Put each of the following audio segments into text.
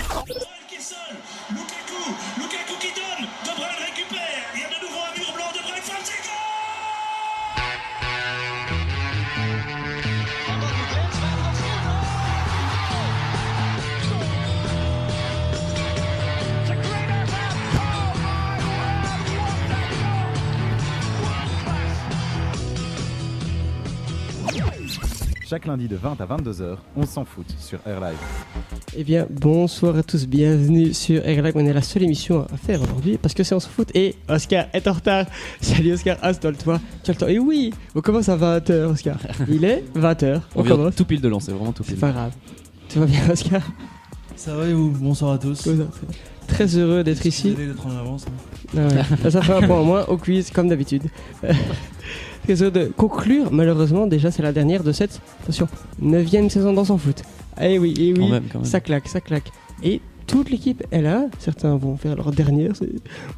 Qui est seul, Lukaku qui donne, De Bruyne récupère, il y a de nouveau un mur blanc, De Bruyne frappe, c'est goal. Chaque lundi de 20 à 22h, on s'en fout sur Air Live. Eh bien, bonsoir à tous, bienvenue sur Airlag. On est la seule émission à faire aujourd'hui parce que c'est on s'en fout. Et Oscar est en retard. Salut Oscar, installe-toi. Tu as le temps. Et oui, on commence à 20h, Oscar. Il est 20h. On vient commence. tout pile de lancer, vraiment tout C'est pile. pas grave. Tout va bien, Oscar? Ça va et vous? Bonsoir à tous. Très heureux d'être ici. Désolé d'être en avance. Ah ouais. Ça fait un point en moins au quiz, comme d'habitude. Très heureux de conclure. Malheureusement, déjà, c'est la dernière de cette, attention, 9e saison dans S'en fout. Eh oui, Quand même. ça claque. Et toute l'équipe est là. Certains vont faire leur dernière.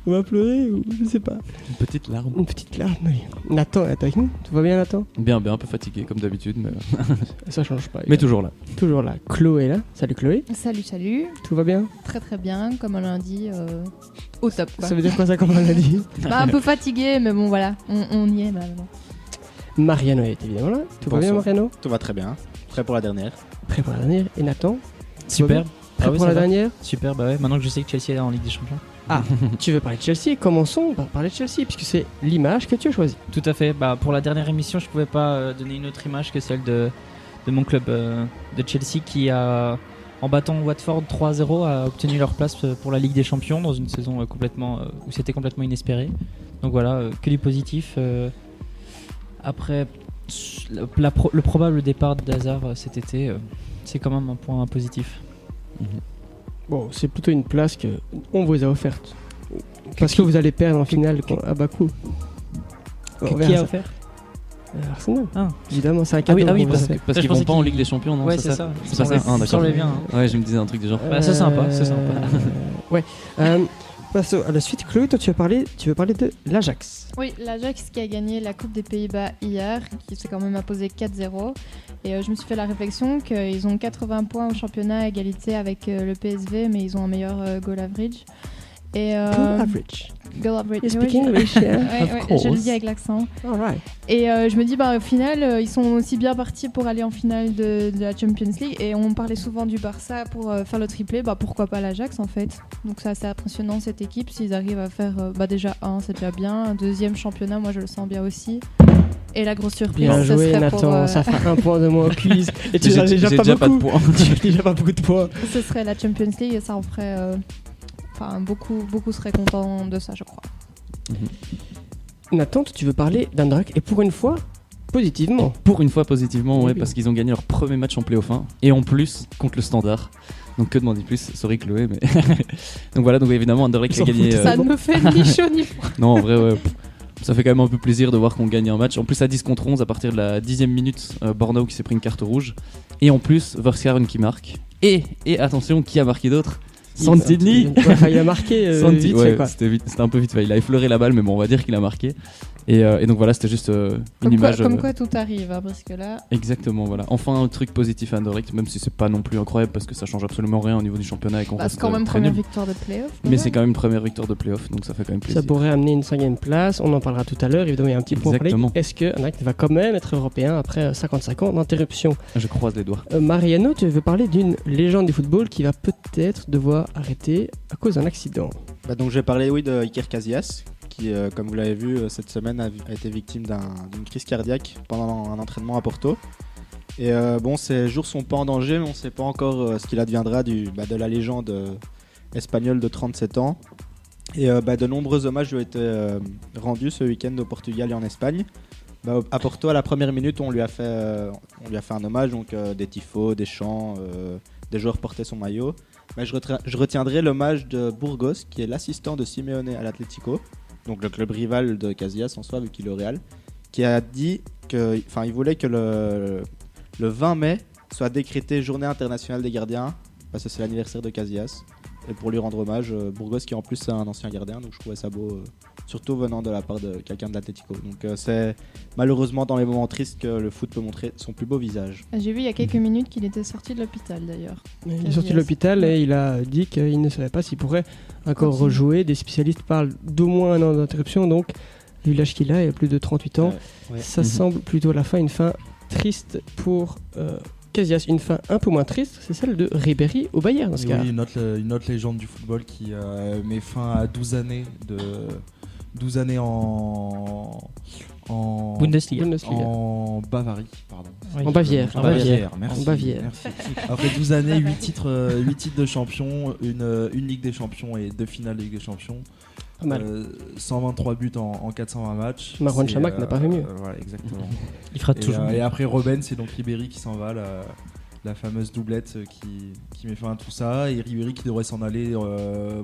On va pleurer ou je sais pas. Une petite larme. Une petite larme, oui. Nathan est avec nous. Tout va bien, Nathan? Bien, un peu fatigué comme d'habitude, mais, Ça change pas. mais toujours là. Toujours là. Chloé est là. Salut Chloé. Salut. Tout va bien? Très bien, comme on l'a dit, au top quoi. Ça veut dire quoi ça, comme on l'a dit? Bah, un peu fatigué, mais bon voilà, on y est maintenant. Mariano est évidemment là. Tout va bien, Mariano? Tout va très bien. Prêt pour la dernière. Prêt pour la dernière. Et Nathan? Super. Prêt pour la dernière? Super, bah ouais, maintenant que je sais que Chelsea est en Ligue des Champions. Ah, tu veux parler de Chelsea? Commençons par parler de Chelsea, puisque c'est l'image que tu as choisie. Tout à fait, bah pour la dernière émission, je pouvais pas donner une autre image que celle de mon club de Chelsea qui a, en battant Watford 3-0, a obtenu leur place pour la Ligue des Champions dans une saison où c'était complètement inespéré. Donc voilà, que du positif. Après le probable départ d'Hazard cet été, c'est quand même un point positif. Bon, c'est plutôt une place que on vous a offerte. Parce que vous allez perdre en finale à Bakou. Qui a offert? Arsenal. Ah. Évidemment, c'est un cadeau. oui, qu'on vous a fait. Parce je qu'ils pensais vont pas en qu'il- Ligue des Champions, non? Ouais, c'est ça. C'est pas ça. Ah, d'accord. semblait bien. Hein. Ouais, je me disais un truc du genre. Bah, c'est sympa. Ouais. Passons à la suite. Chloé, toi, tu veux parler de l'Ajax. Oui, l'Ajax qui a gagné la Coupe des Pays-Bas hier, qui s'est quand même imposé 4-0. Et je me suis fait la réflexion qu'ils ont 80 points au championnat à égalité avec le PSV, mais ils ont un meilleur goal average. Et, Goal average. Goal average. You Ouais, speak English, yeah? ouais, je le dis avec l'accent. Alright. Et je me dis, bah, au final, ils sont aussi bien partis pour aller en finale de la Champions League. Et on parlait souvent du Barça pour faire le triplé. Bah, pourquoi pas l'Ajax en fait? Donc c'est assez impressionnant cette équipe. S'ils arrivent à faire déjà c'est déjà bien. Un deuxième championnat, moi je le sens bien aussi. Et la grosse surprise, Bien ce joué, serait ça fait un point de moins au quiz. Et tu J'ai n'as déjà j'ai pas déjà pas de beaucoup. points. Tu as déjà pas beaucoup de points. ce serait la Champions League et ça en ferait. Beaucoup seraient contents de ça, je crois. Nathan, tu veux parler d'Andrack et pour une fois, positivement. Pour une fois positivement, ouais, Oui. parce qu'ils ont gagné leur premier match en play-off 1 et en plus contre le Standard. Donc que demander plus? Sorry Chloé, mais donc voilà, donc évidemment Anderlecht qui a gagné. Ça ne me fait ni chaud ni froid. Non, en vrai, ouais. Ça fait quand même un peu plaisir de voir qu'on gagne un match. En plus, à 10 contre 11, à partir de la 10e minute, Bornau qui s'est pris une carte rouge. Et en plus, Verskaren qui marque. Et attention, qui a marqué d'autre? Santini. Il a marqué Santi, vite ouais, fait, quoi. c'était un peu vite fait. Il a effleuré la balle, mais bon, on va dire qu'il a marqué. Et donc voilà, c'était juste une image. Comme quoi tout arrive, parce que là. Exactement, voilà. Enfin, un truc positif à Anderlecht, même si c'est pas non plus incroyable parce que ça change absolument rien au niveau du championnat et qu'on C'est reste quand même très première nul. victoire de play-off. Mais c'est quand même une première victoire de play-off, donc ça fait quand même plaisir. Ça pourrait amener une 5e place, on en parlera tout à l'heure, évidemment il y a un petit point Exactement. clé. Est-ce que Anderlecht va quand même être européen après 55 ans d'interruption? Je croise les doigts. Mariano, tu veux parler d'une légende du football qui va peut-être devoir arrêter à cause d'un accident. Donc je vais parler de Iker Casillas qui, comme vous l'avez vu, cette semaine a été victime d'une crise cardiaque pendant un entraînement à Porto. Et ces jours sont pas en danger, mais on ne sait pas encore ce qu'il adviendra de la légende espagnole de 37 ans. Et de nombreux hommages lui ont été rendus ce week-end au Portugal et en Espagne. À Porto, à la première minute, on lui a fait un hommage, donc des tifos, des chants, des joueurs portaient son maillot. Je retiendrai l'hommage de Burgos, qui est l'assistant de Simeone à l'Atlético, donc le club rival de Casillas en soi, vu qu'il est au Real, qui a dit qu'il voulait que le 20 mai soit décrété journée internationale des gardiens, parce que c'est l'anniversaire de Casillas. Et pour lui rendre hommage, Burgos qui en plus est un ancien gardien, donc je trouvais ça beau, surtout venant de la part de quelqu'un de l'Atlético. Donc c'est malheureusement dans les moments tristes que le foot peut montrer son plus beau visage. J'ai vu il y a quelques minutes qu'il était sorti de l'hôpital d'ailleurs. Il est sorti de l'hôpital et il a dit qu'il ne savait pas s'il pourrait encore rejouer. Des spécialistes parlent d'au moins un an d'interruption, donc vu l'âge qu'il a, il a plus de 38 ans. Ça semble plutôt la fin, une fin triste pour Casillas. Une fin un peu moins triste, c'est celle de Ribéry au Bayern dans ce cas. Oui, une autre légende du football qui met fin à 12 années en Bundesliga. En Bavarie, pardon. Oui. En Bavière. En Bavière, merci. En Bavière. Merci. Après 12 années, 8 titres de champion, une Ligue des Champions et 2 finales de Ligue des Champions. Pas mal. 123 buts en 420 matchs. Marwan C'est, Chamakh n'a pas fait mieux. Voilà, exactement. Il fera toujours. Et après Robben, c'est donc Ribéry qui s'en va, la fameuse doublette qui met fin à tout ça. Et Ribéry qui devrait s'en aller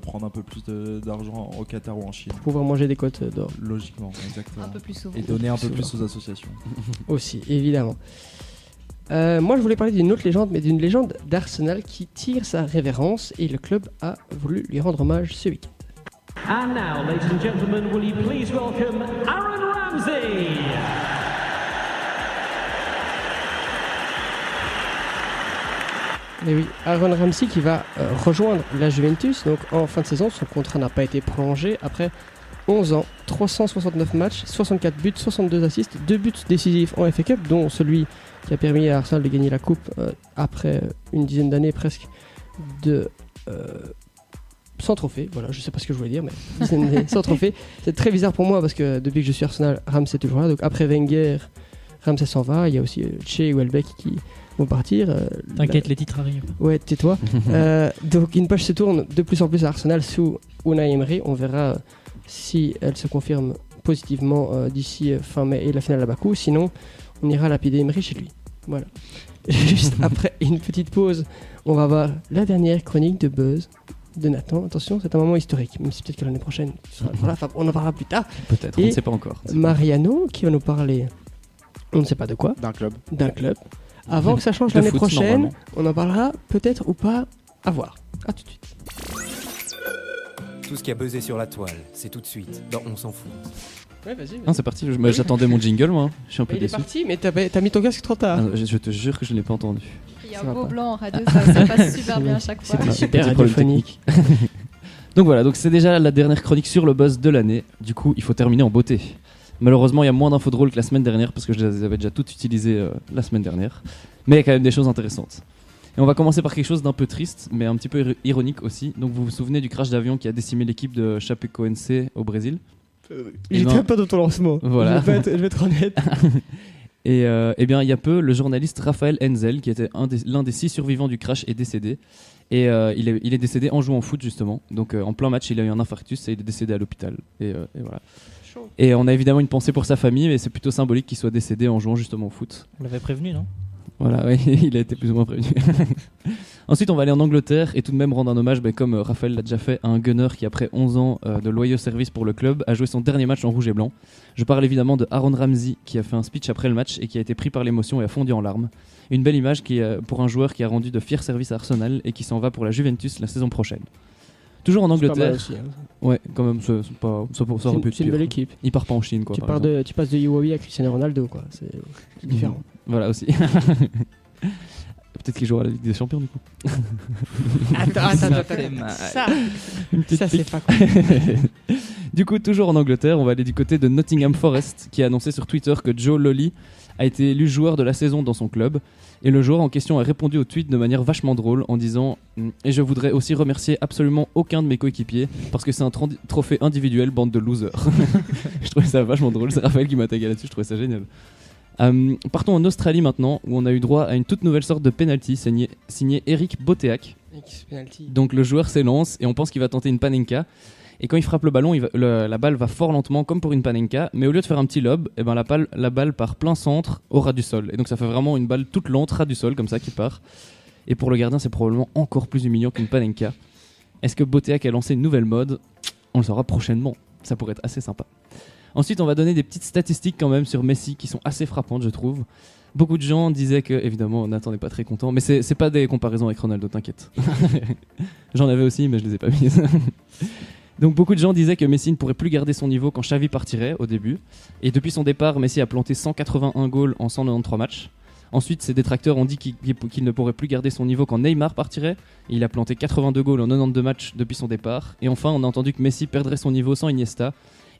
prendre un peu plus d'argent au Qatar ou en Chine. Pour pouvoir manger des côtes d'or. Logiquement, exactement. Un peu plus souvent. Et donner un peu plus aux associations. Aussi, évidemment. Moi, je voulais parler d'une autre légende, mais d'une légende d'Arsenal qui tire sa révérence et le club a voulu lui rendre hommage ce week-end. And now, ladies and gentlemen, will you please welcome Aaron Ramsey? Et oui, Aaron Ramsey qui va rejoindre la Juventus. Donc en fin de saison, son contrat n'a pas été prolongé après 11 ans, 369 matchs, 64 buts, 62 assists, 2 buts décisifs en FA Cup, dont celui qui a permis à Arsenal de gagner la coupe après une dizaine d'années presque de... sans trophée, voilà, je sais pas ce que je voulais dire, mais sans trophée. C'est très bizarre pour moi parce que depuis que je suis Arsenal, Ramsey est toujours là. Donc après Wenger, Ramsey s'en va. Il y a aussi Che et Welbeck qui vont partir. T'inquiète, les titres arrivent. Ouais, tais-toi. Donc une page se tourne de plus en plus à Arsenal sous Unai Emery. On verra si elle se confirme positivement d'ici fin mai et la finale à Bakou. Sinon, on ira lapider Emery chez lui. Voilà. Juste après une petite pause, on va voir la dernière chronique de Buzz de Nathan. Attention, c'est un moment historique, même si peut-être que l'année prochaine, voilà, on en parlera plus tard. Peut-être, on ne sait pas encore. Mariano qui va nous parler, on ne sait pas de quoi, D'un club. Avant que ça change De l'année foot, prochaine, normalement. on en parlera peut-être ou pas, à voir. A tout de suite. Tout ce qui a buzzé sur la toile, c'est tout de suite dans On s'en fout. Ouais, vas-y. Non, c'est parti, j'attendais mon jingle moi, je suis un peu Il est déçu. parti, mais t'as mis ton casque trop tard. Ah, je te jure que je ne l'ai pas entendu. Il y a Ça un va beau pas. blanc en radio, ça passe super bien à chaque fois. C'était super Petit problème radiophonique. Donc voilà, donc c'est déjà la dernière chronique sur le buzz de l'année. Du coup, il faut terminer en beauté. Malheureusement, il y a moins d'infos drôles que la semaine dernière parce que je les avais déjà toutes utilisées la semaine dernière. Mais il y a quand même des choses intéressantes. Et on va commencer par quelque chose d'un peu triste, mais un petit peu ironique aussi. Donc vous vous souvenez du crash d'avion qui a décimé l'équipe de Chapecoense au Brésil? Il était pas dans ton lancement. Voilà. Je vais être honnête. Et eh bien, il y a peu, le journaliste Raphaël Enzel, qui était l'un des 6 survivants du crash, est décédé. Et il est décédé en jouant au foot, justement. Donc en plein match, il a eu un infarctus et il est décédé à l'hôpital. Et voilà. Et on a évidemment une pensée pour sa famille, mais c'est plutôt symbolique qu'il soit décédé en jouant justement au foot. On l'avait prévenu, non? Voilà, oui, il a été plus ou moins prévenu. Ensuite, on va aller en Angleterre et tout de même rendre un hommage, comme Raphaël l'a déjà fait, à un gunner qui, après 11 ans de loyaux services pour le club, a joué son dernier match en rouge et blanc. Je parle évidemment de Aaron Ramsey, qui a fait un speech après le match et qui a été pris par l'émotion et a fondu en larmes. Une belle image pour un joueur qui a rendu de fiers services à Arsenal et qui s'en va pour la Juventus la saison prochaine. Toujours en C'est pas mal Angleterre. aussi, hein. Ouais, quand même, ça aurait pu être C'est une pire. belle équipe. Il part pas en Chine, quoi. Tu par exemple. passes de Iwobi à Cristiano Ronaldo, quoi. C'est différent. Voilà aussi. Peut-être qu'il jouera à la Ligue des Champions du coup. Attends. Ça c'est pas cool. Du coup, toujours en Angleterre, on va aller du côté de Nottingham Forest qui a annoncé sur Twitter que Joe Lolly a été élu joueur de la saison dans son club. Et le joueur en question a répondu au tweet de manière vachement drôle en disant « Et je voudrais aussi remercier absolument aucun de mes coéquipiers parce que c'est un trophée individuel, bande de losers. » Je trouvais ça vachement drôle, c'est Raphaël qui m'a tagué là-dessus, je trouvais ça génial. Partons en Australie maintenant, où on a eu droit à une toute nouvelle sorte de penalty signé Eric Boteach. Donc le joueur s'élance et on pense qu'il va tenter une panenka. Et quand il frappe le ballon, la balle va fort lentement comme pour une panenka, mais au lieu de faire un petit lob, eh ben la balle part plein centre au ras du sol. Et donc ça fait vraiment une balle toute lente, ras du sol, comme ça, qui part. Et pour le gardien, c'est probablement encore plus humiliant qu'une panenka. Est-ce que Boteach a lancé une nouvelle mode? On le saura prochainement. Ça pourrait être assez sympa. Ensuite, on va donner des petites statistiques quand même sur Messi qui sont assez frappantes, je trouve. Beaucoup de gens disaient que, évidemment, Nathan n'est pas très content, mais c'est pas des comparaisons avec Ronaldo, t'inquiète. J'en avais aussi, mais je les ai pas mises. Donc beaucoup de gens disaient que Messi ne pourrait plus garder son niveau quand Xavi partirait au début. Et depuis son départ, Messi a planté 181 goals en 193 matchs. Ensuite, ses détracteurs ont dit qu'il ne pourrait plus garder son niveau quand Neymar partirait. Il a planté 82 goals en 92 matchs depuis son départ. Et enfin, on a entendu que Messi perdrait son niveau sans Iniesta.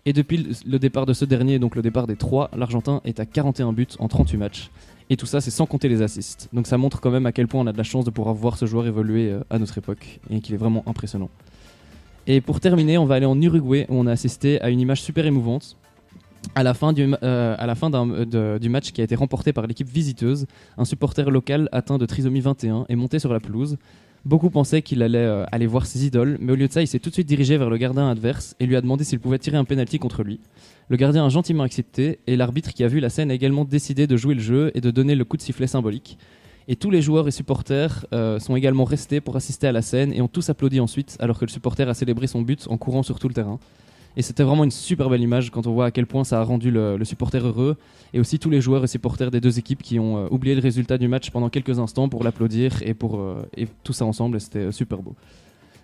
Et depuis le départ de ce dernier, donc le départ des 3, l'Argentin est à 41 buts en 38 matchs. Et tout ça, c'est sans compter les assists. Donc ça montre quand même à quel point on a de la chance de pouvoir voir ce joueur évoluer à notre époque. Et qu'il est vraiment impressionnant. Et pour terminer, on va aller en Uruguay où on a assisté à une image super émouvante. À la fin du match qui a été remporté par l'équipe visiteuse, un supporter local atteint de trisomie 21 est monté sur la pelouse. Beaucoup pensaient qu'il allait aller voir ses idoles, mais au lieu de ça, il s'est tout de suite dirigé vers le gardien adverse et lui a demandé s'il pouvait tirer un penalty contre lui. Le gardien a gentiment accepté et l'arbitre qui a vu la scène a également décidé de jouer le jeu et de donner le coup de sifflet symbolique. Et tous les joueurs et supporters sont également restés pour assister à la scène et ont tous applaudi ensuite alors que le supporter a célébré son but en courant sur tout le terrain. Et c'était vraiment une super belle image quand on voit à quel point ça a rendu le supporter heureux et aussi tous les joueurs et supporters des deux équipes qui ont oublié le résultat du match pendant quelques instants pour l'applaudir et tout ça ensemble et c'était super beau.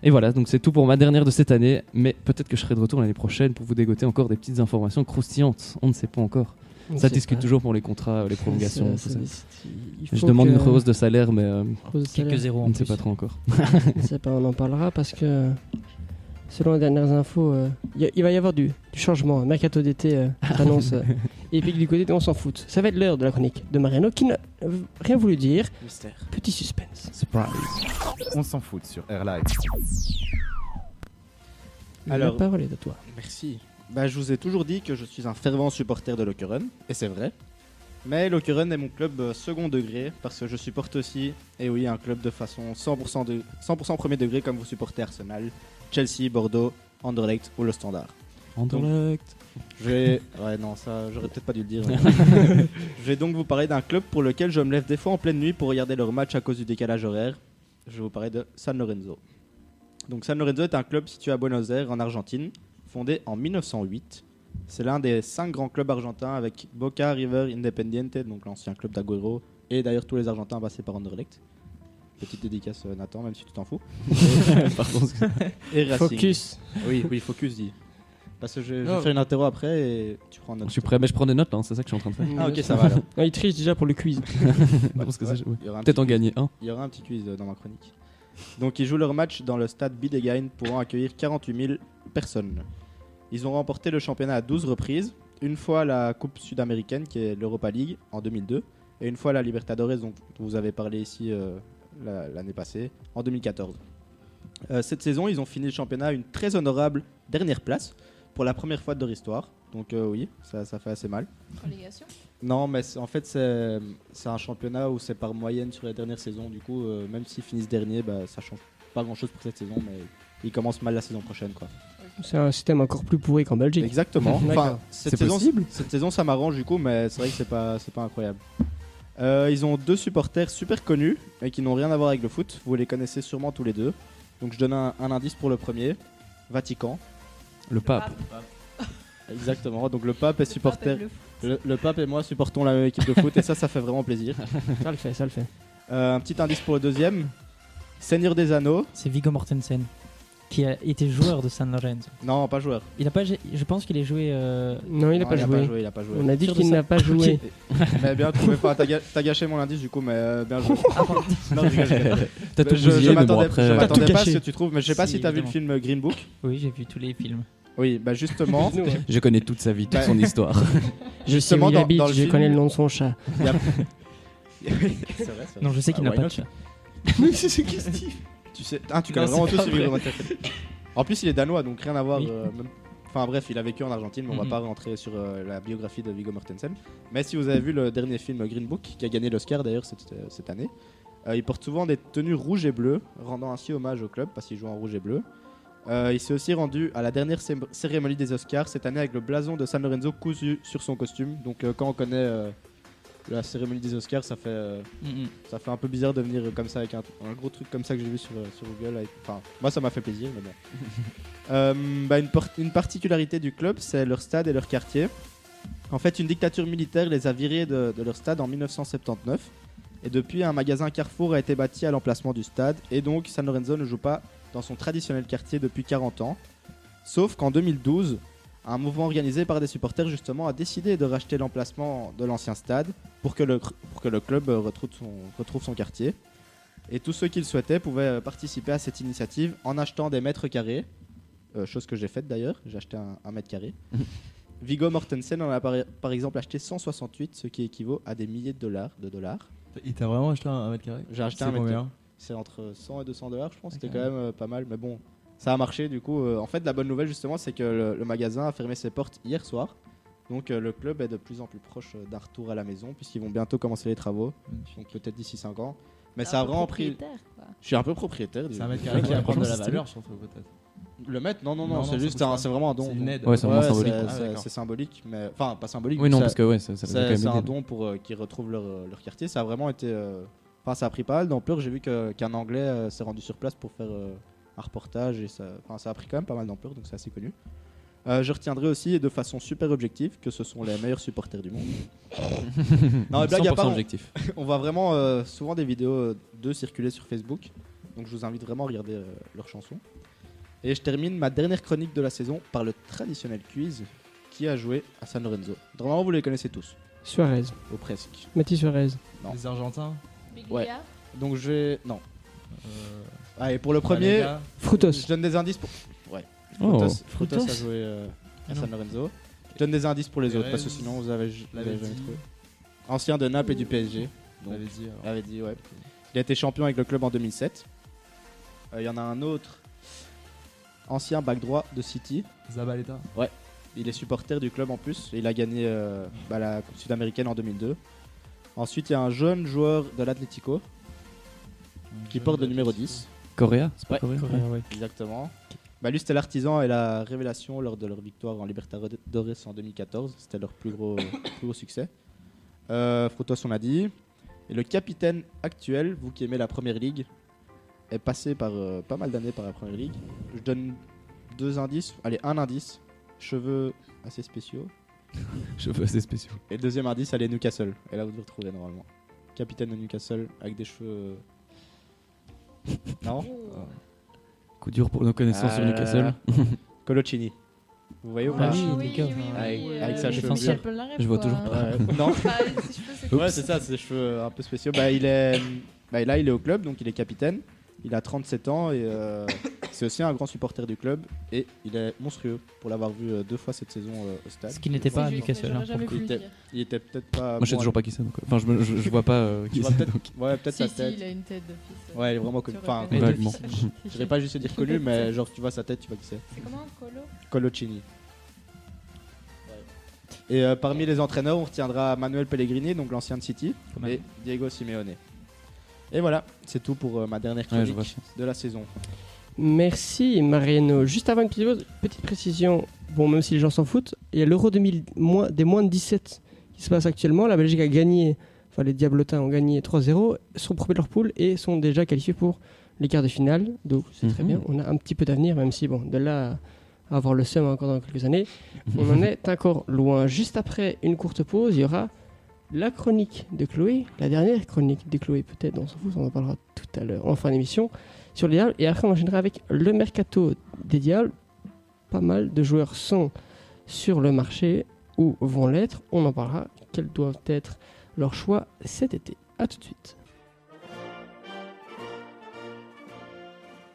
Et voilà, donc c'est tout pour ma dernière de cette année, mais peut-être que je serai de retour l'année prochaine pour vous dégoter encore des petites informations croustillantes, on ne sait pas encore. Ça discute toujours pour les contrats, les prolongations, tout ça. Je demande une hausse de salaire, mais quelques zéros on en ne sait plus. pas trop encore. Je sais pas, on en parlera parce que selon les dernières infos, il va y avoir du changement. Mercato d'été annonce épique du côté de On s'en fout. Ça va être l'heure de la chronique de Mariano qui n'a rien voulu dire. Mystère. Petit suspense. Surprise. On s'en fout sur Air Live. La parole est à toi. Merci. Je vous ai toujours dit que je suis un fervent supporter de Lokeren, et c'est vrai. Mais Lokeren est mon club second degré, parce que je supporte aussi, et oui, un club de façon 100% premier degré, comme vous supportez Arsenal, Chelsea, Bordeaux, Anderlecht ou le Standard. Anderlecht. Ouais, non, ça, j'aurais peut-être pas dû le dire. Je vais donc vous parler d'un club pour lequel je me lève des fois en pleine nuit pour regarder leur match à cause du décalage horaire. Je vais vous parler de San Lorenzo. Donc San Lorenzo est un club situé à Buenos Aires, en Argentine, fondé en 1908. C'est l'un des 5 grands clubs argentins avec Boca, River, Independiente, donc l'ancien club d'Agüero, et d'ailleurs tous les Argentins passés par Anderlecht. Petite dédicace Nathan, même si tu t'en fous. Pardon. Et Racing. Focus. Oui, focus dit. Parce que je vais faire une interro après et tu prends note. Je suis prêt, mais je prends des notes là, c'est ça que je suis en train de faire. Ah ok, ça va alors. Il triche déjà pour le quiz. Parce que ça, il y aura un peut-être petit en gagner un. Il y aura un petit quiz dans ma chronique. Donc ils jouent leur match dans le stade Bidegain pouvant accueillir 48 000 personnes. Ils ont remporté le championnat à 12 reprises, une fois la Coupe sud-américaine qui est l'Europa League en 2002 et une fois la Libertadores dont vous avez parlé ici l'année passée en 2014. Cette saison ils ont fini le championnat à une très honorable dernière place pour la première fois de leur histoire. Donc oui, ça fait assez mal. Relégation ? Non, mais en fait, c'est un championnat où c'est par moyenne sur les dernières saisons. Du coup, même s'ils finissent dernier, ça change pas grand-chose pour cette saison, mais ils commencent mal la saison prochaine, quoi. C'est un système encore plus pourri qu'en Belgique. Exactement. Enfin, cette saison, ça m'arrange du coup, mais c'est vrai que c'est pas incroyable. Ils ont 2 supporters super connus et qui n'ont rien à voir avec le foot. Vous les connaissez sûrement tous les deux. Donc je donne un indice pour le premier. Vatican. Le pape. Exactement. Donc le pape est supporter. Le pape et moi supportons la même équipe de foot et ça fait vraiment plaisir. Ça le fait. Un petit indice pour le deuxième. Seigneur des Anneaux. C'est Viggo Mortensen qui a été joueur de San Lorenzo. Non, pas joueur. Il a pas, je pense qu'il est joué. Non, il a pas joué. Il a pas joué. On a dit Sûr de qu'il ça. n'a pas joué. Mais bien trouvé. Enfin, t'as gâché mon indice du coup, mais bien joué. Non, je rigole. T'as tout Je bousillé, mais bon m'attendais après. je m'attendais tout pas à ce gâché. que tu trouves, mais je sais pas Si, si t'as vu le évidemment. film Green Book. Oui, j'ai vu tous les films. Oui, justement. Je connais toute sa vie, toute son histoire. Je sais où Justement, il dans habite, le je film- connais le nom de son chat. C'est vrai. Non, je sais qu'il n'a why pas not de chat. C'est ce qu'il se dit. Tu sais, tu connais Non, vraiment c'est tout pas sur vrai. Viggo Mortensen. En plus, il est danois, donc rien à voir. Oui. Enfin bref, il a vécu en Argentine, mais on va Mhm. pas rentrer sur la biographie de Viggo Mortensen. Mais si vous avez vu le dernier film Green Book, qui a gagné l'Oscar d'ailleurs cette année, il porte souvent des tenues rouges et bleues, rendant ainsi hommage au club parce qu'il joue en rouge et bleu. Il s'est aussi rendu à la dernière cérémonie des Oscars cette année avec le blason de San Lorenzo cousu sur son costume. Donc quand on connaît la cérémonie des Oscars, ça fait un peu bizarre de venir comme ça avec un gros truc comme ça que j'ai vu sur Google. Enfin, moi ça m'a fait plaisir, mais bon. Une particularité du club, c'est leur stade et leur quartier. En fait, une dictature militaire les a virés de leur stade en 1979. Et depuis, un magasin Carrefour a été bâti à l'emplacement du stade. Et donc, San Lorenzo ne joue pas dans son traditionnel quartier depuis 40 ans. Sauf qu'en 2012, un mouvement organisé par des supporters justement a décidé de racheter l'emplacement de l'ancien stade pour que le club retrouve son quartier. Et tous ceux qui le souhaitaient pouvaient participer à cette initiative en achetant des mètres carrés, chose que j'ai faite d'ailleurs, j'ai acheté un mètre carré. Viggo Mortensen en a par exemple acheté 168, ce qui équivaut à des milliers de dollars. Et t'as vraiment acheté un mètre carré? J'ai acheté C'est un mètre carré. combien? C'est entre 100 et 200 dollars, je pense. C'était Ok. quand même pas mal, mais bon, ça a marché du coup. En fait, la bonne nouvelle justement, c'est que le magasin a fermé ses portes hier soir. Donc le club est de plus en plus proche d'un retour à la maison, puisqu'ils vont bientôt commencer les travaux. Donc peut-être d'ici 5 ans. Mais ça a vraiment pris. Je suis un peu propriétaire. C'est un mètre carré qui va prendre de la valeur, surtout. surtout peut-être. Le mètre, non, Non, c'est ça juste, coûte pas. c'est vraiment un don. C'est une aide. Ouais, c'est vraiment symbolique. C'est symbolique, mais enfin pas symbolique. Oui, non, ça- parce que ouais, ça va quand même c'est un aider. don pour qu'ils retrouvent leur quartier. Ça a vraiment été. Enfin, ça a pris pas mal d'ampleur. J'ai vu qu'un Anglais s'est rendu sur place pour faire un reportage et ça a pris quand même pas mal d'ampleur, donc c'est assez connu. Je retiendrai aussi de façon super objective que ce sont les meilleurs supporters du monde. Non, mais blague à 100% part, objectif. on voit vraiment souvent des vidéos d'eux circuler sur Facebook. Donc je vous invite vraiment à regarder leurs chansons. Et je termine ma dernière chronique de la saison par le traditionnel quiz qui a joué à San Lorenzo. Normalement, vous les connaissez tous. Suarez. Ou presque. Mathieu Suarez. Non. Les Argentins. Ouais. Donc je vais. Non. Allez, pour le premier. Malaga. Frutos. Je donne des indices pour. Ouais. Oh. Frutos a joué à San Lorenzo. Je donne des indices pour les autres parce que sinon vous avez jamais dit. trouvé. Ancien de Naples et du PSG. On Donc, l'avait dit. alors. l'avait dit, ouais. Il a été champion avec le club en 2007. Il y en a un autre. Ancien back droit de City. Zabaleta. Il est supporter du club en plus. Et il a gagné la Coupe Sud-Américaine en 2002. Ensuite, il y a un jeune joueur de l'Atlético qui porte le numéro 10. Coréa, c'est pas Ouais. Coréa. Exactement. Bah, lui, c'était l'artisan et la révélation lors de leur victoire en Libertadores en 2014. C'était leur plus gros succès. Frutos, on l'a dit. Et le capitaine actuel, vous qui aimez la Première Ligue, est passé par pas mal d'années par la Première Ligue. Je donne un indice. Cheveux assez spéciaux. Cheveux assez spéciaux. Et le deuxième indice, allez, Newcastle. Et là, vous le retrouvez normalement. Capitaine de Newcastle avec des cheveux. Non. Coup dur pour nos connaissances sur Newcastle. Colocini. Vous voyez ou Ah pas oui, d'accord. Avec sa chevelure. Michel Polnareff, Je vois quoi. toujours pas. Ouais. Non. Bah, ses cheveux, c'est Ouais, c'est ça, c'est des cheveux un peu spéciaux. Là, il est au club, donc il est capitaine. Il a 37 ans et c'est aussi un grand supporter du club. Et il est monstrueux pour l'avoir vu 2 fois cette saison au stade. Ce qui n'était pas à C'est juste, Newcastle. mais hein, j'aurais pour le jamais coup. pu le dire. Il était peut-être pas. Moi, je sais bon toujours à- pas qui c'est. Donc, enfin, je vois pas Tu qui vois c'est. peut-être. donc. Ouais, peut-être Si, sa si, tête. il a une tête d'office. Ouais, il est vraiment connu. Tu Enfin, reconnais. vaguement. je dirais pas juste dire connu, mais genre tu vois sa tête, tu vois qui c'est. C'est comment, Colo Colocini. Et parmi les entraîneurs, on retiendra Manuel Pellegrini, donc l'ancien de City, Pas mal. et Diego Simeone. Et voilà, c'est tout pour ma dernière Ouais, je chronique vois. de la saison. Merci Mariano. Juste avant une petite précision, bon, même si les gens s'en foutent, il y a l'Euro 2000 des moins de 17 qui se passe actuellement. La Belgique a gagné, enfin les Diablotins ont gagné 3-0, sont premiers de leur poule et sont déjà qualifiés pour les quarts de finale. Donc c'est très Mhm. bien. On a un petit peu d'avenir, même si bon, de là à avoir le seum encore dans quelques années, on en est encore loin. Juste après une courte pause, il y aura la chronique de Chloé, la dernière chronique de Chloé peut-être, on s'en fout, on en parlera tout à l'heure en fin d'émission sur les Diables. Et après on enchaînera avec le mercato des Diables. Pas mal de joueurs sont sur le marché ou vont l'être. On en parlera. Quels doivent être leurs choix cet été. A tout de suite.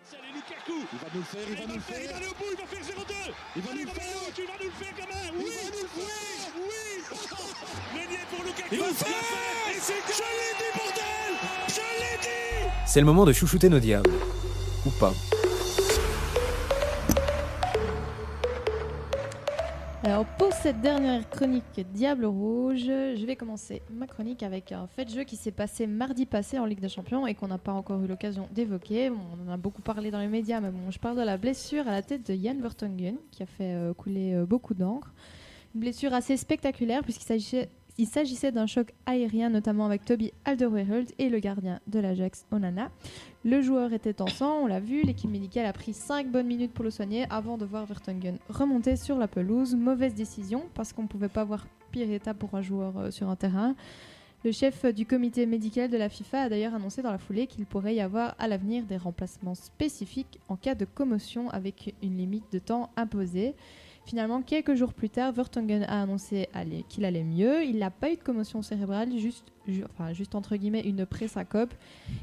Salut Lukaku. Il va nous le faire, il va nous le faire. Il va aller au bout, il va faire 0-2. Il va nous le faire. Tu vas nous le faire quand même. Oui, oui. Meunier pour Lukaku. Il va le faire. Et c'est je l'ai dit, bordel. Je l'ai dit. C'est le moment de chouchouter nos diables. Ou pas. Alors pour cette dernière chronique Diable Rouge, je vais commencer ma chronique avec un fait de jeu qui s'est passé mardi passé en Ligue des Champions et qu'on n'a pas encore eu l'occasion d'évoquer. Bon, on en a beaucoup parlé dans les médias, mais bon, je parle de la blessure à la tête de Jan Vertonghen qui a fait couler beaucoup d'encre. Une blessure assez spectaculaire puisqu'il s'agissait d'un choc aérien, notamment avec Toby Alderweireld et le gardien de l'Ajax, Onana. Le joueur était en sang, on l'a vu, l'équipe médicale a pris 5 bonnes minutes pour le soigner avant de voir Vertonghen remonter sur la pelouse. Mauvaise décision parce qu'on ne pouvait pas voir pire état pour un joueur sur un terrain. Le chef du comité médical de la FIFA a d'ailleurs annoncé dans la foulée qu'il pourrait y avoir à l'avenir des remplacements spécifiques en cas de commotion avec une limite de temps imposée. Finalement, quelques jours plus tard, Vertonghen a annoncé qu'il allait mieux. Il n'a pas eu de commotion cérébrale, juste entre guillemets une pré-syncope.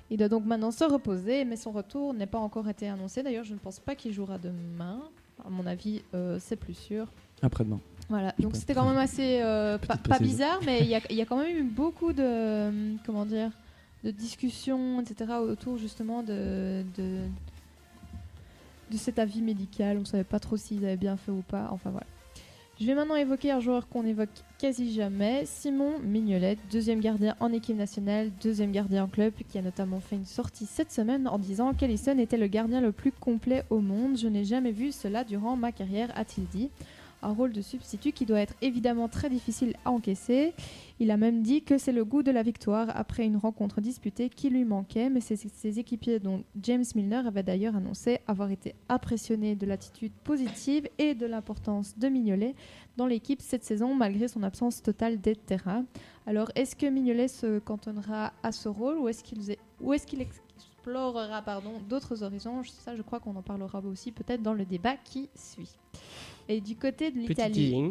Il doit donc maintenant se reposer, mais son retour n'est pas encore été annoncé. D'ailleurs, je ne pense pas qu'il jouera demain. À mon avis, c'est plus sûr. Après-demain. Voilà, donc c'était quand même assez pas bizarre, mais il y a quand même eu beaucoup de de discussions, etc. autour justement de cet avis médical. On ne savait pas trop s'ils avaient bien fait ou pas. Enfin voilà. Je vais maintenant évoquer un joueur qu'on évoque quasi jamais, Simon Mignolet, deuxième gardien en équipe nationale, deuxième gardien en club, qui a notamment fait une sortie cette semaine en disant qu'Alisson était le gardien le plus complet au monde. Je n'ai jamais vu cela durant ma carrière, a-t-il dit. Un rôle de substitut qui doit être évidemment très difficile à encaisser. Il a même dit que c'est le goût de la victoire après une rencontre disputée qui lui manquait, mais ses équipiers, dont James Milner, avaient d'ailleurs annoncé avoir été impressionnés de l'attitude positive et de l'importance de Mignolet dans l'équipe cette saison, malgré son absence totale des terrains. Alors, est-ce que Mignolet se cantonnera à ce rôle ou est-ce qu'il explorera d'autres horizons? Ça, je crois qu'on en parlera aussi peut-être dans le débat qui suit. Et du côté de l'Italie,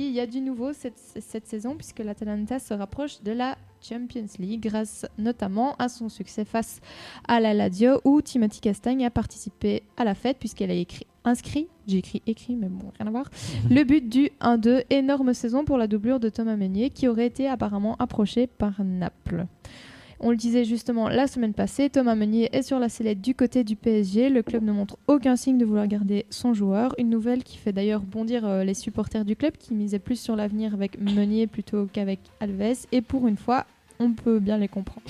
il y a du nouveau cette saison puisque l'Atalanta se rapproche de la Champions League grâce notamment à son succès face à la Lazio où Timothy Castagne a participé à la fête puisqu'elle a inscrit, mais bon, rien à voir, le but du 1-2. Énorme saison pour la doublure de Thomas Meunier qui aurait été apparemment approché par Naples. On le disait justement la semaine passée, Thomas Meunier est sur la sellette du côté du PSG. Le club ne montre aucun signe de vouloir garder son joueur. Une nouvelle qui fait d'ailleurs bondir les supporters du club qui misaient plus sur l'avenir avec Meunier plutôt qu'avec Alves. Et pour une fois, on peut bien les comprendre.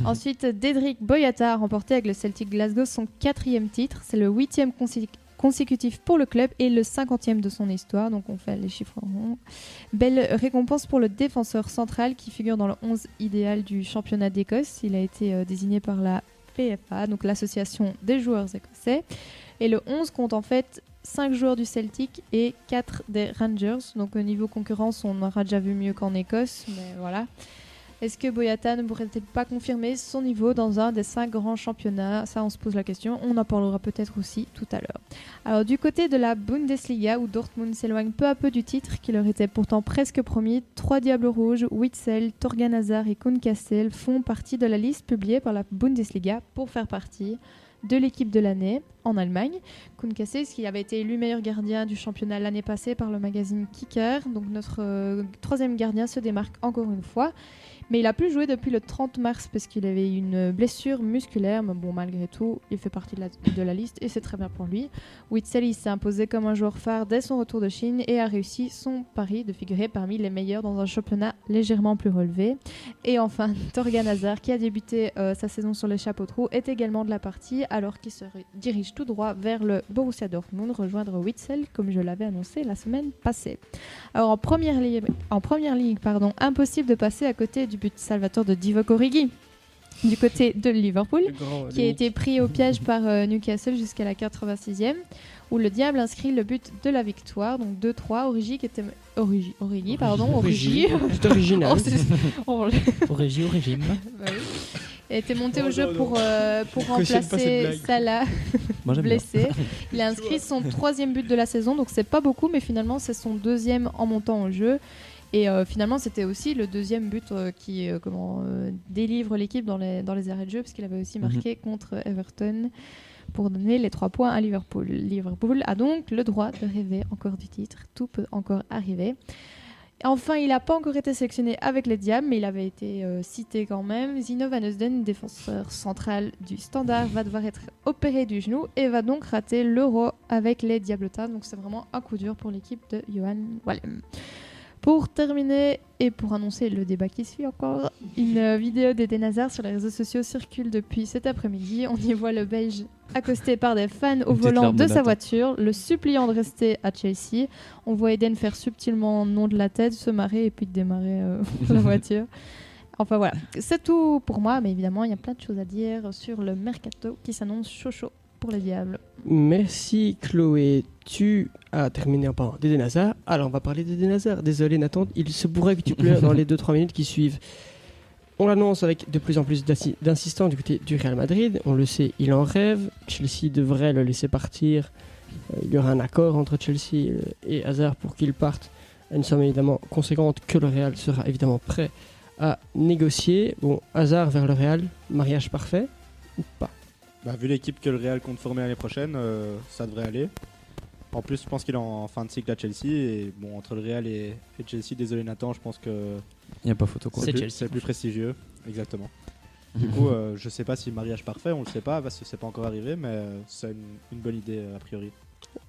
Ensuite, Dedryck Boyata a remporté avec le Celtic Glasgow son 4e titre. C'est le 8e consécutif pour le club et le 50e de son histoire, donc on fait les chiffres ronds. Belle récompense pour le défenseur central qui figure dans le 11 idéal du championnat d'Écosse. Il a été désigné par la PFA, donc l'association des joueurs écossais. Et le 11 compte en fait 5 joueurs du Celtic et 4 des Rangers. Donc au niveau concurrence, on aura déjà vu mieux qu'en Écosse, mais voilà. Est-ce que Boyata ne pourrait-il pas confirmer son niveau dans un des 5 grands championnats? Ça, on se pose la question. On en parlera peut-être aussi tout à l'heure. Alors, du côté de la Bundesliga, où Dortmund s'éloigne peu à peu du titre, qui leur était pourtant presque promis, 3 Diables Rouges, Witzel, Torgan Hazard et Kuhn Cassel font partie de la liste publiée par la Bundesliga pour faire partie de l'équipe de l'année en Allemagne. Kuhn Cassel, qui avait été élu meilleur gardien du championnat l'année passée par le magazine Kicker. Donc notre 3e gardien se démarque encore une fois. Mais il a plus joué depuis le 30 mars parce qu'il avait une blessure musculaire. Mais bon, malgré tout, il fait partie de la liste et c'est très bien pour lui. Witzel, il s'est imposé comme un joueur phare dès son retour de Chine et a réussi son pari de figurer parmi les meilleurs dans un championnat légèrement plus relevé. Et enfin, Torgan Hazard, qui a débuté sa saison sur les chapeaux de roue, est également de la partie alors qu'il se dirige tout droit vers le Borussia Dortmund, rejoindre Witzel, comme je l'avais annoncé la semaine passée. Alors en première ligue, impossible de passer à côté du but salvateur de Divock Origi du côté de Liverpool, qui a été pris au piège par Newcastle jusqu'à la 86e, où le Diable inscrit le but de la victoire, donc 2-3. Origi qui était Origi, c'est original. Origi au régime. Bah oui. Il a été monté au jeu pour remplacer Salah blessé. Il a inscrit son 3e but de la saison, donc c'est pas beaucoup, mais finalement c'est son 2e en montant au jeu. Et finalement, c'était aussi le 2e but qui délivre l'équipe dans les arrêts de jeu, parce qu'il avait aussi marqué contre Everton pour donner les 3 points à Liverpool. Liverpool a donc le droit de rêver encore du titre. Tout peut encore arriver. Enfin, il n'a pas encore été sélectionné avec les Diables, mais il avait été cité quand même. Zino Van Heusden, défenseur central du Standard, va devoir être opéré du genou et va donc rater l'Euro avec les Diablotins. Donc c'est vraiment un coup dur pour l'équipe de Johan Wallem. Pour terminer et pour annoncer le débat qui suit encore, une vidéo d'Eden Hazard sur les réseaux sociaux circule depuis cet après-midi. On y voit le Belge accosté par des fans au volant de sa voiture, le suppliant de rester à Chelsea. On voit Eden faire subtilement non de la tête, se marrer et puis démarrer la voiture. Enfin voilà, c'est tout pour moi, mais évidemment il y a plein de choses à dire sur le mercato qui s'annonce chaud pour les Diables. Merci Chloé. Tu as terminé en parlant d'Eden Hazard. Alors on va parler d'Eden Hazard. Désolé Nathan, il se pourrait que tu pleures dans les 2-3 minutes qui suivent. On l'annonce avec de plus en plus d'insistants du côté du Real Madrid. On le sait, il en rêve. Chelsea devrait le laisser partir. Il y aura un accord entre Chelsea et Hazard pour qu'il parte à une somme évidemment conséquente que le Real sera évidemment prêt à négocier. Bon, Hazard vers le Real, mariage parfait ou pas? Vu l'équipe que le Real compte former l'année prochaine, ça devrait aller. En plus, je pense qu'il est en fin de cycle à Chelsea. Et bon, entre le Real et Chelsea, désolé Nathan, je pense que Il n'y a pas photo quoi. c'est plus prestigieux. Exactement. Du coup, je sais pas si mariage parfait, on le sait pas parce que c'est pas encore arrivé, mais c'est une bonne idée a priori.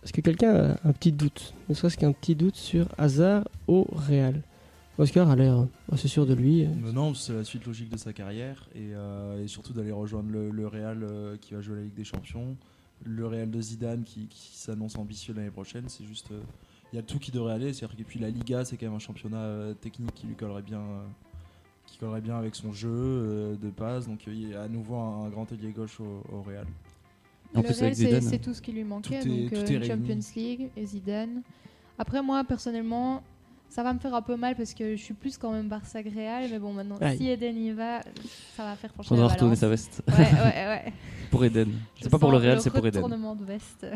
Est-ce que quelqu'un a un petit doute, ne serait-ce qu'un petit doute sur Hazard au Real? Oscar a l'air assez sûr de lui. Non, c'est la suite logique de sa carrière et surtout d'aller rejoindre le Real qui va jouer la Ligue des Champions. Le Real de Zidane qui s'annonce ambitieux l'année prochaine, c'est juste il y a tout qui devrait aller, c'est-à-dire que puis la Liga c'est quand même un championnat technique qui lui collerait bien avec son jeu de passe, donc il y a à nouveau un grand ailier gauche au Real. Le Real, c'est tout ce qui lui manquait, tout est donc réuni. Champions League et Zidane. Après moi personnellement, ça va me faire un peu mal parce que je suis plus quand même Barça que Real, mais bon maintenant si Eden y va, ça va faire pencher la Faudra balance. retourner sa veste. Ouais. Pour Eden. C'est pas pour le Real, c'est pour Eden. Retournement de veste.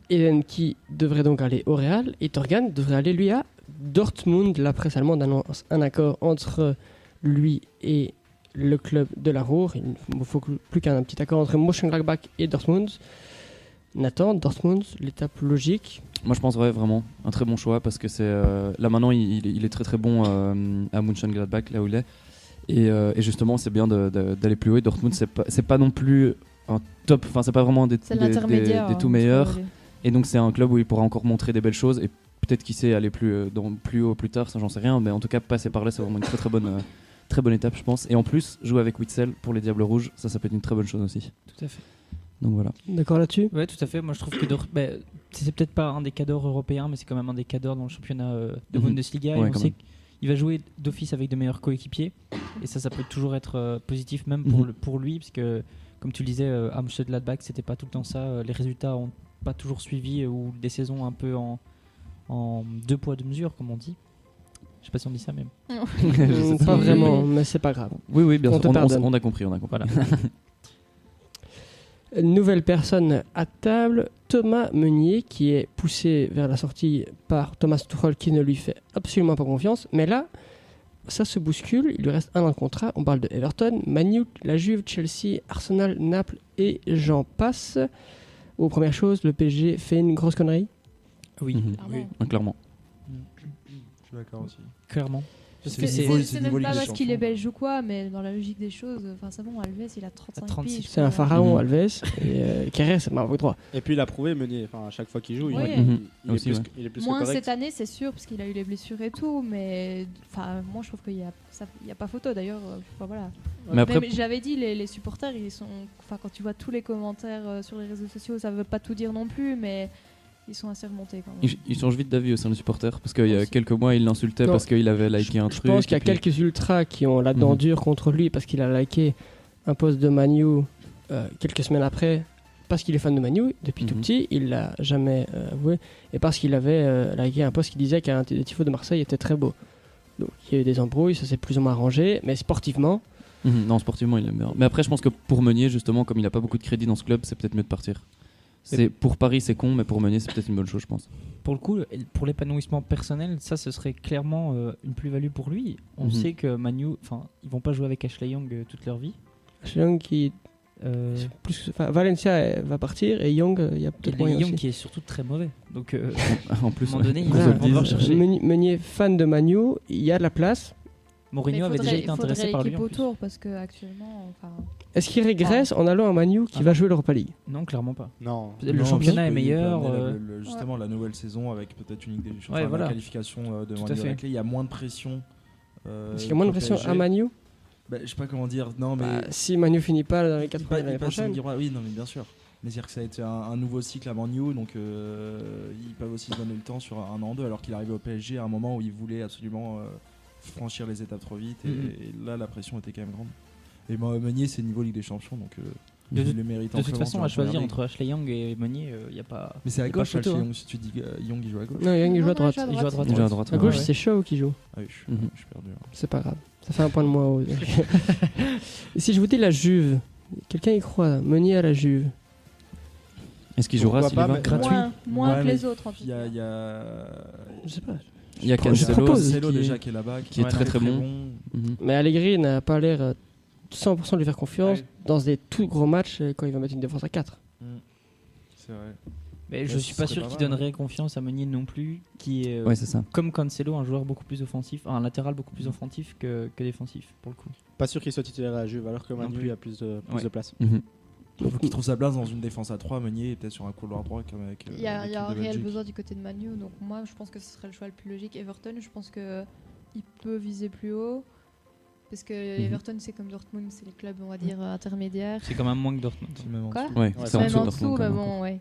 Eden qui devrait donc aller au Real et Torgan devrait aller lui à Dortmund. La presse allemande annonce un accord entre lui et le club de la Ruhr. Il ne faut plus qu'un petit accord entre Mönchengladbach et Dortmund. Nathan, Dortmund, l'étape logique. Moi je pense vraiment un très bon choix parce que c'est là maintenant il est très très bon à Mönchengladbach là où il est et justement c'est bien d'aller plus haut. Et Dortmund c'est pas non plus un top, enfin c'est pas vraiment des tout meilleurs et donc c'est un club où il pourra encore montrer des belles choses et peut-être qu'il sait aller plus haut plus tard, ça j'en sais rien, mais en tout cas passer par là c'est vraiment une très bonne étape je pense. Et en plus jouer avec Witsel pour les Diables Rouges, ça peut être une très bonne chose aussi. Tout à fait. Donc voilà. D'accord là-dessus? Ouais, tout à fait. Moi, je trouve que c'est peut-être pas un des cadors européens, mais c'est quand même un des cadors dans le championnat de Bundesliga. Ouais, et on sait qu'il va jouer d'office avec de meilleurs coéquipiers. Et ça peut toujours être positif, même pour lui, parce que, comme tu le disais, à Mönchengladbach, c'était pas tout le temps ça. Les résultats ont pas toujours suivi, ou des saisons un peu en deux poids, deux mesures, comme on dit. Je sais pas si on dit ça même. Pas vraiment, mais c'est pas grave. Oui, bien sûr. On a compris. Voilà. Nouvelle personne à table, Thomas Meunier, qui est poussé vers la sortie par Thomas Tuchel qui ne lui fait absolument pas confiance. Mais là, ça se bouscule, il lui reste un an de contrat. On parle de Everton, Man U, la Juve, Chelsea, Arsenal, Naples et j'en passe. Aux premières choses, le PSG fait une grosse connerie? Oui, clairement. Je suis d'accord aussi. Clairement. C'est même pas parce qu'il est belge ou quoi, mais dans la logique des choses, c'est bon, Alves il a 35 piges. C'est un pharaon, Alves, et Carrère c'est marre droit. Et puis il a prouvé Meunier, à chaque fois qu'il joue, il est plus moins que correct. cette année, c'est sûr, parce qu'il a eu les blessures et tout, mais moi je trouve qu'il n'y a pas photo d'ailleurs. Voilà. Mais après, j'avais dit, les supporters, quand tu vois tous les commentaires sur les réseaux sociaux, ça veut pas tout dire non plus, mais. Ils sont assez remontés quand même. Ils changent vite d'avis au sein des supporters parce qu'il y a quelques mois ils l'insultaient parce qu'il avait liké un truc. Je pense qu'il y a quelques ultras qui ont la dent dure contre lui parce qu'il a liké un post de Man U quelques semaines après parce qu'il est fan de Man U depuis tout petit, il l'a jamais avoué, et parce qu'il avait liké un post qui disait qu'un des tifos de Marseille était très beau. Donc il y a eu des embrouilles, ça s'est plus ou moins arrangé, mais sportivement... Non, sportivement il aime bien. Mais après je pense que pour Meunier justement, comme il n'a pas beaucoup de crédit dans ce club, c'est peut-être mieux de partir. Pour Paris c'est con, mais pour Meunier c'est peut-être une bonne chose je pense. Pour le coup, pour l'épanouissement personnel, ça ce serait clairement une plus-value pour lui. On sait que Man U, ils vont pas jouer avec Ashley Young toute leur vie. Ashley Young qui... Valencia va partir et Young, il y a peut-être moyen Young aussi. qui est surtout très mauvais. Donc en plus, à un moment donné, ils voilà, vont devoir chercher. Meunier fan de Man U, il y a de la place. Mourinho avait déjà été intéressé par lui. Il autour parce que actuellement. Est-ce qu'il régresse en allant à Man U qui va jouer l'Europa League? Non, clairement pas. Non. Le championnat est meilleur. Justement, la nouvelle saison avec peut-être une Ligue des Champions, la qualification de Man U avec il y a moins de pression. Est-ce qu'il y a moins de pression à Man U? Je sais pas comment dire. Non, mais si Man U finit pas dans les 4 premiers l'année prochaine. Oui, non, mais bien sûr. Mais c'est-à-dire que ça a été un nouveau cycle à Man U, donc ils peuvent aussi se donner le temps sur un an, deux, alors qu'il arrivait au PSG à un moment où il voulait absolument franchir les étapes trop vite, et là la pression était quand même grande. Et Meunier c'est niveau Ligue des Champions, donc De Il le mérite toute amplement, façon, tu à vois, choisir regardez. entre Ashley Young et Meunier, il n'y a pas. Mais c'est à y a pas gauche, photo, Ashley hein. Young, si tu dis Young il joue à gauche. Non, Young il joue à Non, droite. il Il joue à droite. Il joue à droite. À gauche, ouais. c'est Shaw qui joue. Ah oui, Mhm. je suis perdu. C'est pas grave. Ça fait un point de moins. Et si je vous dis la Juve, quelqu'un y croit, Meunier à la Juve. Est-ce qu'il jouera Pourquoi s'il y pas, va mais- Gratuit. Moins Ouais, que mais les autres en tout Il y a, cas. il y a... Je sais pas. Il y a Je Cancelo. propose. Cancelo qui est- déjà qui est là-bas, qui est très, très bon. Mhm. Mais Allegri n'a pas l'air 100% de lui faire confiance Ouais. dans des tout gros matchs quand il va mettre une défense à 4. C'est vrai. Mais je Ouais, suis ce pas serait sûr pas qu'il mal, donnerait confiance à Meunier non plus, qui est Ouais, c'est ça. comme Cancelo, un joueur beaucoup plus offensif, un latéral beaucoup plus offensif que défensif pour le coup. Pas sûr qu'il soit titulaire à la Juve, alors que Non Manu plus. il a plus de Ouais. place. Mhm. Faut qu'il trouve sa place dans une défense à 3, Meunier peut-être sur un couloir droit comme avec. Il y a l'équipe un de réel Belgique. besoin du côté de Manu, donc moi je pense que ce serait le choix le plus logique. Everton, je pense que il peut viser plus haut. Parce que Everton, c'est comme Dortmund, c'est les clubs, on va dire, intermédiaires. C'est quand même moins que Dortmund. C'est même en Quoi dessous. Ouais, Ouais, c'est Même en en dessous dessous, de mais Dortmund, bon, ouais.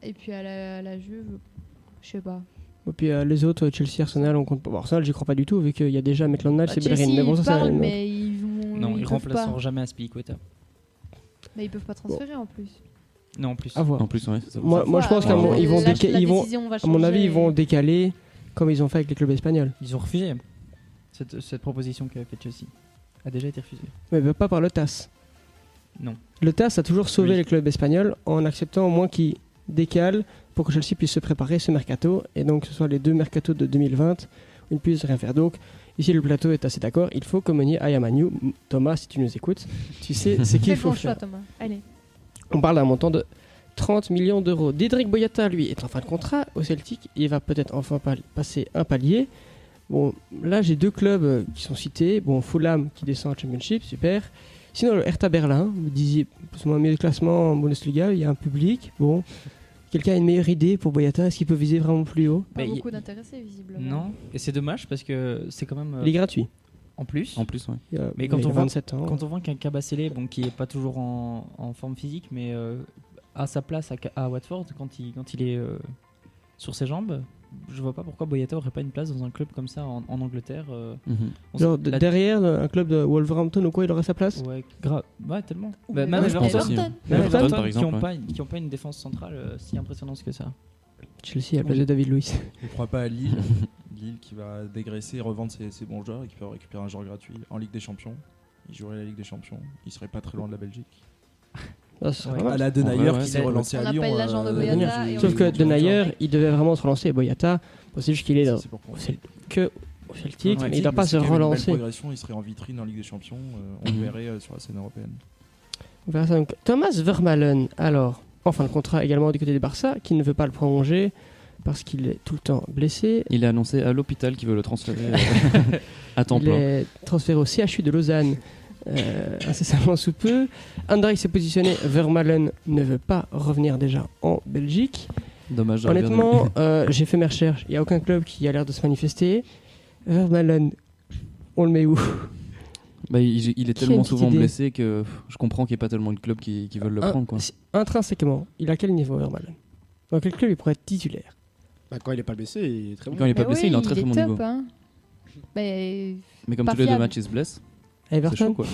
Et puis à la Juve, je sais pas. Et puis les autres, Chelsea, Arsenal, on compte pas. Bon, Arsenal, j'y crois pas du tout, vu qu'il y a déjà Maitland-Niles et Chelsea, Bellerin. Mais bon, ça, ils c'est parlent, rien. mais ils vont. Non, ils peuvent remplaceront pas. jamais Aspilicueta. Mais ils peuvent pas transférer en plus. Non, en plus. À voir. En plus, ouais, c'est ça. Moi, je pense qu'à mon, Ouais, ils vont là, déca- la ils vont, décision va à mon avis, changer. ils vont décaler comme ils ont fait avec les clubs espagnols. Ils ont refusé cette proposition qu'avait fait Chelsea. A déjà été refusée. Mais pas par le TAS. Non. Le TAS a toujours sauvé Oui. les clubs espagnols en acceptant au moins qu'ils décalent pour que Chelsea puisse se préparer ce mercato et donc que ce soit les deux mercatos de 2020 où ils ne puissent rien faire. Donc ici le plateau est assez d'accord, il faut que Meunier aille à Manu. Thomas, si tu nous écoutes, tu sais ce qu'il Quel faut bon choix, faire. Thomas. Allez. On parle d'un montant de 30 millions d'euros. Diedrich Boyata, lui, est en fin de contrat au Celtic. Il va peut-être enfin passer un palier. Bon, là, j'ai deux clubs qui sont cités. Bon, Fulham qui descend en Championship, super. Sinon, le Hertha Berlin, vous disiez, plus ou moins mieux de classement en Bundesliga, il y a un public. Bon, quelqu'un a une meilleure idée pour Boyata? Est-ce qu'il peut viser vraiment plus haut? Pas Mais beaucoup d'intéressés, visiblement. Non, et c'est dommage parce que c'est quand même. Il est gratuit. En plus. En plus, ouais. Mais quand il on a voit 27 ans. Quand on voit qu'un Kabasele, bon, qui est pas toujours en forme physique, mais a sa place à Watford quand il est sur ses jambes, je vois pas pourquoi Boyata aurait pas une place dans un club comme ça en Angleterre. Mhm. Genre derrière un club de Wolverhampton ou quoi, il aurait sa place? Ouais, ouais, tellement. Ou Bah, même même Everton. Everton, Everton. même Everton, Everton, par exemple, qui ont pas une défense centrale si impressionnante que ça. Chelsea à la place de David Luiz. On ne croit pas à Lille. Lille qui va dégraisser et revendre ses bons joueurs et qui peut récupérer un joueur gratuit en Ligue des Champions. Il jouerait la Ligue des Champions. Il serait pas très loin de la Belgique. Ah, ce serait Ouais. pas mal. À la Ouais, Denayer ouais, qui s'est ouais. relancé On à Lyon. appelle l'agent de l'année Boyata dernière. et on Sauf lui que montre Denayer, il devait vraiment se relancer. Boyata, bon, c'est juste qu'il est Ça, dans- c'est pour qu'on- que au Celtic, Ouais, mais il ne doit pas Mais se c'est quand même une belle relancer. progression, il serait en vitrine en Ligue des Champions. On le verrait sur la scène européenne. On verra ça donc. Thomas Vermaelen, alors, enfin le contrat également du côté des Barça, qui ne veut pas le prolonger parce qu'il est tout le temps blessé. Il est annoncé à l'hôpital qu'il veut le transférer à temps Il plein. est transféré au CHU de Lausanne incessamment sous peu. Anderlecht s'est positionné. Vermaelen ne veut pas revenir déjà en Belgique. Dommage. j'aurais bien aimé. Honnêtement, j'ai fait mes recherches. Il n'y a aucun club qui a l'air de se manifester. Vermaelen, on le met où? Bah, il est Qui a tellement une petite souvent idée blessé que je comprends qu'il n'y ait pas tellement de clubs qui veulent le prendre. Quoi. Intrinsèquement, il a quel niveau Vermaelen? Dans quel club il pourrait être titulaire? Bah, quand il est pas blessé, il est très bon. Quand il est pas Mais blessé, oui, il est en très très bon top, niveau. hein. Mais Mais comme pas tous les deux fiable. matchs, il se blesse. À C'est Everton, chaud quoi.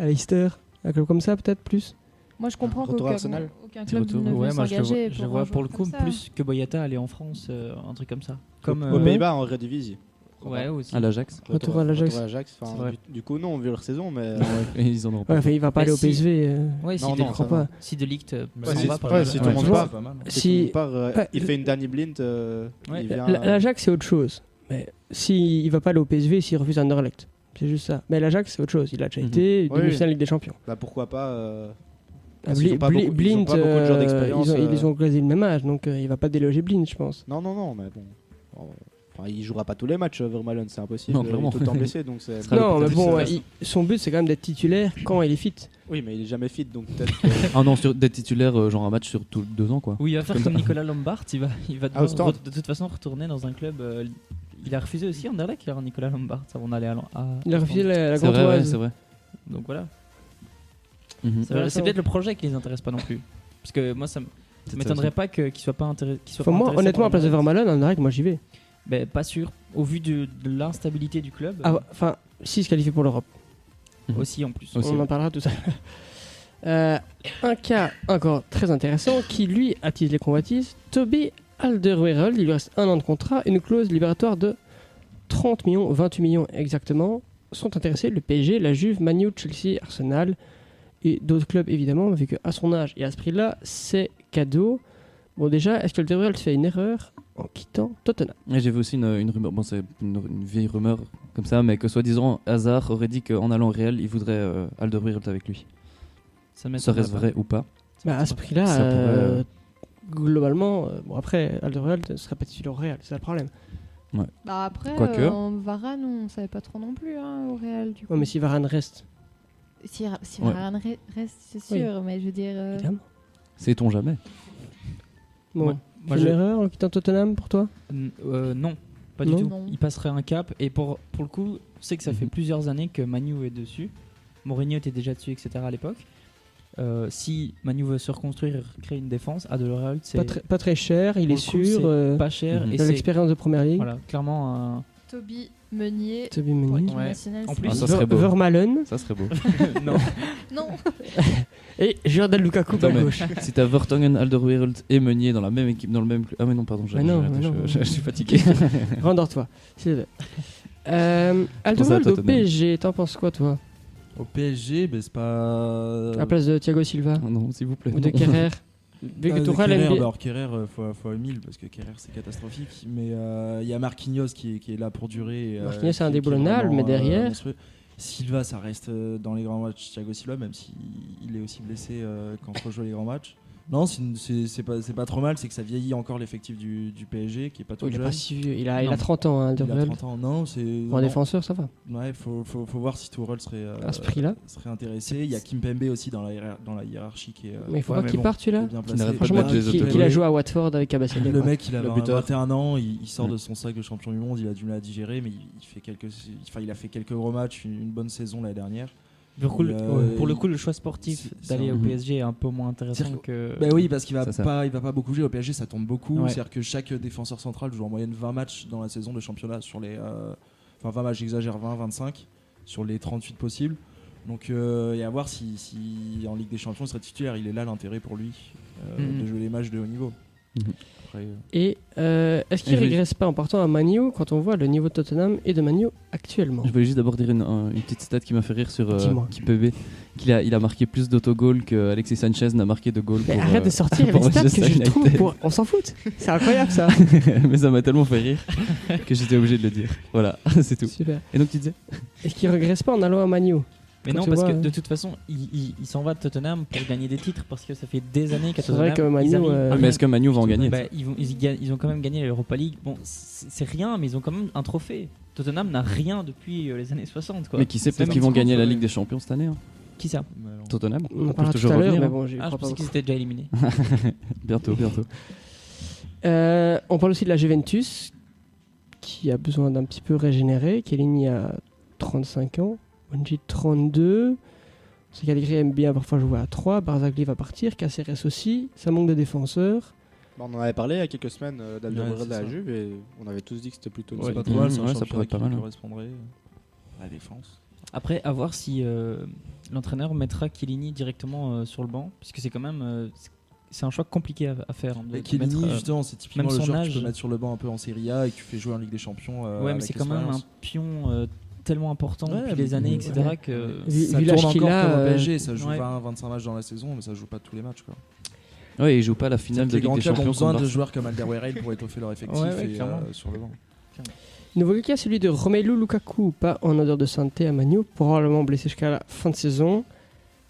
à Leicester, un club comme ça peut-être plus? moi je comprends Retour à qu'aucun Arsenal. aucun Petit club retour. ne veut Ouais, moi je le vois, s'engager je le un vois joueur pour le coup comme ça. plus que Boyata aller en France, un truc comme ça. Comme Aux Pays-Bas en Redivisie. ouais aussi. À l'Ajax. Retour à l'Ajax. Enfin, C'est vrai. du coup, non, vu leur saison, mais. Et ils en auront Ouais, pas. enfin, il va pas Mais aller au si- PSV. Ouais, Non, si, non, je crois ça va. pas. si de Ligt Mais s'en si- va, pas ouais, mal. si tout tout le le monde monde part. c'est pas mal. Si Si- tout le monde part, Ouais, il fait une Danny Blind. Ouais. Il vient. L'Ajax c'est autre chose. Mais s'il va pas aller au PSV, s'il refuse Anderlecht, c'est juste ça. Mais l'Ajax c'est autre chose. Il a déjà Mhm. été Oui, demi-finale Ligue des Champions. Bah pourquoi pas. Ah, Parce qu'ils ont pas beaucoup- ils ont Blind, pas beaucoup de joueurs d'expérience, ils ont quasi le même âge, donc il va pas déloger Blind, je pense. Non, mais bon. Enfin, il jouera pas tous les matchs, Vermaelen, c'est impossible. Non, il est clairement. tout le temps blessé, donc c'est. sera le Non, mais peut-être bon, plus son but c'est quand même d'être titulaire quand il est fit. Oui, mais il est jamais fit, donc peut-être. Ah non, d'être titulaire, genre un match sur tous 2 ans quoi. Oui, il va faire comme Nicolas Lombard, il va Ah, au devoir stand. de toute façon retourner dans un club. Il a refusé aussi Anderlecht, alors Nicolas Lombard, ça on allait à Il a refusé la C'est vrai, ouais, Gantoise. c'est vrai. Donc voilà. Mhm. C'est peut-être le projet qui les intéresse pas non plus. Parce que moi ça C'est m'étonnerait pas qu'ils soient pas intéressés. Enfin, moi, honnêtement, à place de Vermaelen, Anderlecht, moi j'y vais. Ben, pas sûr. Au vu de l'instabilité du club. Ah, enfin, s'il se qualifie pour l'Europe. aussi en plus. Aussi, On en parlera tout à l'heure. Un cas encore très intéressant qui lui attise les convoitises. Toby Alderweireld, il lui reste 1 an de contrat, une clause libératoire de 30 millions, 28 millions exactement, sont intéressés le PSG, la Juve, Man U, Chelsea, Arsenal et d'autres clubs évidemment, vu qu'à son âge et à ce prix-là, c'est cadeau. Bon déjà, est-ce que Alderweireld fait une erreur en quittant Tottenham? Et j'ai vu aussi une rumeur, bon c'est une vieille rumeur comme ça, mais que soi-disant Hazard aurait dit qu'en allant au Real, il voudrait Alderweireld avec lui. Ça reste vrai ou pas? Bah, à ce prix-là, Ça pourrait, globalement, bon après, Alderweireld ne serait pas titulaire au Real, c'est ça le problème. Ouais. Bah après, Quoique. Varane, on savait pas trop non plus au Real du coup. Ouais, mais si Varane reste, Si Ouais. Varane reste, c'est sûr, mais je veux dire. évidemment. Sait-on jamais? Bon, Ouais. Moi, une je- erreur en quittant Tottenham pour toi? Non, pas Non. du tout. Non. Il passerait un cap et pour le coup, on sait que ça fait plusieurs années que Manu est dessus. Mourinho était déjà dessus, etc. à l'époque. Si Manu veut se reconstruire, créer une défense, Alderweireld c'est Pas très cher, il pour est le coup, sûr. c'est pas cher Mhm. et Il a c'est l'expérience de première ligue. voilà, clairement Toby Meunier. Toby Pour Meunier. l'équipe Ouais. nationale, En c'est plus, pas- ça serait beau. Vermaelen Ça serait beau. non. Non. et Jordan Lukaku Attends, à mais gauche. si t'as Vertonghen, Alderweireld et Meunier dans la même équipe, dans le même club. Ah mais non, pardon, Mais non, mais non. je suis fatigué. Rendors-toi. s'il te plaît. Pensez à Alderweireld au Tottenham. PSG, t'en penses quoi toi? Au PSG, c'est pas. À la place de Thiago Silva Non, s'il vous plaît. ou de non. Kerrer? Vu que De Tourelle Kerrer, aime bien. alors Kerrer, fois 1000 parce que Kerrer c'est catastrophique. Mais il y a Marquinhos qui est là pour durer. Marquinhos, c'est qui est indéboulonnable, vraiment, mais derrière- monstrueux. Silva, ça reste dans les grands matchs. Thiago Silva, même s'il est aussi blessé quand on rejoue les grands matchs. Non, c'est pas trop mal, c'est que ça vieillit encore l'effectif du PSG qui est pas tout Oh, il est jeune. pas si vieux, il a Non. 30 ans, hein, Il a Alderweireld. 30 ans, non, c'est. Pour un non. défenseur, ça va. Ouais, faut voir si Tourelle serait, À ce prix-là. serait intéressé. Il y a Kimpembe aussi dans la hiérarchie qui est. Mais il faut ouais, pas qu'il bon, parte qui est celui-là. bien Qui placé. n'arrête pas de Franchement, mettre les qu'il autogols. a joué à Watford avec Abassalé. Le mec, il a Le buteur. 21 ans, il sort Mm. de son sac de champion du monde, il a du mal à digérer, mais il a fait quelques gros matchs, une bonne saison l'année dernière. Pour le coup, le choix c'est- sportif c'est d'aller un- au PSG est un peu moins intéressant C'est-à-dire que. Bah oui, parce qu'il va Ça. pas beaucoup bouger. Au PSG, ça tombe beaucoup. Ouais. C'est-à-dire que chaque défenseur central joue en moyenne 20 matchs dans la saison de championnat sur les. Enfin, 20 matchs, j'exagère, 25 sur les 38 possibles. Donc, et à voir si en Ligue des Champions il serait titulaire. Il est là l'intérêt pour lui Mhm. de jouer les matchs de haut niveau. Mhm. Après, Et est-ce qu'il Et je- régresse pas en partant à Man U quand on voit le niveau de Tottenham et de Man U actuellement? Je voulais juste d'abord dire une petite stat qui m'a fait rire sur Dis-moi. Kimpembe, il a marqué plus d'autogols que Alexis Sanchez n'a marqué de goals. Mais pour, arrête de sortir pour les stats que Manchester je trouve United. pour... On s'en fout. C'est incroyable ça. Mais ça m'a tellement fait rire que j'étais obligé de le dire. Voilà, c'est tout. Super. Et donc tu disais? Est-ce qu'il regresse pas en allant à Man U? Mais Quand non, tu parce vois, que de toute façon, il s'en va de Tottenham pour gagner des titres parce que ça fait des années qu'à C'est vrai Tottenham. que Man ils U, arrivent à Ah, Mais rien- est-ce que Manu va en gagner? Bah, ils ont quand même gagné l'Europa League. Bon, c'est rien, mais ils ont quand même un trophée. Tottenham n'a rien depuis les années 60. Quoi. Mais qui sait, peut-être Même qu'ils vont en gagner France, la ouais. Ligue des Champions cette année. Hein. Qui ça Tottenham. On en Ils peuvent parlera tout toujours à l'heure, revenir, mais hein. bon, j'y Ah, je crois pas pensais qu'ils beaucoup. étaient déjà éliminés. Bientôt. On parle aussi de la Juventus qui a besoin d'un petit peu régénérer. Chiellini a 35 ans, Monchi 32. Allegri aime bien parfois jouer à 3. Barzagli va partir, Caceres aussi. Ça manque de défenseurs. On en avait parlé il y a quelques semaines d'Alderweireld Ouais, c'est à la ça. Juve et on avait tous dit que c'était plutôt une c'est pas bonne trop mal, c'est un Ouais, ça championnat pourrait être pas qui mal, lui hein. correspondrait à la défense. Après, à voir si l'entraîneur mettra Chiellini directement sur le banc, puisque c'est quand même c'est un choix compliqué à faire. De Et Chiellini, mettre, justement, c'est typiquement même le son joueur que tu âge. peux mettre sur le banc un peu en Serie A et que tu fais jouer en Ligue des Champions. ouais, mais avec c'est quand même un l'expérience. pion Ouais, tellement important depuis mais- les années, etc. ouais. que Ça Vu l'âge tourne qu'il encore a, comme au PSG, ça joue ouais. 20-25 matchs dans la saison, mais ça joue pas tous les matchs. Quoi. Ouais, il joue pas la finale de Les Ligue grands des clubs ont Champions. besoin contre de Barça. joueurs comme Alderweireld pour étoffer leur effectif Ouais, ouais, et clairement. sur le banc. Nouveau cas, celui de Romelu Lukaku, pas en odeur de santé à Man U, probablement blessé jusqu'à la fin de saison,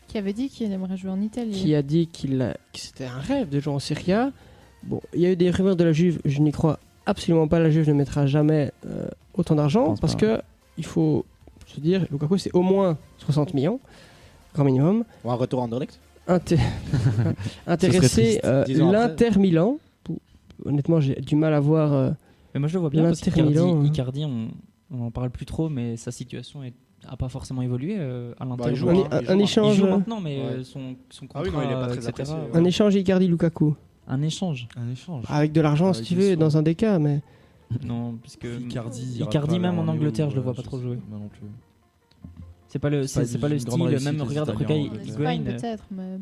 Qui avait dit qu'il aimerait jouer en Italie. qui a dit que c'était un rêve de jouer en Serie A. Bon, il y a eu des rumeurs de la Juve, je n'y crois absolument pas. La Juve ne mettra jamais autant d'argent pense parce pas. que il faut se dire, Lukaku c'est au moins 60 millions, grand minimum. Ou un retour à Anderlecht. Intéressé triste. 10 ans après. l'Inter Milan. Honnêtement, j'ai du mal à voir. Mais moi je le vois bien parce l'Inter Milan, hein. qu'Icardi, on en parle plus trop, mais sa situation a pas forcément évolué à l'Inter. Bah, il joue, un, hein, un- il joue un maintenant. échange, Il joue maintenant, mais Ouais. son Ah contrat, oui, non, il est pas très etc. apprécié, ouais. un échange Icardi Lukaku Un échange. Un échange. avec de l'argent Avec si tu des veux sous. dans un des cas, mais Non, parce que Icardi même en Angleterre, je le vois pas trop jouer. Moi non plus. C'est pas le C'est style, pas une grande réussite, même les regarde Italiens, En ouais. Espagne, Higuain, peut-être, mais.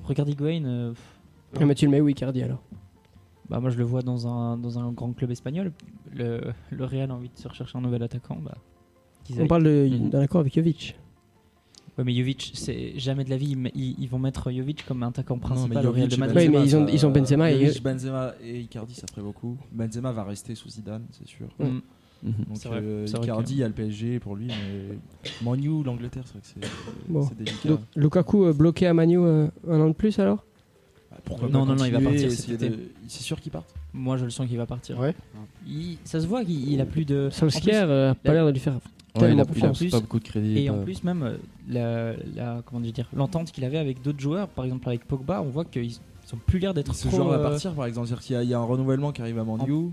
regarde Higuain, Ah, mais tu le mets où Icardi alors? bah moi je le vois dans un grand club espagnol. Le Real a envie de se rechercher un nouvel attaquant, bah qu'ils On aillent. parle d'un accord avec Jovic. Ouais, mais Jovic, c'est jamais de la vie, ils vont mettre Jovic comme attaquant Non, principal mais au Real de Jovic et Madrid. Ouais, mais Benzema, ils ont Benzema et- Jovic, Benzema et Icardi, ça ferait beaucoup. Benzema va rester sous Zidane, c'est sûr. Mm. Mhm. Donc C'est vrai, c'est vrai Icardi, que- il y a le PSG pour lui, mais Manu, l'Angleterre, c'est vrai que Bon. c'est délicat. Donc, Lukaku bloqué à Manu un an de plus alors? Pourquoi Non, pas non, il va continuer, partir essayer cet été. C'est sûr qu'il parte. Moi je le sens qu'il va partir. Ouais. Ça se voit qu'il a plus de. Solskjaer a pas l'air de lui faire Ouais, tellement il a confiance. pas beaucoup de crédit. Et en pas- plus même comment dire, l'entente qu'il avait avec d'autres joueurs, par exemple avec Pogba, on voit qu'ils ont plus l'air d'être Ce trop. joueur va partir, par exemple. C'est-à-dire qu'il y a un renouvellement qui arrive à Manu.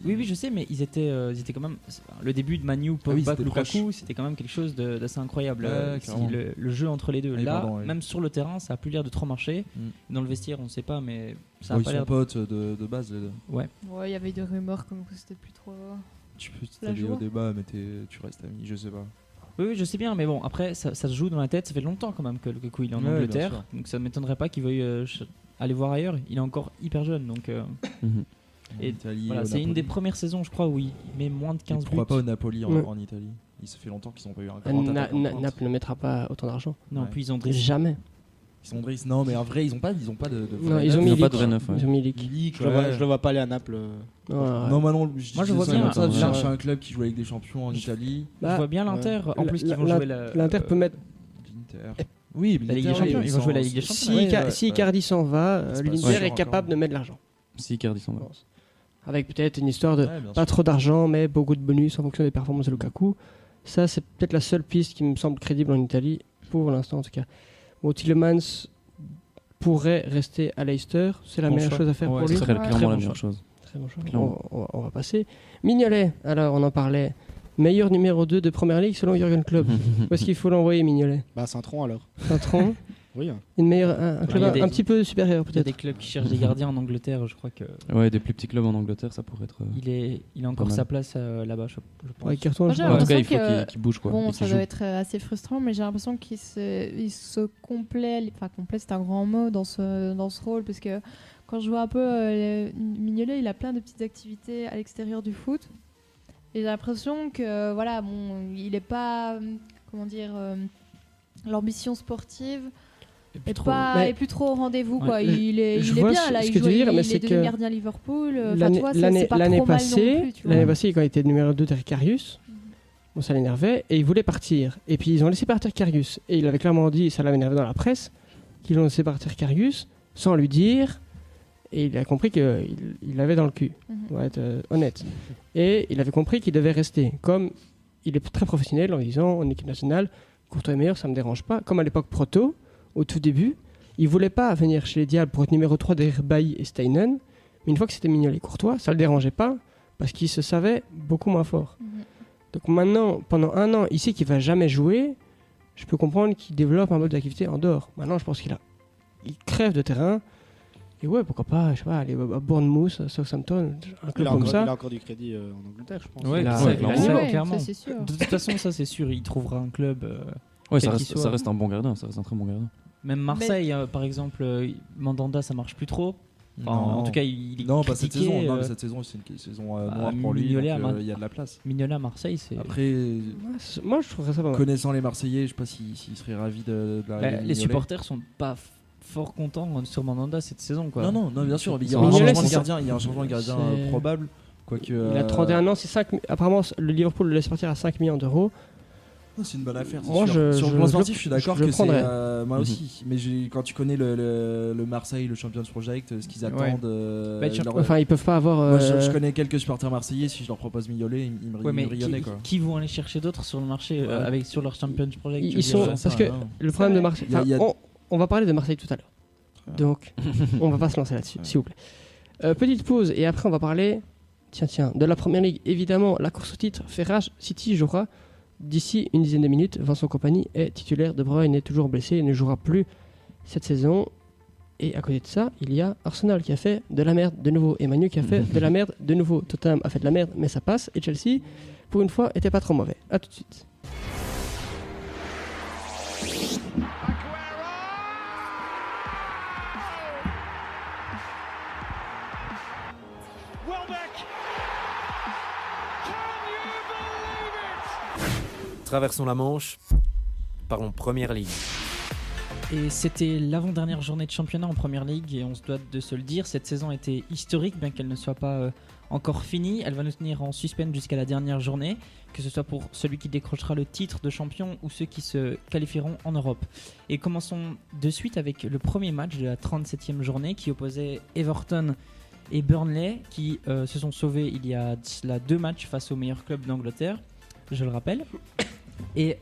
Oui, je sais, mais ils étaient quand même. Le début de Manu, Ah oui, Pogba, c'était Lukaku, proche. c'était quand même quelque chose d'assez incroyable. Ouais, Si carrément. le jeu entre les deux. Ah oui, Là, pardon, oui. même sur le terrain, ça a plus l'air de trop marcher. Mm. Dans le vestiaire, on ne sait pas, mais ça Bon, a ils pas sont l'air. potes de base, les deux. Ouais. Ouais, il y avait des rumeurs comme que c'était plus trop. Tu peux La t'aller au joie. débat, mais tu restes ami, je sais pas. Oui, je sais bien, mais bon, après, ça se joue dans la tête. Ça fait longtemps quand même que Lukaku il est en Ouais, bien Angleterre, sûr. donc ça ne m'étonnerait pas qu'il veuille aller voir ailleurs. Il est encore hyper jeune, donc. Mhm. Et En Italie, Voilà, au c'est une Napoli. des premières saisons, je crois, où il met moins de 15 buts. Pourquoi pas au Napoli Ouais. en Italie? Il se fait longtemps qu'ils n'ont pas eu un grand attaquant. de pointe. Naples ne mettra pas autant d'argent. Non, Ouais. puis ils ont Driss. Jamais. Ils sont Driss. Non, mais en vrai, ils ont pas de Non, ils ont Ils mis ont pas Milik. de vrai neuf, ouais. Ils ont mis Milik. Milik, Je le vois pas aller à Naples. Non, moi non. Moi, je disais vois ça, bien, mais ça, là, je cherchais un club qui joue avec des champions en Italie. Je vois bien l'Inter, en plus qu'ils vont jouer L'Inter peut mettre. L'Inter. Oui, La Ligue des Champions, ils vont jouer la Ligue des Champions. Si, Ouais, Ica- si Icardi s'en va, C'est pas l'Inter sûr est encore. capable de mettre de l'argent. Si Icardi s'en va. Avec peut-être une histoire de Ouais, bien pas sûr. trop d'argent, mais beaucoup de bonus en fonction des performances de Lukaku. Ça, c'est peut-être la seule piste qui me semble crédible en Italie, pour l'instant en tout cas. Bon, Tielemans pourrait rester à Leicester, c'est la Bon meilleure choix. chose à faire Ouais, pour ce lui. serait Ouais. clairement Très la bon meilleure choix. chose. Très bon choix. Clairement. On va passer. Mignolet, alors on en parlait. Meilleur numéro 2 de Première Ligue selon Jürgen Klopp. Où est-ce qu'il faut l'envoyer, Mignolet? Bah, Saint-Tron alors. Saint-Tron, Oui. un club il y a des- un petit peu supérieur Il y a des peut-être. clubs qui cherchent des gardiens en Angleterre, je crois que Ouais, des plus petits clubs en Angleterre, ça pourrait être. il a encore mal. sa place là-bas, je pense. Ouais, Carton, Moi, je j'ai crois. En tout cas, il faut l'impression que- qu'il bouge quoi. Bon, et ça qu'il doit joue. être assez frustrant, mais j'ai l'impression qu'il se complaît. Enfin, complaît, c'est un grand mot dans ce rôle, parce que quand je vois un peu Mignolet, il a plein de petites activités à l'extérieur du foot. Et j'ai l'impression que, voilà, bon, il n'est pas. Comment dire. L'ambition sportive Et puis est, trop- Ouais. plus trop au rendez-vous, Ouais. quoi. Il est Je il est vois bien, ce là. que Il tu joue, veux dire, il mais est c'est devenu que gardien Liverpool. Enfin, tu vois, c'est L'année pas trop mal non passée, plus, tu vois. l'année passée, quand il était numéro 2 derrière Karius, bon, ça l'énervait et il voulait partir. Et puis ils ont laissé partir Karius. Et il avait clairement dit, ça l'avait énervé dans la presse, qu'ils ont laissé partir Karius sans lui dire. Et il a compris qu'il l'avait dans le cul. On va être honnête. Et il avait compris qu'il devait rester. Comme il est très professionnel en disant en équipe nationale, Courtois est meilleur, ça me dérange pas. Comme à l'époque Proto, au tout début, il voulait pas venir chez les Diables pour être numéro 3 derrière Bailly et Steinen. Mais une fois que c'était Mignolet Courtois, ça le dérangeait pas parce qu'il se savait beaucoup moins fort. Donc maintenant, pendant un an, il sait qu'il va jamais jouer. Je peux comprendre qu'il développe un mode d'activité en dehors. Maintenant, je pense il crève de terrain. Et ouais, pourquoi pas, je sais pas, aller à Bournemouth, à Southampton, un Il club a, comme encore, ça. il a encore du crédit en Angleterre, je pense. Ouais, Là, ça, ouais, clairement. clairement. Ouais, Clairement. ça, c'est sûr. De toute façon, ça c'est sûr, il trouvera un club. Ouais, quel qu'il soit. ça reste un bon gardien, ça reste un très bon gardien. Même Marseille, par exemple, Mandanda, ça marche plus trop. Enfin, Non. en tout cas, il est Non, pas cette critiqué, saison. Non, mais cette saison, c'est une saison noire pour lui. Mignolet donc, à il y a de la place. Mignolet à Marseille, c'est. Après, Moi, je trouverais ça pas mal. connaissant les Marseillais, je sais pas s'ils seraient ravis de l'arrivée de Les Mignolet. supporters sont pas fort contents sur Mandanda cette saison, quoi. Non, bien sûr. Il y a un Mignolet, changement de c'est gardien. Il y a un changement de gardien C'est- probable. Quoique, Il a 31 ans, c'est 5. Apparemment, le Liverpool le laisse partir à 5 millions d'euros. c'est une bonne affaire. c'est Moi, sûr. je- Sur je- le plan je- sportif, je suis d'accord je le que c'est. prendrais. Moi aussi. Mais quand tu connais le Marseille, le Champions Project, ce qu'ils attendent. Bah, tu- leur- Enfin, ils peuvent pas avoir. Moi, je connais quelques supporters marseillais. Si je leur propose Mignolet, ils me Ouais, mais rionnent, quoi. qui vont aller chercher d'autres sur le marché Ouais. sur leur Champions Project Ils je veux sont. dire, Parce que le problème de vrai. Marseille. Il y a- il y a- On va parler de Marseille tout à l'heure. Donc, on va pas se lancer là-dessus, s'il vous plaît. Petite pause et après, on va parler. Tiens, de la première ligue. Évidemment, la course au titre fait rage. City jouera d'ici une dizaine de minutes. Vincent Kompany est titulaire. De Bruyne est toujours blessé et ne jouera plus cette saison. Et à côté de ça, il y a Arsenal qui a fait de la merde de nouveau. Et Manu qui a fait de la merde de nouveau. Tottenham a fait de la merde, mais ça passe. Et Chelsea, pour une fois, était pas trop mauvais. A tout de suite. Traversons la Manche, parlons Première Ligue. Et c'était l'avant-dernière journée de championnat en Première Ligue et on se doit de se le dire, cette saison était historique bien qu'elle ne soit pas encore finie. Elle va nous tenir en suspense jusqu'à la dernière journée, que ce soit pour celui qui décrochera le titre de champion ou ceux qui se qualifieront en Europe. Et commençons de suite avec le premier match de la 37e journée qui opposait Everton et Burnley qui se sont sauvés il y a là 2 matchs face aux meilleurs clubs d'Angleterre, je le rappelle. Et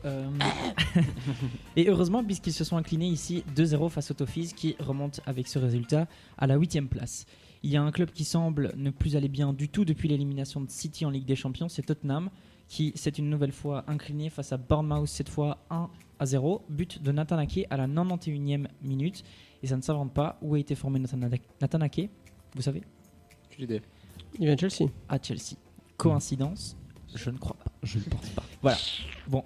heureusement puisqu'ils se sont inclinés ici 2-0 face au Toffees qui remonte avec ce résultat à la 8e place. Il y a un club qui semble ne plus aller bien du tout depuis l'élimination de City en Ligue des Champions, c'est Tottenham qui s'est une nouvelle fois incliné face à Bournemouth, cette fois 1-0, but de Nathan Ake à la 91e minute. Et ça ne s'invente pas, où a été formé Nathan Ake, vous savez? J'ai l'idée. Il vient de Chelsea. À Chelsea. Coïncidence? Je ne crois pas. Je ne pense pas. Voilà. Bon.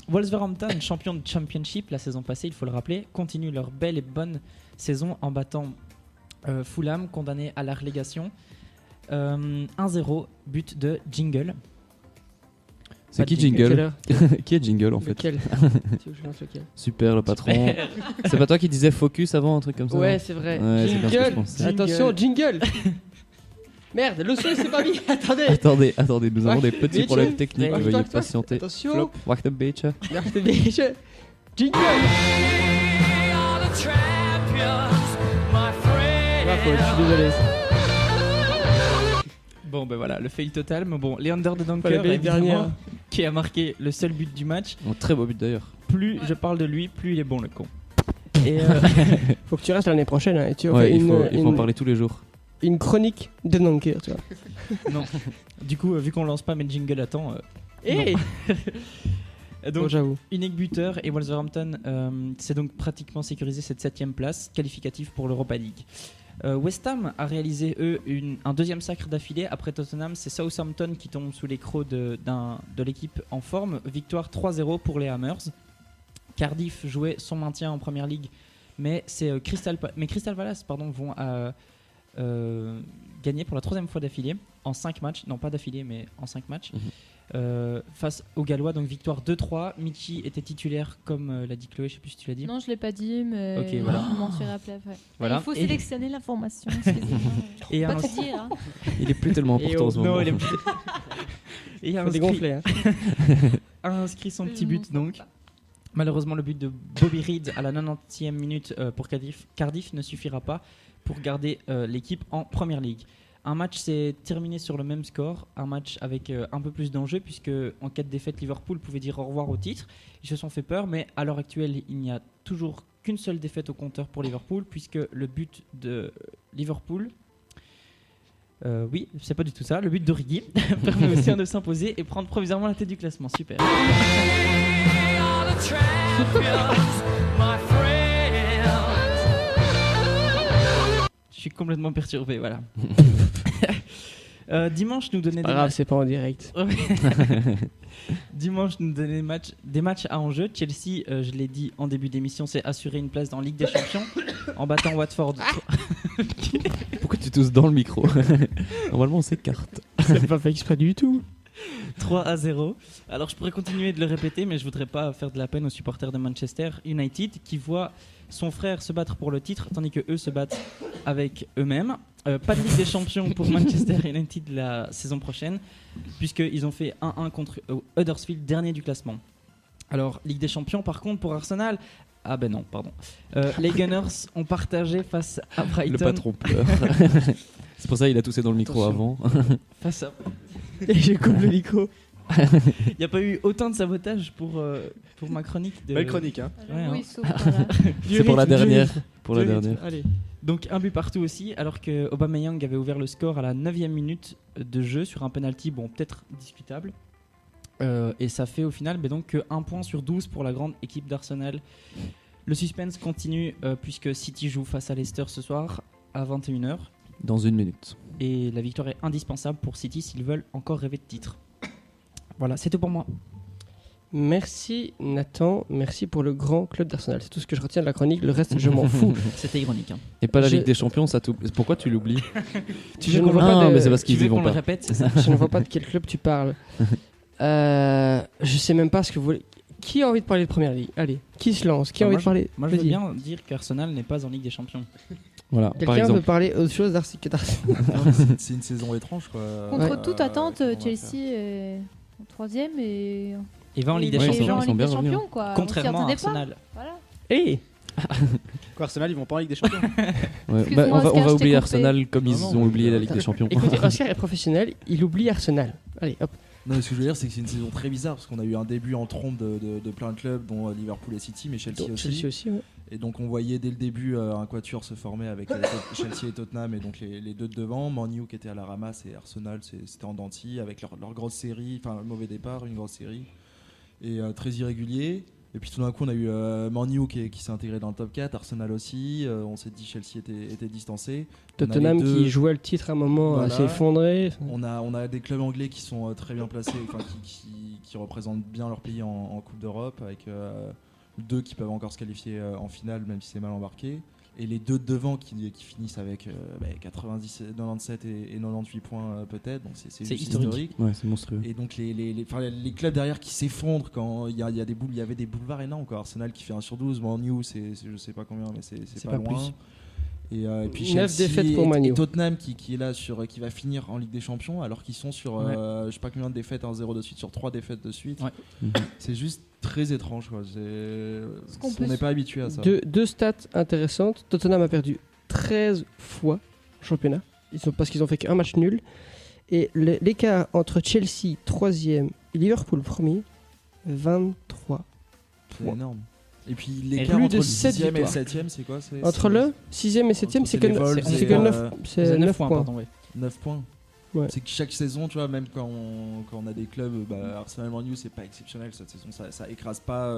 Wolverhampton, champion de Championship la saison passée, il faut le rappeler, continue leur belle et bonne saison en battant Fulham, condamné à la relégation. 1-0, but de Jingle. C'est qui Jingle? Qui est Jingle en fait? Lequel? Tu veux que je lance lequel? Super, le patron. C'est pas toi qui disais focus avant, un truc comme ça? Ouais, c'est vrai. Ouais, c'est bien ce que je Jingle. pensais. Attention, Jingle. Merde, le son il s'est pas mis. Attendez, nous avons des petits problèmes techniques, Ouais, veuillez toi, patienter. attention. Flop, wacht een beetje. Wacht een beetje. Jingle. Bravo, je suis désolé. Bon ben voilà, le fail total, mais bon, Leander de Pas Donker la belle évidemment, dernière. qui a marqué le seul but du match. Un très beau but d'ailleurs. Plus je parle de lui, plus il est bon le con. Et Faut que tu restes l'année prochaine hein, et tu Ouais, fais il faut en parler tous les jours. une chronique de Donker, tu vois. non, du coup vu qu'on lance pas mes jingles à temps, Et donc j'avoue. unique buteur et Wolverhampton s'est donc pratiquement sécurisé cette 7ème place qualificative pour l'Europa League. West Ham a réalisé eux un deuxième sacre d'affilée. Après Tottenham, c'est Southampton qui tombe sous les crocs de l'équipe en forme. Victoire 3-0 pour les Hammers. Cardiff jouait son maintien en Première Ligue, mais c'est Crystal Palace vont gagner pour la 3e fois d'affilée en 5 matchs, non pas d'affilée mais en 5 matchs. Face aux Gallois, donc victoire 2-3. Michi était titulaire comme l'a dit Chloé, je sais plus si tu l'as dit. Non, je l'ai pas dit, mais Ok, voilà. je m'en suis rappelé après. Voilà. Il faut sélectionner l'information, excusez-moi. Et Pas un- te dire, hein. Il est plus tellement important en ce moment. Non, il est et a Faut dégonfler. Hein. a inscrit son petit Je but m'en donc. Malheureusement, le but de Bobby Reed à la 90e minute pour Cardiff ne suffira pas pour garder l'équipe en Première Ligue. Un match s'est terminé sur le même score, un match avec un peu plus d'enjeu puisque en cas de défaite, Liverpool pouvait dire au revoir au titre. Ils se sont fait peur, mais à l'heure actuelle, il n'y a toujours qu'une seule défaite au compteur pour Liverpool puisque le but de Liverpool, oui, c'est pas du tout ça, le but d'Origi permet aussi de s'imposer et prendre provisoirement la tête du classement. Super. Je suis complètement perturbé, voilà. Dimanche nous donnait Pas grave, c'est pas en direct. Dimanche nous donnait des matchs à enjeu. Chelsea, je l'ai dit en début d'émission, s'est assuré une place dans Ligue des Champions en battant Watford. Pourquoi tu tousses dans le micro? Normalement on s'écarte. C'est pas fait exprès du tout. 3-0. Alors je pourrais continuer de le répéter, mais je voudrais pas faire de la peine aux supporters de Manchester United qui voient son frère se battre pour le titre, tandis que eux se battent avec eux-mêmes. Pas de Ligue des Champions pour Manchester United la saison prochaine, puisqu'ils ont fait 1-1 contre Huddersfield, dernier du classement. Alors, Ligue des Champions, par contre, pour Arsenal... Ah ben non, pardon. Les Gunners ont partagé face à Brighton. Le patron pleure. C'est pour ça qu'il a toussé dans le micro Attention. avant. Face à... Et je coupe le micro. Il n'y a pas eu autant de sabotage pour ma chronique. Belle chronique, hein. Ouais, hein. Oui, sauf voilà. C'est pour la dernière. Pour la Du rythme. dernière. Allez. Donc un but partout aussi, alors que Aubameyang avait ouvert le score à la 9e minute de jeu sur un penalty, bon peut-être discutable. Et ça fait au final donc que 1 point sur 12 pour la grande équipe d'Arsenal. Le suspense continue puisque City joue face à Leicester ce soir à 21h. Dans 1 minute. Et la victoire est indispensable pour City s'ils veulent encore rêver de titre. Voilà, c'est tout pour moi. Merci Nathan, merci pour le grand club d'Arsenal. C'est tout ce que je retiens de la chronique, le reste je m'en fous. C'était ironique. Hein. Et pas la Je- Ligue des Champions, pourquoi tu l'oublies? Je ne vois pas de... mais c'est parce Tu qu'ils veux y vont qu'on le pas. répète, c'est ça? Je ne vois pas de quel club tu parles. Je sais même pas ce que vous voulez. Qui a envie de parler de Première Ligue? Allez, qui se lance? Qui a Moi, envie de parler? Moi, je veux Vas-y. bien dire qu'Arsenal n'est pas en Ligue des Champions. Voilà, par Quelqu'un veut exemple. parler autre chose que d'Arsenal? C'est une saison étrange quoi. Contre toute attente, comment on va Chelsea faire est en 3ème et Il va en Ligue des Ouais, et ils sont- va en Champions, ils sont Ligue bien des revenus, Champions, quoi. On s'y contrairement à attendait pas. Arsenal. Voilà. Hey, Quoi, Arsenal, ils vont pas en Ligue des Champions. Ouais, Excuse-moi, on va Oscar, je t'ai oublier coupé. Arsenal comme Non, ils non, ont mais- oublié la Ligue des Champions. écoutez, Oscar est professionnel, il oublie Arsenal. Allez, hop. Non, mais ce que je veux dire, c'est que c'est une saison très bizarre parce qu'on a eu un début en trombe de plein de clubs, dont Liverpool et City, mais Chelsea Donc, aussi. Chelsea aussi, ouais. Et donc on voyait dès le début un quatuor se former avec Chelsea et Tottenham et donc les deux de devant, Man U qui était à la ramasse et Arsenal c'était en denti avec leur grosse série, enfin mauvais départ, une grosse série et très irrégulier. Et puis tout d'un coup on a eu Man U qui s'est intégré dans le top 4, Arsenal aussi, on s'est dit Chelsea était distancé. On a Tottenham les deux- qui jouait le titre à un moment Voilà. s'est effondré. On a des clubs anglais qui sont très bien placés, enfin, qui représentent bien leur pays en Coupe d'Europe, avec deux qui peuvent encore se qualifier en finale, même si c'est mal embarqué. Et les deux de devant qui finissent avec 97 et 98 points peut-être, donc c'est C'est juste historique. Ouais, c'est monstrueux. Et donc les clubs derrière qui s'effondrent quand il y avait des boulevards énormes, quoi. Arsenal qui fait 1/12, Man U c'est je sais pas combien, mais c'est pas, pas loin. plus. Et puis 9 Chelsea défaites pour Man U. et Tottenham qui est là qui va finir en Ligue des Champions alors qu'ils sont sur Ouais. je sais pas combien de défaites, 1-0 de suite, sur 3 défaites de suite. Ouais. C'est juste très étrange, quoi. qu'on On peut n'est s- pas habitué à ça. Deux stats intéressantes. Tottenham a perdu 13 fois en championnat. Parce qu'ils ont fait qu'un match nul. Et l'écart entre Chelsea 3e et Liverpool 1er, 23. C'est énorme. Et puis plus l'écart de entre le 7 6e et le victoires. 7e, c'est quoi? Entre le 6e et 7e, c'est que, les vols, c'est c'est, que 9, Vous c'est avez 9 9 points, points. pardon, ouais. 9 points. Ouais. C'est que chaque saison, tu vois, même quand on a des clubs, Arsenal, Man U, c'est pas exceptionnel cette saison, ça écrase pas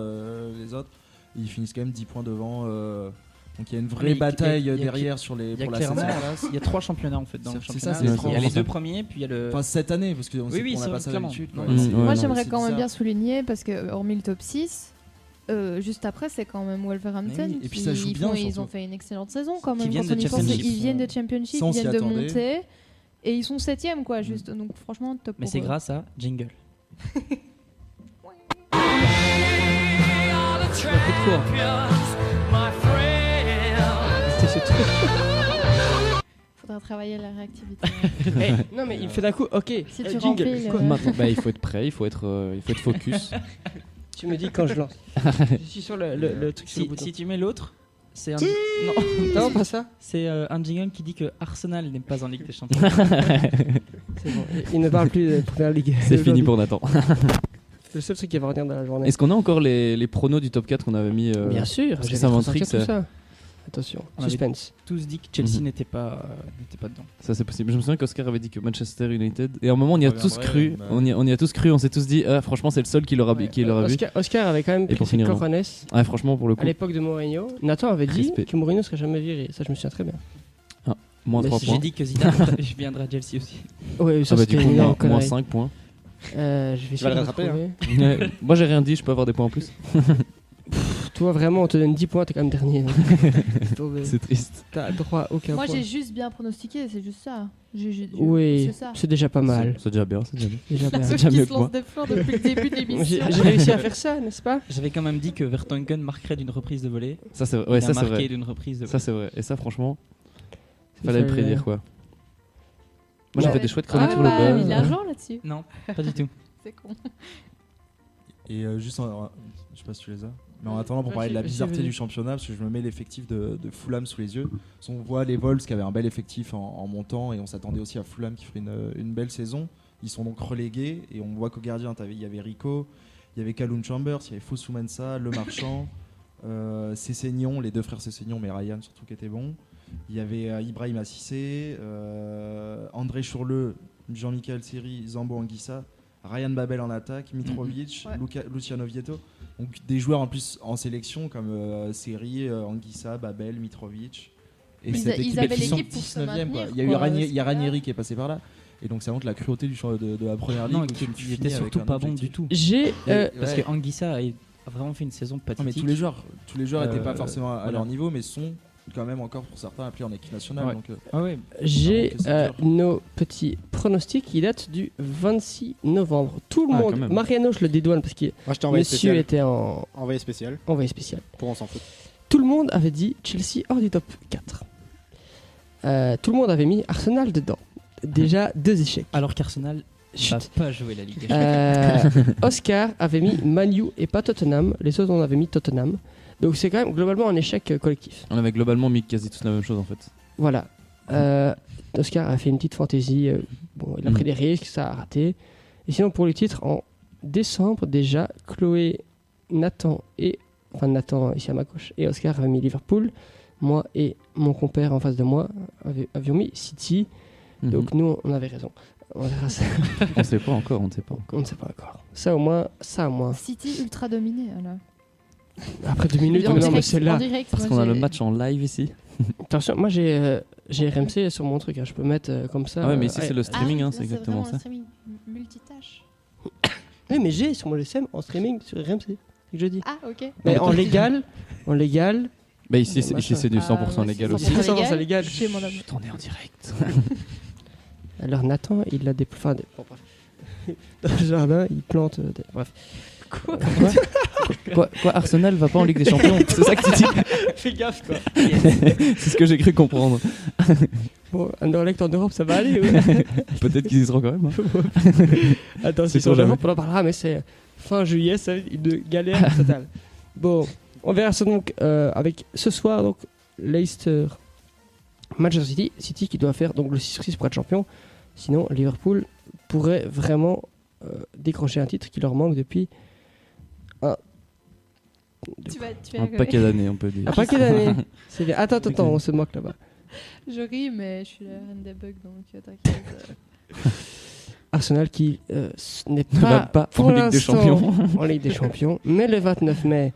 les autres. Ils finissent quand même 10 points devant. Donc il y a une Mais vraie il y a- bataille il y a- derrière il y a pour la clairement, 7e place. il y a 3 championnats en fait dans le C'est championnat. ça, c'est il y a étrange. les 2 premiers, puis il y a le. Enfin cette année, parce qu'on Oui, oui, n'a c'est pas ça clairement. d'habitude. quoi. Mm, C'est- ouais, Moi, non, j'aimerais c'est quand même bizarre. bien souligner parce que hormis le top 6, juste après, c'est quand même Wolverhampton. Mais oui, et puis ça joue bien, Ils surtout. ont fait une excellente saison quand Qui même. viennent Quand de on y pense, Championship. ils viennent de Championship, Ça, on ils s'y viennent de attendait. monter et ils sont 7e, quoi. Juste. Donc franchement, top. Mais pour c'est eux. grâce à Jingle. C'est tout. Faudra travailler la réactivité. Eh, non mais il fait d'un coup, ok, Si tu jingle. remplis Quoi le- Maintenant, il faut être prêt, il faut être focus. Tu me dis quand je lance. Je suis sur le truc sur le Si, bouton. si tu mets l'autre, c'est un. Non, Non, pas ça. c'est un jingle qui dit que Arsenal n'est pas en Ligue des Champions. C'est bon. Il ne parle plus de Première Ligue. C'est fini pour Nathan. C'est le seul truc qui va retenir dans la journée. Est-ce qu'on a encore les pronos du top 4 qu'on avait mis Bien sûr, parce que j'avais ça fait m'intrigue, sortir tout ça. ça. Attention, On avait- suspense. Tous dit que Chelsea Mhm. n'était pas dedans. Ça c'est possible. Je me souviens qu'Oscar avait dit que Manchester United. Et à un moment on y a tous reviendrait, cru. bah. On y a tous cru. On s'est tous dit franchement c'est le seul qui l'aura vu. Oscar avait quand même Et pris pour ses finir, non. cojones Ouais, franchement pour le coup. à l'époque de Mourinho. Nathan avait dit Respect. que Mourinho serait jamais viré. Ça, je me souviens très bien. Moins Mais 3 J'ai points. dit que Zidane viendra à Chelsea aussi. Ouais, ça Ah bah du c'était coup une moins énorme connerie. 5 points. Je vais essayer le de rattraper, retrouver. Ouais. Moi j'ai rien dit. Je peux avoir des points en plus. Toi vraiment, on te donne 10 points, t'es quand même dernier. donc. C'est triste. T'as droit à aucun Moi, point. j'ai juste bien pronostiqué, c'est juste ça. Oui, c'est ça. c'est déjà pas mal. C'est déjà bien. C'est déjà bien. Déjà La bien. seule déjà qui mieux se que moi. lance des fleurs depuis le début de J'ai l'émission. j'ai réussi à faire ça, n'est-ce pas? J'avais quand même dit que Vertonghen marquerait d'une reprise de volée. Ça c'est ouais, Il ça a c'est marqué vrai. d'une reprise de Ça volée. c'est vrai. Et ça franchement, Il fallait le fallait- prédire quoi. Moi j'ai Ouais. fait des chouettes Ah, chroniques sur le bah, buzz. il a l'argent là-dessus. Non, pas du tout. C'est con. Et juste, je sais pas si tu les as. Mais en attendant, pour parler de la Vas-y, bizarreté vas-y. du championnat, parce que je me mets l'effectif de Fulham sous les yeux. Parce qu'on voit les Wolves qui avaient un bel effectif en montant, et on s'attendait aussi à Fulham qui ferait une belle saison. Ils sont donc relégués, et on voit qu'au gardien, il y avait Rico, il y avait Callum Chambers, il y avait Fosu Mensah, Le Marchand, Cessignon, les deux frères Cessignon, mais Ryan surtout qui était bon. Il y avait Ibrahim Assissé, André Chourleux, Jean-Michel Seri, Zambo Anguissa, Ryan Babel en attaque, Mitrovic, Ouais. Luciano Vieto. Donc des joueurs en plus en sélection comme Seri, Anguissa, Babel, Mitrovic. Et Ils cette a- ils équipe avaient qui sont l'équipe pour se 19e, quoi. maintenir, Il y a eu quoi. Ranieri, C'est Ranieri qui est passé par là. Et donc ça montre la cruauté de la première ligue. Non, où tu il finis était avec surtout un pas bon objectif. du tout. J'ai. Parce que Anguissa a vraiment fait une saison Non, pathétique. mais tous les joueurs n'étaient pas forcément à voilà. leur niveau, mais sont quand même encore pour certains appelés en équipe nationale. Ouais. Donc, Ah ouais. J'ai donc, c'est dur. nos petits pronostics qui datent du 26 novembre. Tout le Ah, monde, quand même. Mariano, je le dédouane parce que Moi, je t'ai envoyé monsieur spécial. était en Envoyé spécial. envoyé spécial. Pour on s'en fout. Tout le monde avait dit Chelsea hors du top 4. Tout le monde avait mis Arsenal dedans. Déjà 2 échecs. Alors qu'Arsenal Chut. va pas jouer la Ligue des Champions. Oscar avait mis Man U et pas Tottenham. Les autres, on avait mis Tottenham. Donc c'est quand même globalement un échec collectif. On avait globalement mis quasi tous la même chose en fait. Voilà. Oscar a fait une petite fantaisie. Bon, il a pris des risques, ça a raté. Et sinon, pour le titre, en décembre, déjà, Chloé, Nathan ici à ma gauche, et Oscar avaient mis Liverpool. Moi et mon compère en face de moi avions mis City. Donc nous, on avait raison. On verra ça. On sait pas encore. On ne sait pas encore. Ça au moins. City ultra dominé là. Après 2 minutes, En non, mais direct, c'est en là. direct, Parce moi, qu'on a le j'ai- match en live ici. Attention, moi j'ai RMC sur mon truc. Hein. Je peux mettre comme ça. Ah ouais, mais ici c'est le Ah, streaming, hein, là, c'est exactement vraiment ça. le streaming multitâche. Oui, mais j'ai sur mon GSM en streaming sur RMC. C'est ce que je dis. Ah, ok. Mais en légal. Bah ici Machin. c'est du 100% Ah, ouais, légal c'est aussi. 100% légal. Chez mon ami. On est en direct. Alors Nathan, il a des. Enfin, bon, bref. Dans le jardin, il plante. Bref. Quoi Arsenal va pas en Ligue des Champions? C'est ça que tu dis? Fais gaffe, quoi. C'est ce que j'ai cru comprendre. Bon, Anderlecht en Europe, ça va aller. Ouais. Peut-être qu'ils y seront quand même. Hein. Attends, C'est si c'est en jamais. Europe, on en parlera, mais c'est fin juillet, ça va être une galère totale. Bon, on verra ça donc avec ce soir, donc Leicester, Manchester City qui doit faire donc le 6-6 pour être champion. Sinon, Liverpool pourrait vraiment décrocher un titre qui leur manque depuis Tu vas Un rigoler. paquet d'années, on peut dire. un paquet d'années. C'est bien. Attends, on se moque là-bas. Je ris, mais je suis la reine des bugs, donc t'inquiète. Arsenal qui n'est Ne va pas pour en Ligue des l'instant Champions. en Ligue des Champions, mais le 29 mai,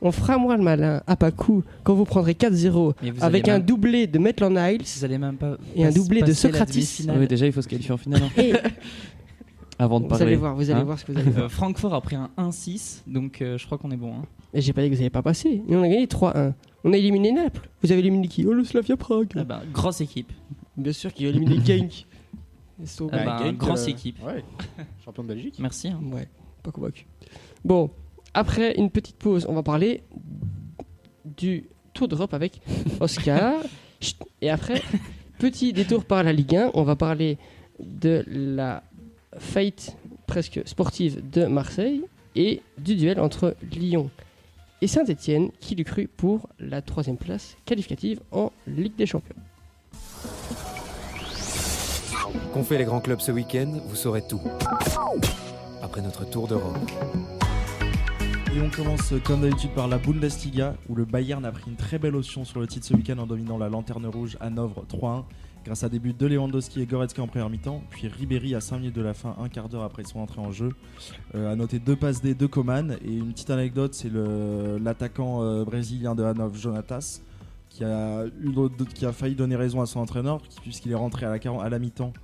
on fera moins le malin à pas coup quand vous prendrez 4-0 Mais vous avec allez un même- doublé de Maitland Niles Vous allez même pas. et un doublé de passer la Socrates. demi-finale. Oui, déjà il faut se qualifier en finale. Hein. Et Avant de vous parler. allez voir, Hein voir ce que vous allez voir. Francfort a pris un 1-6, donc je crois qu'on est bon. Hein. Et j'ai pas dit que vous n'avez pas passé. Et on a gagné 3-1. On a éliminé Naples. Vous avez éliminé qui? Oh, le Slavia Prague. Ah bah, grosse équipe. Bien sûr qu'il a éliminé Genk. Ils sont- Ah bah, Genk, grosse équipe. Ouais. Champion de Belgique. Merci. Hein. Ouais, pas convaincu. Bon, après une petite pause, on va parler du Tour d'Europe avec Oscar. Chut. Et après, petit détour par la Ligue 1, on va parler de la faillite presque sportive de Marseille et du duel entre Lyon et Saint-Etienne, qui l'eût cru pour la 3e place qualificative en Ligue des Champions. Qu'ont fait les grands clubs ce week-end, vous saurez tout. Après notre tour d'Europe. Et on commence comme d'habitude par la Bundesliga où le Bayern a pris une très belle option sur le titre ce week-end en dominant la Lanterne Rouge Hanovre 3-1 grâce à des buts de Lewandowski et Goretzka en première mi-temps, puis Ribéry à 5 minutes de la fin, un quart d'heure après son entrée en jeu. À noter 2 passes D, 2 Coman, et une petite anecdote, c'est l'attaquant brésilien de Hanovre, Jonatas, qui a failli donner raison à son entraîneur puisqu'il est rentré à la mi-temps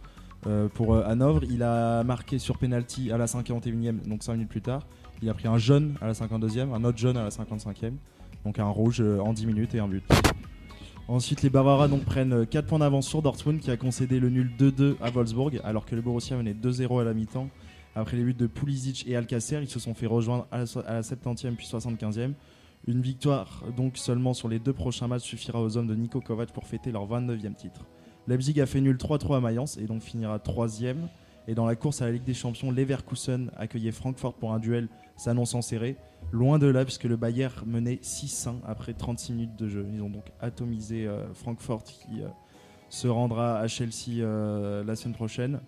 pour Hanovre. Il a marqué sur penalty à la 51e, donc 5 minutes plus tard. Il a pris un jaune à la 52e, un autre jaune à la 55e, donc un rouge en 10 minutes et un but. Ensuite, les Bavarois donc prennent 4 points d'avance sur Dortmund qui a concédé le nul 2-2 à Wolfsburg alors que le Borussia menait 2-0 à la mi-temps. Après les buts de Pulisic et Alcacer, ils se sont fait rejoindre à la 70e puis 75e. Une victoire donc seulement sur les 2 prochains matchs suffira aux hommes de Niko Kovac pour fêter leur 29e titre. Leipzig a fait nul 3-3 à Mayence et donc finira 3e. Et dans la course à la Ligue des Champions, Leverkusen accueillait Francfort pour un duel s'annonçant serré. Loin de là, puisque le Bayern menait 6-1 après 36 minutes de jeu. Ils ont donc atomisé Francfort qui se rendra à Chelsea la semaine prochaine.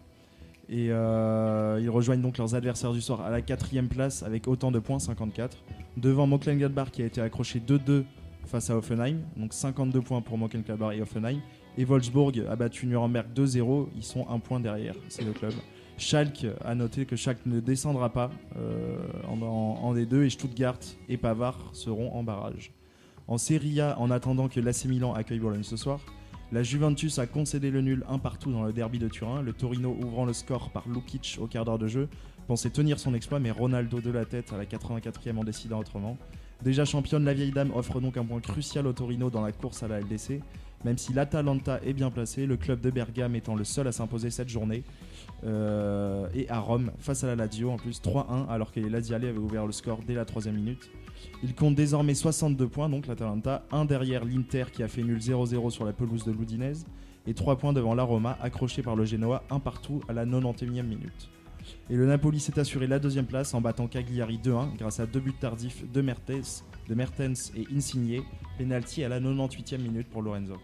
Et ils rejoignent donc leurs adversaires du soir à la 4e place avec autant de points, 54. Devant Mönchengladbach qui a été accroché 2-2 face à Hoffenheim. Donc 52 points pour Mönchengladbach et Hoffenheim. Et Wolfsburg a battu Nuremberg 2-0, ils sont 1 point derrière, c'est le club. Schalke a noté que Schalke ne descendra pas en D2 et Stuttgart et Pavard seront en barrage. En Serie A, en attendant que l'AC Milan accueille Bologne ce soir, La Juventus a concédé le nul 1-1 dans le derby de Turin. Le Torino, ouvrant le score par Lukic au quart d'heure de jeu, pensait tenir son exploit, mais Ronaldo de la tête à la 84e en décidant autrement. Déjà championne, la vieille dame offre donc un point crucial au Torino dans la course à la LDC. Même si l'Atalanta est bien placé, le club de Bergame étant le seul à s'imposer cette journée. Et à Rome, face à la Lazio, en plus 3-1, alors que les Laziali avaient ouvert le score dès la 3e minute. Il compte désormais 62 points, donc l'Atalanta, un derrière l'Inter qui a fait nul 0-0 sur la pelouse de l'Udinese, et 3 points devant la Roma, accroché par le Genoa 1-1 à la 91e minute. Et le Napoli s'est assuré la 2e place en battant Cagliari 2-1 grâce à 2 buts tardifs de Mertens et Insigne, penalty à la 98e minute pour Lorenzo.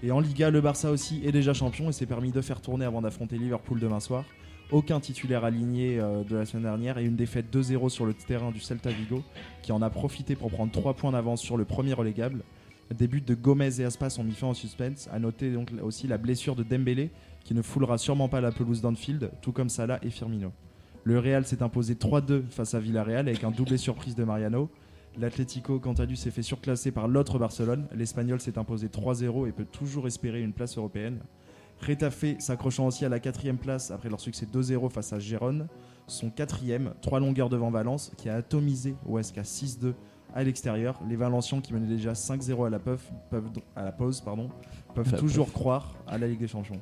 Et en Liga, le Barça aussi est déjà champion et s'est permis de faire tourner avant d'affronter Liverpool demain soir. Aucun titulaire aligné de la semaine dernière et une défaite 2-0 sur le terrain du Celta Vigo qui en a profité pour prendre 3 points d'avance sur le premier relégable. Des buts de Gomez et Aspas ont mis fin au suspense. A noter donc aussi la blessure de Dembélé qui ne foulera sûrement pas la pelouse d'Anfield, tout comme Salah et Firmino. Le Real s'est imposé 3-2 face à Villarreal avec un doublé surprise de Mariano. L'Atlético, quant à lui, s'est fait surclasser par l'autre Barcelone. L'Espagnol s'est imposé 3-0 et peut toujours espérer une place européenne. Getafe s'accrochant aussi à la 4e place après leur succès 2-0 face à Gérone. Son 4e, 3 longueurs devant Valence, qui a atomisé OSK 6-2 à l'extérieur. Les Valencians, qui menaient déjà 5-0 à la pause, peuvent toujours croire à la Ligue des Champions.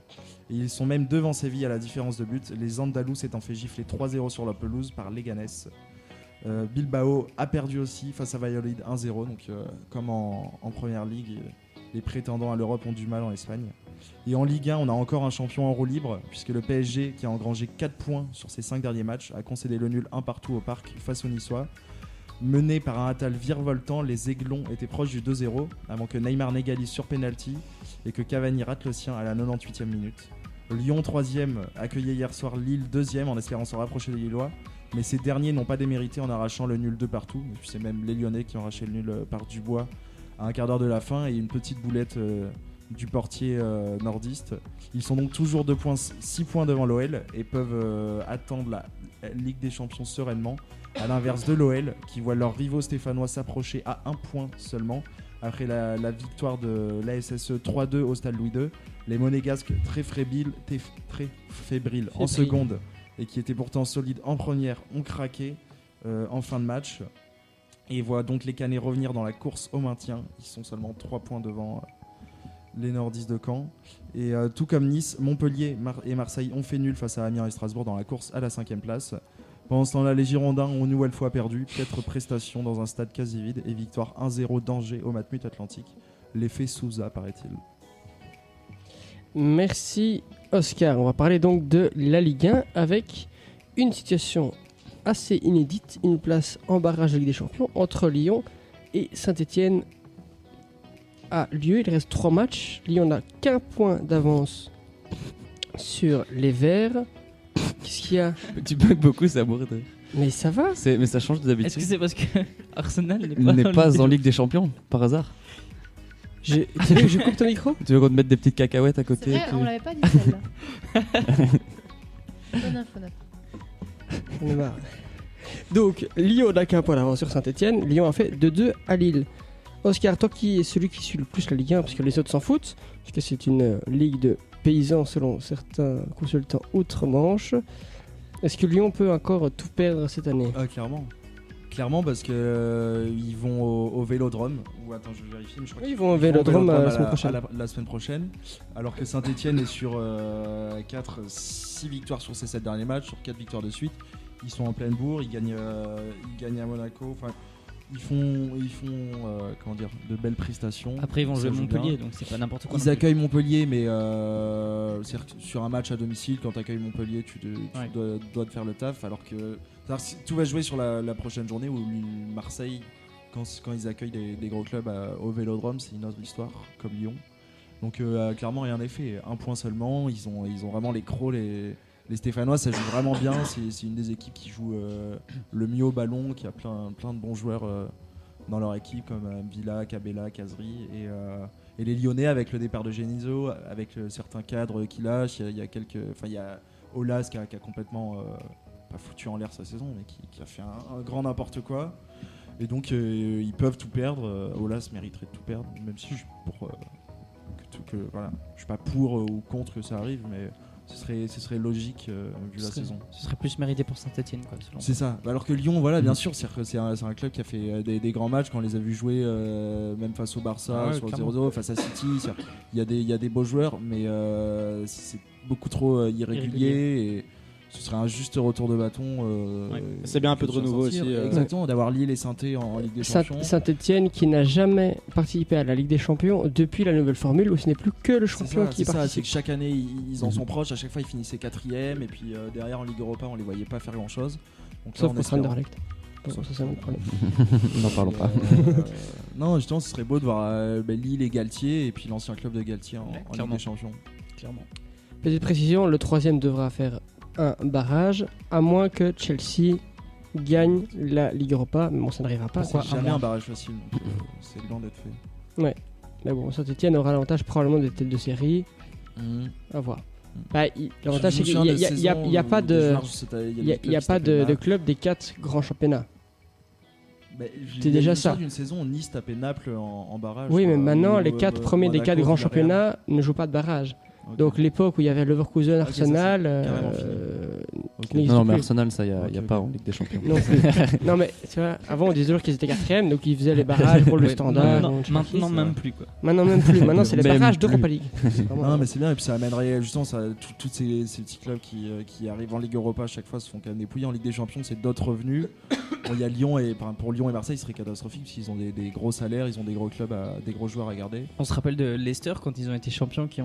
Et ils sont même devant Séville à la différence de but, les Andalous s'étant fait gifler 3-0 sur la pelouse par Leganés. Bilbao a perdu aussi face à Valladolid 1-0, donc comme en Première Ligue, les prétendants à l'Europe ont du mal en Espagne. Et en Ligue 1, on a encore un champion en roue libre, puisque le PSG, qui a engrangé 4 points sur ses 5 derniers matchs, a concédé le nul 1-1 au Parc face aux Niçois. Mené par un Attal virevoltant, les Aiglons étaient proches du 2-0, avant que Neymar n'égalise sur penalty et que Cavani rate le sien à la 98e minute. Lyon 3e accueillait hier soir Lille 2e en espérant se rapprocher des Lillois, mais ces derniers n'ont pas démérité en arrachant le nul de partout. Et puis c'est même les Lyonnais qui ont arraché le nul par Dubois à un quart d'heure de la fin et une petite boulette du portier nordiste. Ils sont donc toujours 6 points devant l'OL et peuvent attendre la Ligue des Champions sereinement, à l'inverse de l'OL qui voit leurs rivaux stéphanois s'approcher à 1 point seulement après la victoire de l'ASSE 3-2 au Stade Louis II. Les Monégasques très fébriles en seconde et qui étaient pourtant solides en première ont craqué en fin de match et voient donc les Canets revenir dans la course au maintien. Ils sont seulement 3 points devant les nordistes de Caen. Et tout comme Nice, Montpellier et Marseille ont fait nul face à Amiens et Strasbourg dans la course à la 5e place. Pendant ce temps-là, les Girondins ont une nouvelle fois perdu. 4 prestations dans un stade quasi vide et victoire 1-0 d'Angers au Matmut Atlantique. L'effet Souza, paraît-il. Merci Oscar. On va parler donc de la Ligue 1 avec une situation assez inédite. Une place en barrage de Ligue des Champions entre Lyon et Saint-Etienne a lieu. Il reste 3 matchs. Lyon n'a qu'un point d'avance sur les Verts. Qu'est-ce qu'il y a ? Tu bugs beaucoup, c'est amoureux. Mais ça va. Mais ça change d'habitude. Est-ce que c'est parce que Arsenal n'est pas en Ligue des Champions, par hasard ? Tu veux que je coupe ton micro ? Tu veux qu'on te mette des petites cacahuètes à côté? C'est vrai, on l'avait pas dit celle-là. Bonne info, On est marre. Donc, Lyon n'a qu'un point d'avance sur Saint-Etienne. Lyon a fait 2-2 à Lille. Oscar, toi qui es celui qui suit le plus la Ligue 1, parce que les autres s'en foutent, parce que c'est une ligue de paysans selon certains consultants outre-Manche. Est-ce que Lyon peut encore tout perdre cette année ? Clairement parce que ils vont au Vélodrome. Ou attends, je vérifie, mais je crois ils vont au Vélodrome la semaine prochaine. La semaine prochaine. Alors que Saint-Etienne est sur 6 victoires sur ses 7 derniers matchs, sur 4 victoires de suite. Ils sont en pleine bourre, ils gagnent à Monaco. Enfin, ils font de belles prestations. Après, ils vont jouer Montpellier, donc c'est pas n'importe quoi. Ils accueillent Montpellier, mais sur un match à domicile, quand tu accueilles Montpellier, tu dois te faire le taf. Alors que tout va jouer sur la prochaine journée où Marseille, quand ils accueillent des gros clubs au Vélodrome, c'est une autre histoire, comme Lyon. Donc clairement, rien n'est fait. 1 point seulement. Ils ont vraiment les crocs, les Stéphanois, ça joue vraiment bien. C'est une des équipes qui joue le mieux au ballon, qui a plein de bons joueurs dans leur équipe, comme Villa, Cabella, Kazri. Et les Lyonnais, avec le départ de Genesio, avec certains cadres qui lâchent, il y a Aulas qui a complètement pas foutu en l'air sa saison, mais qui a fait un grand n'importe quoi. Et donc ils peuvent tout perdre. Aulas mériterait de tout perdre, même si que voilà, je suis pas pour ou contre que ça arrive, mais ce serait logique vu la saison. Ce serait plus mérité pour Saint-Etienne, quoi. C'est ça. Alors que Lyon, voilà, bien sûr, c'est un club qui a fait des grands matchs quand on les a vus jouer, même face au Barça, sur le 0-0, face à City. Il y a des beaux joueurs, mais c'est beaucoup trop irrégulier. Et ce serait un juste retour de bâton. C'est bien un peu de renouveau aussi. Exactement, d'avoir Lille et Saint-Étienne en Ligue des Champions. Saint-Etienne qui n'a jamais participé à la Ligue des Champions depuis la nouvelle formule où ce n'est plus que le champion qui participe. C'est que chaque année ils en sont proches, à chaque fois ils finissaient 4ème et puis derrière en Ligue Europa on les voyait pas faire grand chose. Sauf contre Anderlecht. Ça c'est un autre problème. N'en parlons pas. Non, justement ce serait beau de voir Lille et Galtier et puis l'ancien club de Galtier en Ligue des Champions. Clairement. Petite précision, le 3ème devra faire un barrage, à moins que Chelsea gagne la Ligue Europa, mais bon, ça n'arrivera pas. C'est jamais un barrage facile, donc c'est loin d'être fait. Ouais, mais bon, Saint-Etienne aura l'avantage probablement des têtes de série. À voir. L'avantage c'est qu'il n'y a pas de club des 4 grands championnats. C'est déjà ça. D'une saison, Nice tapait Naples en barrage. Oui, mais maintenant les 4 premiers des 4 grands championnats ne jouent pas de barrage. Okay. Donc l'époque où il y avait Leverkusen, Arsenal, non mais Arsenal ça il y a pas en Ligue des Champions. Non mais tu vois, avant on disait toujours qu'ils étaient 4ème, donc ils faisaient les barrages pour le standard. Maintenant même plus quoi. Maintenant c'est les barrages d'Europa League. Non mais c'est bien et puis ça amènerait justement tous ces petits clubs qui arrivent en Ligue Europa à chaque fois se font quand même dépouiller. En Ligue des Champions c'est d'autres revenus. Il y a Lyon et pour Lyon et Marseille ce serait catastrophique parce qu'ils ont des gros salaires, ils ont des gros clubs, des gros joueurs à garder. On se rappelle de Leicester quand ils ont été champions, qui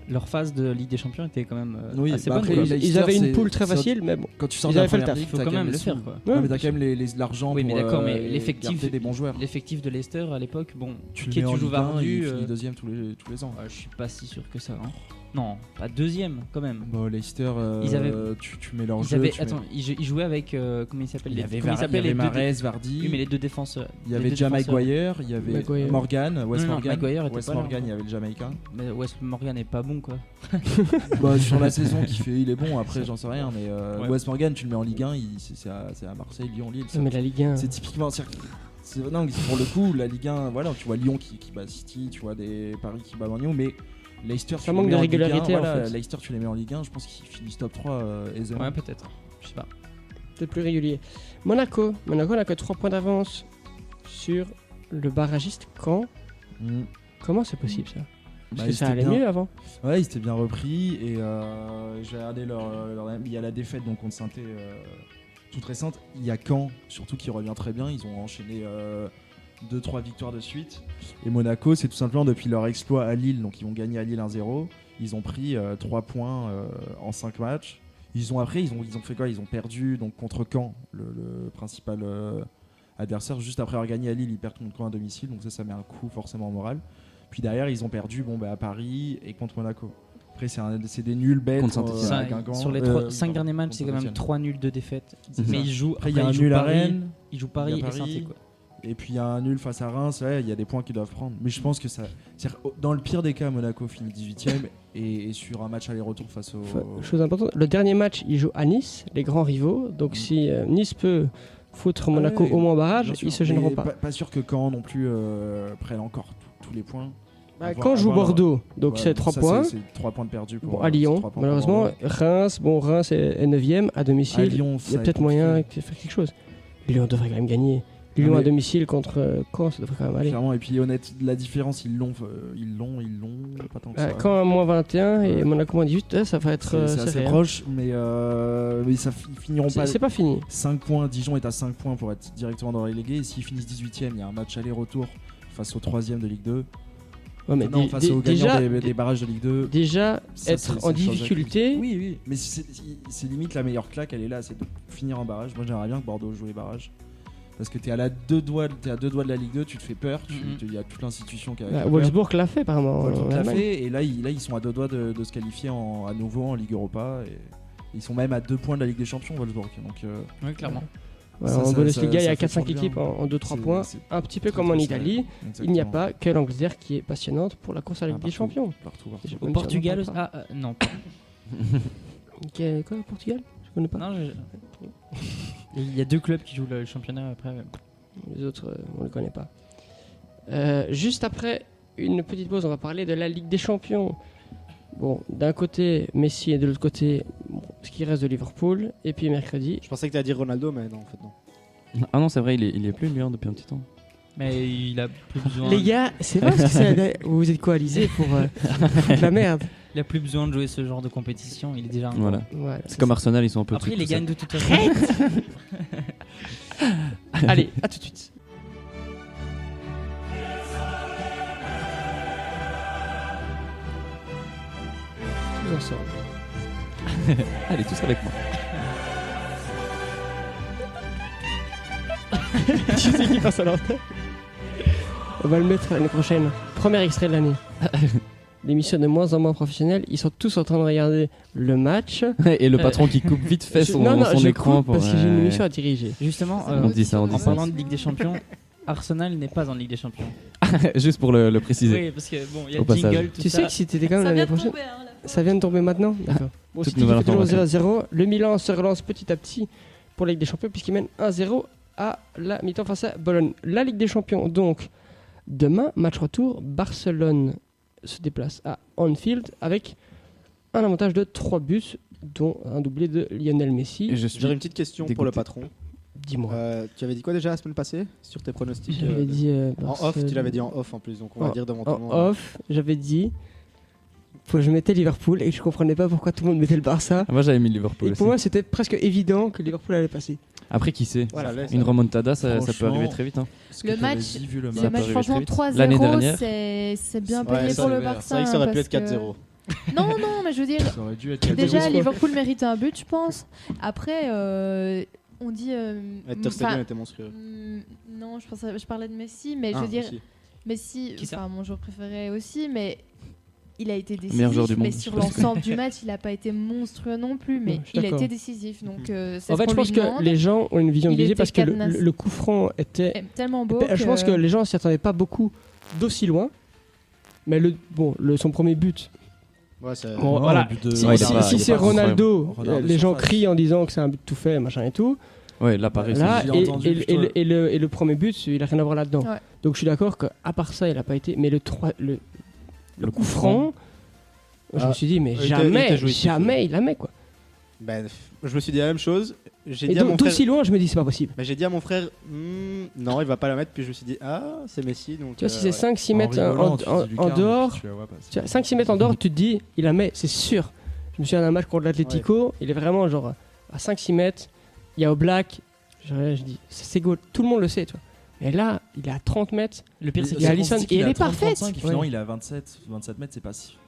leur phase de Ligue des Champions était quand même assez bonne. Ils avaient une poule très facile, mais bon. Quand tu sors de la première ligue, il faut quand même le faire quoi. Ouais, mais t'as quand même l'argent oui, mais pour d'accord, mais l'effectif des bons joueurs. L'effectif de Leicester à l'époque, bon, tu joues Vardy, il finit deuxième tous les ans. Je suis pas si sûr que ça. Hein. Non, pas deuxième quand même. Bon, Leicester, tu mets leur jeu. Ils jouaient avec comment il s'appelle Il y avait Mahrez, Vardy. Oui, mais les deux défenseurs. Il y avait déjà Maguire, il y avait Morgan, Wes Morgan. Wes Morgan, il y avait le Jamaïcain. Mais Wes Morgan est pas bon quoi. Sur la saison qu'il fait, il est bon. Après, j'en sais rien, mais Wes Morgan, tu le mets en Ligue 1, c'est à Marseille, Lyon, Lille. Mais la Ligue 1, c'est typiquement non, pour le coup, la Ligue 1, voilà, tu vois Lyon qui bat City, tu vois des Paris qui bat Lyon, mais Leicester, ça manque de régularité en fait. Leicester, tu les mets en Ligue 1, je pense qu'ils finissent top 3 aisément. Ouais, peut-être. Je sais pas. Peut-être plus régulier. Monaco n'a que 3 points d'avance sur le barragiste Caen. Comment c'est possible ça? Parce que ça allait mieux avant. Ouais, ils étaient bien repris et j'ai regardé il y a la défaite donc contre Saint-Étienne toute récente. Il y a Caen surtout qui revient très bien. Ils ont enchaîné 2-3 victoires de suite. Et Monaco, c'est tout simplement depuis leur exploit à Lille, donc ils ont gagné à Lille 1-0. Ils ont pris 3 points en 5 matchs. Ils ont fait quoi? Ils ont perdu donc contre Caen, le principal adversaire. Juste après avoir gagné à Lille, ils perdent contre Caen à domicile, donc ça met un coup forcément au moral. Puis derrière, ils ont perdu à Paris et contre Monaco. Après, c'est des nuls bêtes contre Saint-Étienne. Sur les 5 derniers matchs, c'est quand même 3 nuls de défaite. Mais ils jouent. Après, il y a un nul à Rennes. Ils jouent Paris et Saint-Étienne quoi. Et puis il y a un nul face à Reims, il y a des points qu'ils doivent prendre. Mais je pense que dans le pire des cas, Monaco finit 18ème et sur un match aller-retour face au. Chose importante, le dernier match, ils jouent à Nice, les grands rivaux. Donc si Nice peut foutre Monaco au moins barrage, ils se gêneront pas. Pas sûr que Caen non plus prenne encore tous les points. Caen joue Bordeaux, donc c'est 3 points. C'est 3 points de perdu pour à Lyon, malheureusement. Reims est 9ème à domicile. Lyon, il y a peut-être moyen de faire quelque chose. Lyon devrait quand même gagner. Lyon à domicile contre Caen, ça devrait quand même aller. Clairement, et puis honnête, la différence, ils l'ont pas tant que ça. Caen à moins 21 et Monaco moins 18, ça va être c'est assez proche, mais ils finiront pas. C'est pas fini. 5 points, Dijon est à 5 points pour être directement dans les relégués. Et s'ils finissent 18ème, il y a un match aller-retour face au 3ème de Ligue 2. Ouais, mais face aux gagnants des barrages de Ligue 2. Déjà, être en difficulté. Oui, mais c'est limite la meilleure claque, elle est là, c'est de finir en barrage. Moi, j'aimerais bien que Bordeaux joue les barrages. Parce que t'es à 2 doigts de la Ligue 2, tu te fais peur, il y a toute l'institution qui a peur. Wolfsburg l'a fait apparemment. Wolfsburg l'a fait, et là ils sont à 2 doigts de se qualifier à nouveau en Ligue Europa. Et ils sont même à 2 points de la Ligue des Champions, Wolfsburg. Donc, oui, clairement. En Bundesliga, il y a 4-5 équipes en 2-3 points, un petit peu comme en Italie. Il n'y a pas que l'Angleterre qui est passionnante pour la course à la Ligue des Champions. Partout. Au Portugal, non. Quoi, Portugal? Je connais pas. Non, il y a 2 clubs qui jouent le championnat après. Les autres, on ne les connaît pas. Juste après une petite pause, on va parler de la Ligue des Champions. Bon, d'un côté Messi et de l'autre côté ce qui reste de Liverpool. Et puis mercredi. Je pensais que tu allais dire Ronaldo, mais non, en fait, non. Ah non, c'est vrai, il est plus lui depuis un petit temps. Mais il a plus besoin. Les gars, c'est vrai parce que vous vous êtes coalisés pour foutre la merde. Il a plus besoin de jouer ce genre de compétition. Il est déjà. Voilà. Voilà, C'est comme Arsenal, ils sont un peu. Après, il les tout gagne de toute façon. Allez, à tout de suite. Tous ensemble. Allez, tous avec moi. Je sais qui passe à l'antenne. On va le mettre l'année prochaine. Premier extrait de l'année. L'émission de moins en moins professionnelle. Ils sont tous en train de regarder le match. Et le patron qui coupe vite fait son je écran coupe parce que j'ai une émission à diriger. Justement, on dit ça, en parlant de Ligue des Champions, Arsenal n'est pas en Ligue des Champions. Juste pour le préciser. Oui, parce que bon, il y a Au le jingle, passage. tout Tu ça. sais que si t'étais quand même Ça l'année vient de prochaine. tomber, hein, là. Ça vient de tomber maintenant. D'accord. Bon, Toute City nouvelle fait toujours information. 0-0. Le Milan se relance petit à petit pour la Ligue des Champions puisqu'il mène 1-0 à la mi-temps face à Bologne. La Ligue des Champions, donc, demain, match retour, Barcelone se déplace à Anfield avec un avantage de 3 buts, dont un doublé de Lionel Messi. Et je suis J'aurais une petite question pour le dégoûté. patron. Dis-moi. Tu avais dit quoi déjà la semaine passée sur tes pronostics J'avais dit. En off, tu l'avais dit en off en plus, donc on va dire devant tout le En monde. off, j'avais dit. Je mettais Liverpool et je comprenais pas pourquoi tout le monde mettait le Barça. Ah, moi j'avais mis Liverpool Et aussi. pour moi, c'était presque évident que Liverpool allait passer. Après, qui sait Voilà. Une remontada, ça peut Franchement, arriver très vite. Hein. Ce que Le t'avais match- dit, vu le Le Ça match. match, peut franchement, arriver très 3-0, L'année dernière. c'est bien Ouais, payé ça, pour le c'est vrai. Barça. C'est vrai que ça aurait pu parce être 4-0. Non, non, mais je veux dire, Ça aurait dû être 4-0. déjà, fois. Liverpool mérite un but, je pense. Après, on dit. Ter Stegen enfin, était monstrueux. non, je parlais de Messi, mais je Ah, veux dire, aussi. Messi, Qui ça enfin mon joueur préféré aussi, mais il a été décisif. Meilleur joueur du mais monde, sur je pense. l'ensemble du match, il n'a pas été monstrueux non plus, mais Ouais, je suis il a d'accord. été décisif. Donc, c'est En ce fait, qu'on je pense lui que demande. les gens ont une vision Il biaisée était parce que cadenas. le coup franc était. C'est tellement beau. Je pense que les gens s'y attendaient pas beaucoup d'aussi loin. Mais son premier but. Ouais, c'est. Bon, Non, voilà. le but de- Si, Ouais, si- il est pas- si il est c'est pas Ronaldo, Ronaldo les gens surface. crient en disant que c'est un but tout fait, machin et tout. Ouais, là pareil. Là, j'ai entendu plutôt. et le premier but, il a rien à voir là-dedans. Ouais. Donc je suis d'accord qu'à part ça, il a pas été. Mais le coup franc, je me suis dit, mais il était jamais, jouissif, jamais il la met quoi. Ben, je me suis dit la même chose. J'ai Et dit à mon frère. d'aussi loin, je me dis, c'est pas possible. Ben, j'ai dit à mon frère, non, il va pas la mettre. Puis je me suis dit, ah, c'est Messi. Donc, Tu vois, si c'est ouais. 5-6 mètres en dehors, 5-6 mètres en dehors, tu te dis, il la met, c'est sûr. Je me souviens d'un match contre l'Atlético, il est vraiment genre à 5-6 mètres, il y a Oblak, je dis, c'est goal, tout le monde le sait, tu vois. Mais là, il est à 30 mètres, Le pire, c'est Il y a qu'il Alisson, et elle est parfaite. Finalement, Ouais. il est à 27 mètres,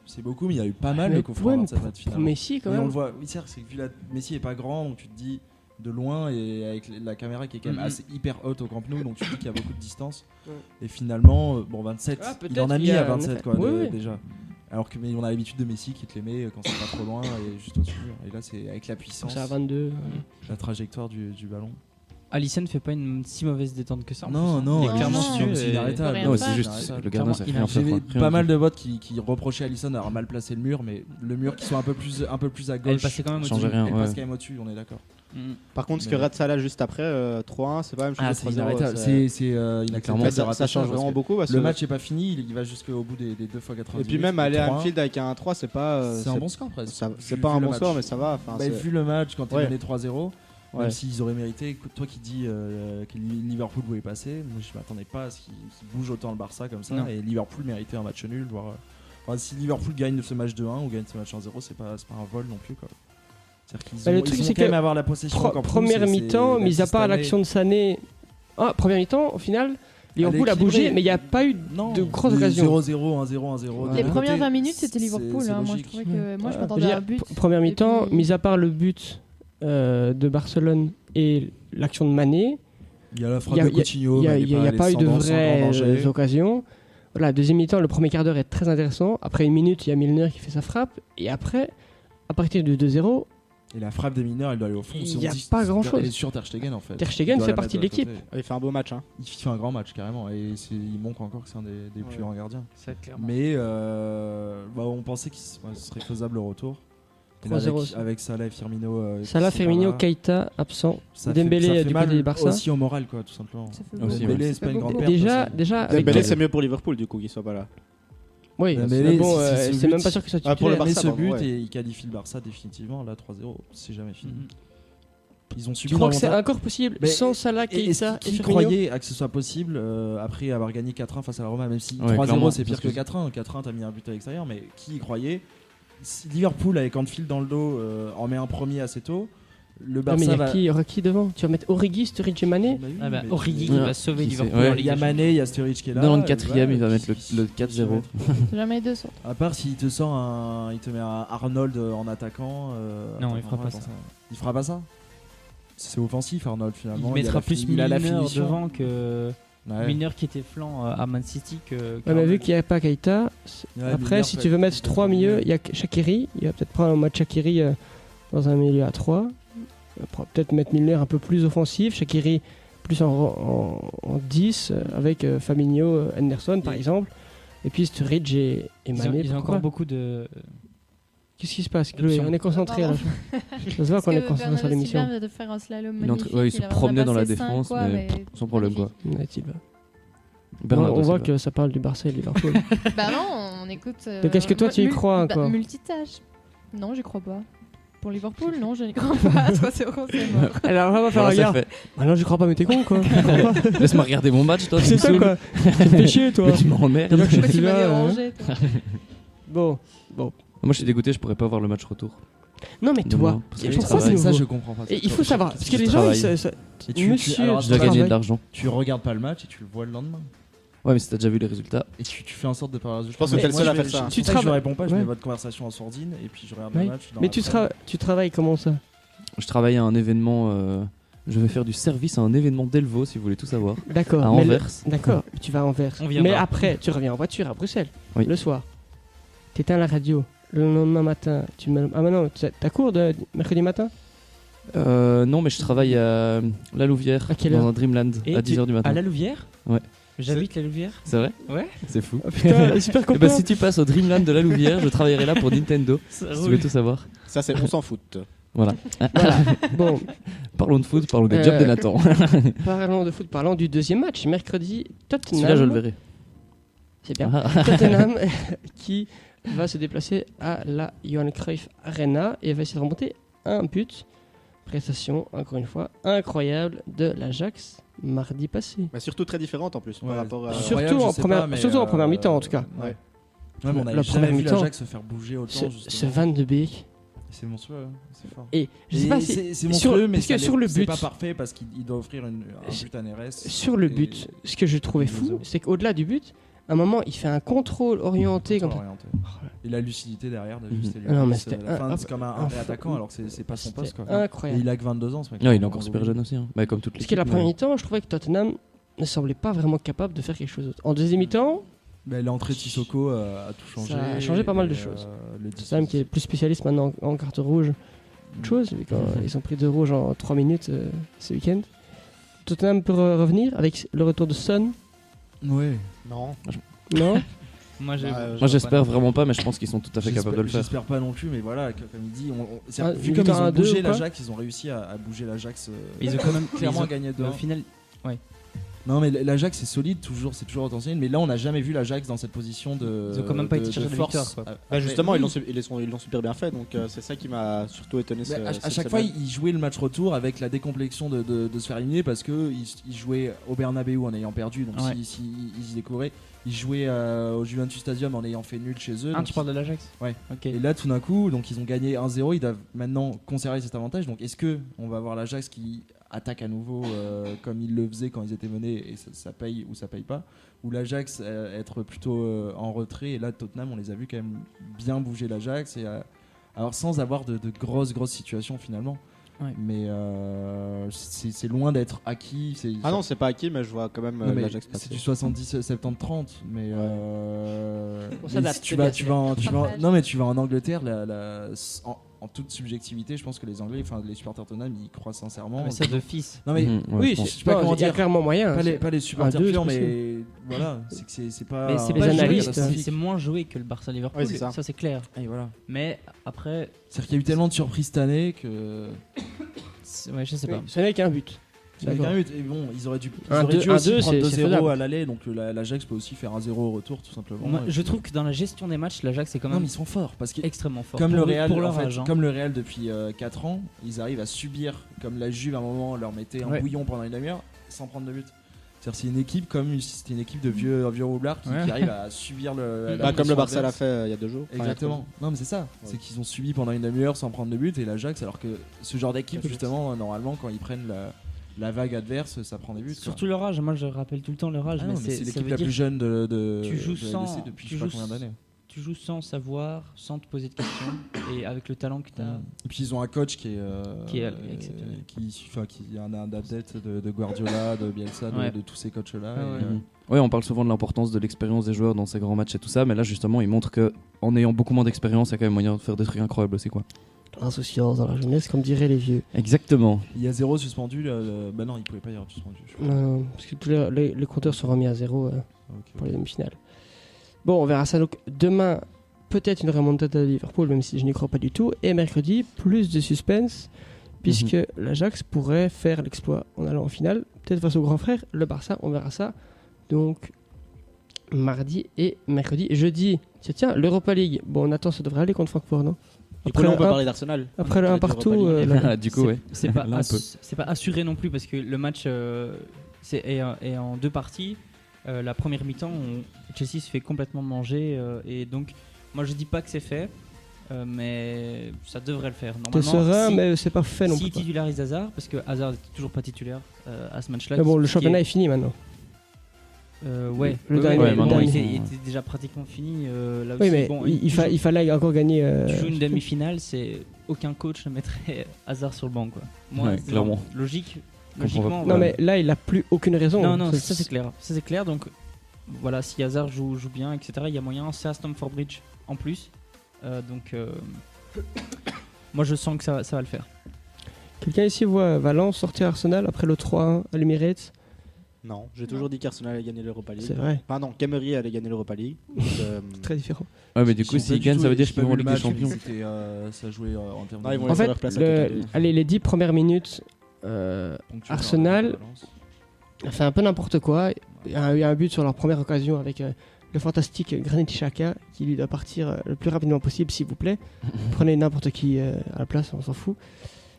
c'est beaucoup, mais il y a eu pas mal Mais de coups francs ouais, à mais 27 mètres pour finalement. Messi quand Mais on même. le voit, oui, c'est que vu Messi est pas grand, donc tu te dis de loin et avec la caméra qui est quand même Mhm. assez hyper haute au Camp Nou, donc tu te dis qu'il y a beaucoup de distance. Ouais. Et finalement, bon 27, Ah, il peut-être en a qu'il mis y a à un 27 effet. quoi Oui, oui. déjà. Alors que mais on a l'habitude de Messi qui te les met quand c'est pas trop loin et juste au-dessus. Et là c'est avec la puissance, C'est à 22. la trajectoire du ballon. Alisson ne fait pas une si mauvaise détente que ça. en Non, plus, non, il est clairement non, dessus. c'est et- inarrêtable. rien Non, faire. c'est juste Inarrêtable. le gardien, c'est rien J'ai faire. vu pas mal de votes qui reprochaient à Alisson d'avoir mal placé le mur, mais le mur qui soit un peu plus à gauche. Elle passait quand même Change au-dessus. rien. Elle ouais. passe quand même au-dessus, on est d'accord. Mm. Par contre, ce Mais- que rate Salah juste après, 3-1, c'est pas la même chose. Ah, que c'est 3-0, inarrêtable. c'est- C'est inacceptable. Clairement, de ça, rater ça change parce vraiment que beaucoup. Parce Le que- match est pas fini, il va jusqu'au bout des 2 fois 90. Et puis même aller à 3-1, Anfield avec un 1-3, c'est pas. c'est un bon score presque. C'est Vu pas un le bon match. score, mais ça va. Enfin, Bah, c'est- vu le match, quand t'es Ouais. mené 3-0, Ouais. même s'ils auraient mérité, écoute, toi qui dis que Liverpool pouvait passer, moi je m'attendais pas à ce qu'il bouge autant le Barça comme ça. Non. Et Liverpool méritait un match nul. Enfin, si Liverpool gagne ce match 2-1 ou gagne ce match 1-0, c'est pas un vol non plus. Quoi. C'est-à-dire qu'ils Bah, le ont, truc, ils vont c'est quand même que avoir la possession. au Camp Nou, Première c'est- mi-temps, même mis si à cette part année- l'action de Sané. Ah, première mi-temps, au final, Liverpool a équilibrée. bougé, mais il n'y a pas eu Non, de grosses occasions. 0-0, 1-0, 1-0. Ouais. Les Des deux premières côtés, 20 minutes, c'était c'est- Liverpool. c'est Moi, je logique. trouvais que moi, je Je veux m'attendais à dire, un but. Première mi-temps, puis- mis à part le but de Barcelone et l'action de Mané, Il y a la il frappe n'y a, de Coutinho. y a- mais y a pas eu de sans grand vraies danger. occasions. Voilà, deuxième mi-temps, le premier quart d'heure est très intéressant. Après une minute, il y a Milner qui fait sa frappe. Et après, à partir de 2-0, Et la frappe des mineurs, elle doit aller au fond. Il Si on y a dit- pas grand-chose. Elle est sur Ter Stegen en fait. Ter Stegen Il doit fait la partie mettre de l'équipe. l'autre côté. Il fait un beau match. Hein. Il fait un grand match carrément et il montre encore que c'est un des plus Ouais. grands gardiens. Ça, clairement. Mais on pensait que ce serait faisable le retour. Et là, 3-0 avec, aussi. avec Salah et Firmino. qui Salah, sont Firmino, pas là, Keita, absent. ça Dembélé, fait du mal côté du Barça. aussi au moral quoi, tout simplement. Ça fait Aussi, beaucoup. Dembélé, Ça c'est pas fait une grande beaucoup. perte. Déjà, aussi. déjà avec Dembélé, Keita- c'est mieux pour Liverpool du coup qu'il soit pas là. Oui, Mais mais les- bon, si ce c'est même but- pas sûr que ce soit Ah, pour le titulaire. Mais Barça, ce pardon, but ouais. et il qualifie le Barça définitivement. Là, 3-0, c'est jamais fini. Ils ont Tu subi crois que c'est l'avantage. encore possible Mais- sans Salah, Keita et qui Firmino? croyait à que ce soit possible après avoir gagné 4-1 face à la Roma, même si Ouais, 3-0 clairement, c'est pire parce que que- 4-1. 4-1 t'as mis un but à l'extérieur, mais qui y croyait? Si Liverpool avec Anfield dans le dos en met un premier assez tôt, le Ah, mais Barça va. il y aura qui devant? Tu vas mettre Origi, Sturridge et Mané? Bah oui, Ah bah, mais- Origi qui Ouais. va sauver Qui Liverpool. c'est- ouais. en Il Ligue y a des Mané, il y a Sturridge qui est là. Dans le et 4ème, voilà, il va mettre qui- le qui- 4-0. C'est jamais deux sortes. À part s'il te sort il te met un Arnold en attaquant. Non, il fera pas ça. Il fera pas ça. C'est offensif Arnold finalement. Il mettra plus il a la Milner finition. devant que Ouais. Milner qui était flanc à Man City. Ouais, mais vu qu'il n'y a pas Keita, Ouais, après, Milner si peut tu veux être- mettre 3 milieux, il y a Shaqiri. Il va peut-être prendre un match Shaqiri dans un milieu à 3. Peut-être mettre Milner un peu plus offensif, Shaqiri plus en 10, avec Fabinho, Henderson par exemple. Et puis Sturridge et ils ont, Mané. ils ont pourquoi encore beaucoup de. Qu'est-ce qui se passe, Chloé? On est concentré là. Pardon. Ça se voit qu'on est concentré sur l'émission. Bernardo Silva vient de faire un slalom Il est magnifique. ouais, il se a vraiment promenait dans la passé cinq, défense, quoi, mais sans problème quoi. Ouais, Silva. Bernardo On voit Silva. que ça parle du Barça et de Liverpool. Bah non, on écoute. Donc est-ce que toi, tu y crois encore? Multitâche. Non, j'y crois pas. Pour Liverpool, non, je n'y crois pas. 3-0, c'est mort. Alors on va faire Voilà, un ça gars. fait. Ah non, j'y crois pas, mais t'es con quoi. J'y crois pas. Laisse-moi regarder mon match, toi. tu C'est me ça saoules. quoi. Tu me fais chier toi. Mais tu m'emmerdes. Déjà que je suis Tu m'as là, dérangé, toi. Bon. Moi, je suis dégoûté, je pourrais pas voir le match retour. Non mais toi, Non, parce que et je pourquoi travaille. c'est Ça nouveau je comprends pas. Et il faut savoir, parce que les je gens, travaille. Et tu- monsieur, alors, Je dois gagner travaille. de l'argent. Tu regardes pas le match et tu le vois le lendemain. Ouais, mais si t'as déjà vu les résultats. Et tu fais en sorte de pas. Je pense que t'es le seul à faire ça. Tu travailles- je réponds pas, je Ouais. mets votre conversation en sourdine et puis je regarde Oui. le match. dans Mais la tu travailles comment ça? Je travaille à un événement. Je vais faire du service à un événement d'Elvo, si vous voulez tout savoir. D'accord. À mais Anvers. D'accord, tu vas à Anvers. On viendra. Mais après, tu reviens en voiture à Bruxelles, Oui. le soir. T'éteins la radio. Le lendemain matin, tu me... Ah mais non, t'as cours de mercredi matin? Non, mais je travaille à La Louvière, À quelle dans heure? un Dreamland, Et à 10h du matin. À la Louvière. Ouais. J'habite la Louvière. C'est vrai? Ouais. C'est fou. Oh, putain, super Et content. bah, si tu passes au Dreamland de La Louvière, je travaillerai là pour Nintendo. Si tu veux tout savoir. Ça, c'est on s'en fout. Voilà. Voilà. Bon, Parlons de foot, parlons des jobs de Nathan. parlons de foot, parlons du deuxième match, mercredi, Tottenham. Celui-là, je le verrai. C'est bien. Ah. Tottenham qui va se déplacer à la Johan Cruyff Arena et va essayer de remonter un but. Prestation, encore une fois, incroyable de l'Ajax mardi passé. Mais surtout très différente en plus par Ouais. rapport à. Surtout en première mi-temps, en tout cas. Ouais. Ouais, mais on a La jamais première vu mi-temps, l'Ajax se faire bouger autant. Ce justement. Van de Beek. C'est monstrueux, hein, c'est fort. Et je sais Et pas si c'est sur- monstrueux, mais parce que ça sur le c'est but, pas parfait parce qu'il doit offrir un but à Neres. sur le but, ce que je trouvais fou, c'est qu'au-delà du but, à un moment, il fait un contrôle orienté comme ça. Orienté. Et la lucidité derrière d'ajuster les Ah non, mais passes, c'était la fin, un- c'est comme un un- réattaquant alors que c'est pas son poste quoi. Et Incroyable. il a que 22 ans ce mec. Non, il est encore super jeune aussi. Hein. Bah, comme toutes les Parce que la première mi-temps, je trouvais que Tottenham ne semblait pas vraiment capable de faire quelque chose d'autre. En deuxième mi-temps, L'entrée de Sissoko a tout changé. Ça a changé pas mal de et, choses. le Tottenham qui est plus spécialiste maintenant en carte rouge, autre chose, vu qu'ils ont pris 2 rouges en 3 minutes ce week-end. Tottenham peut revenir avec le retour de Son. Ouais. Non. Non. Moi, Moi, j'espère vraiment pas, mais je pense qu'ils sont tout à fait capables de le faire. J'espère pas non plus, mais voilà, comme il dit, c'est- Ah, vu il comme est ils à ont 2 bougé ou pas l'Ajax, ils ont réussi à bouger l'Ajax. Ils ont quand même clairement gagné 2-1. Au final, Non, mais l'Ajax c'est solide, c'est toujours potentiel. Mais là, on n'a jamais vu l'Ajax dans cette position de. Ils ont quand même pas été chercher de la force. victoire, quoi. Bah, justement, oui. ils l'ont super bien fait, donc c'est ça qui m'a surtout étonné. Mais à chaque fois, ils jouaient le match retour avec la décomplexion de se faire éliminer parce qu'ils jouaient au Bernabeu en ayant perdu. Donc, Ouais. si ils y découvraient, ils jouaient au Juventus Stadium en ayant fait nul chez eux. Ah, donc tu parles de l'Ajax. Ouais. Ok. Et là, tout d'un coup, donc ils ont gagné 1-0. Ils doivent maintenant conserver cet avantage. Donc, est-ce que on va voir l'Ajax qui attaque à nouveau comme ils le faisaient quand ils étaient menés et ça paye ou ça paye pas, ou l'Ajax être plutôt en retrait? Et là, Tottenham, on les a vus quand même bien bouger l'Ajax et alors sans avoir de grosses situations finalement. Ouais. Mais c'est loin d'être acquis. Ah non, c'est pas acquis, mais je vois quand même non, mais l'Ajax c'est passer. du 70-70-30, mais On mais s'adapte, si c'est bien, non mais tu vas en Angleterre, en toute subjectivité, je pense que les Anglais, enfin les supporters Tottenham, ils croient sincèrement. Mais ça d'office. Non mais Oui, je sais pas comment il y a dire. clairement moyen. Pas les supporters Un, deux, purs, c'est mais voilà, c'est que c'est pas. Mais c'est les pas joué, analystes, c'est moins joué que le Barça Liverpool. Ouais, c'est ça. Ça c'est clair. Et voilà. Mais après, C'est-à-dire qu'il y a eu tellement de surprises cette année que. ouais, je sais pas. Ce n'est qu'un but. C'est avec D'accord. un but. Et bon, ils auraient dû Un aussi 2, prendre c'est 2-0 faisable. à l'aller, donc l'Ajax peut aussi faire 1-0 au retour, tout simplement. Moi, Et je puis- trouve que dans la gestion des matchs, l'Ajax est quand Non, même mais ils sont forts parce que extrêmement fort. comme pour, le Real, pour leur en fait, âge. Hein. comme le Real depuis 4 ans, ils arrivent à subir, comme la Juve à un moment leur mettait un Ouais. bouillon pendant une demi-heure sans prendre de but. C'est-à-dire c'est une équipe comme si c'était une équipe de vieux roublards qui arrive à subir la Bah, comme pression le Barça l'a adverse. fait il y a 2 jours. Enfin, il y a 3 Exactement. jours. Non mais c'est ça. C'est qu'ils ont subi pendant une demi-heure sans prendre de but et l'Ajax alors que ce genre d'équipe justement normalement quand ils prennent la vague adverse ça prend des buts. quoi. Surtout leur âge. Moi, je rappelle tout le temps leur âge. Ah mais non, mais c'est ça l'équipe veut la dire plus jeune de tu joues de la sans- LDC depuis tu je sais pas joues combien d'années. tu joues sans savoir, sans te poser de questions et avec le talent que tu as. Et puis ils ont un coach qui est exceptionnel. qui est un adepte de Guardiola, de Bielsa, Ouais. de tous ces coachs là. Ouais, on parle souvent de l'importance de l'expérience des joueurs dans ces grands matchs et tout ça, mais là justement, ils montrent que en ayant beaucoup moins d'expérience, il y a quand même moyen de faire des trucs incroyables aussi, quoi. Insouciance dans la jeunesse, comme diraient les vieux. Exactement. Il y a 0 suspendu. Bah non, il pouvait pas y avoir de suspendu. je crois. Non, parce que tous les compteurs sont remis à 0 Ok, pour les demi-finales. Bon, on verra ça donc demain. Peut-être une remontada de Liverpool, même si je n'y crois pas du tout. Et mercredi, plus de suspense, puisque l'Ajax pourrait faire l'exploit en allant en finale, peut-être face au grand frère, le Barça, on verra ça. Donc, mardi et mercredi. Jeudi, tiens, l'Europa League. Bon, Nathan, ça devrait aller contre Francfort, non? Après, on peut un- parler d'Arsenal. Après le 1 partout, là, Du coup, ouais. C'est pas, Là, on peut. c'est pas assuré non plus parce que le match est en 2 parties. La première mi-temps, Chelsea se fait complètement manger et donc moi je dis pas que c'est fait, mais ça devrait le faire. t'es serein, mais c'est pas fait non si plus. il titularise Hazard, parce que Hazard n'était toujours pas titulaire à ce match-là. Mais bon, le qui est- championnat est fini maintenant. Ouais, Le ouais, dernier- ouais, le bon, dernier. il était déjà pratiquement fini. Là Oui, aussi, mais bon, il fallait encore gagner. tu joues une demi-finale, c'est aucun coach ne mettrait Hazard sur le banc, quoi. Moi, Ouais, c'est clairement. logiquement. Non, voilà. mais là, il a plus aucune raison. Non, ça c'est clair. Ça c'est clair. Donc voilà, si Hazard joue bien, etc., il y a moyen. C'est à Stamford Bridge en plus. Moi je sens que ça va le faire. Quelqu'un ici voit Valence sortir Arsenal après le 3-1 à l'Emirates? Non, j'ai toujours dit qu'Arsenal allait gagner l'Europa League. C'est vrai. Enfin non, Qu'Emery allait gagner l'Europa League. Donc, Très différent. Ouais, mais du coup, Ils sont s'ils pas gagnent, du ça veut tout- dire j'ai qu'ils pas vont en vu Ligue le des match, mais Champions. ça jouait en termes Ah, ils vont de En laisser fait, leur place à quelqu'un. allez, les 10 premières minutes, ponctuels Arsenal par Valence. a fait un peu n'importe quoi. Il y a eu un but sur leur première occasion avec le fantastique Granit Xhaka qui lui doit partir le plus rapidement possible, s'il vous plaît. Prenez n'importe qui à la place, on s'en fout.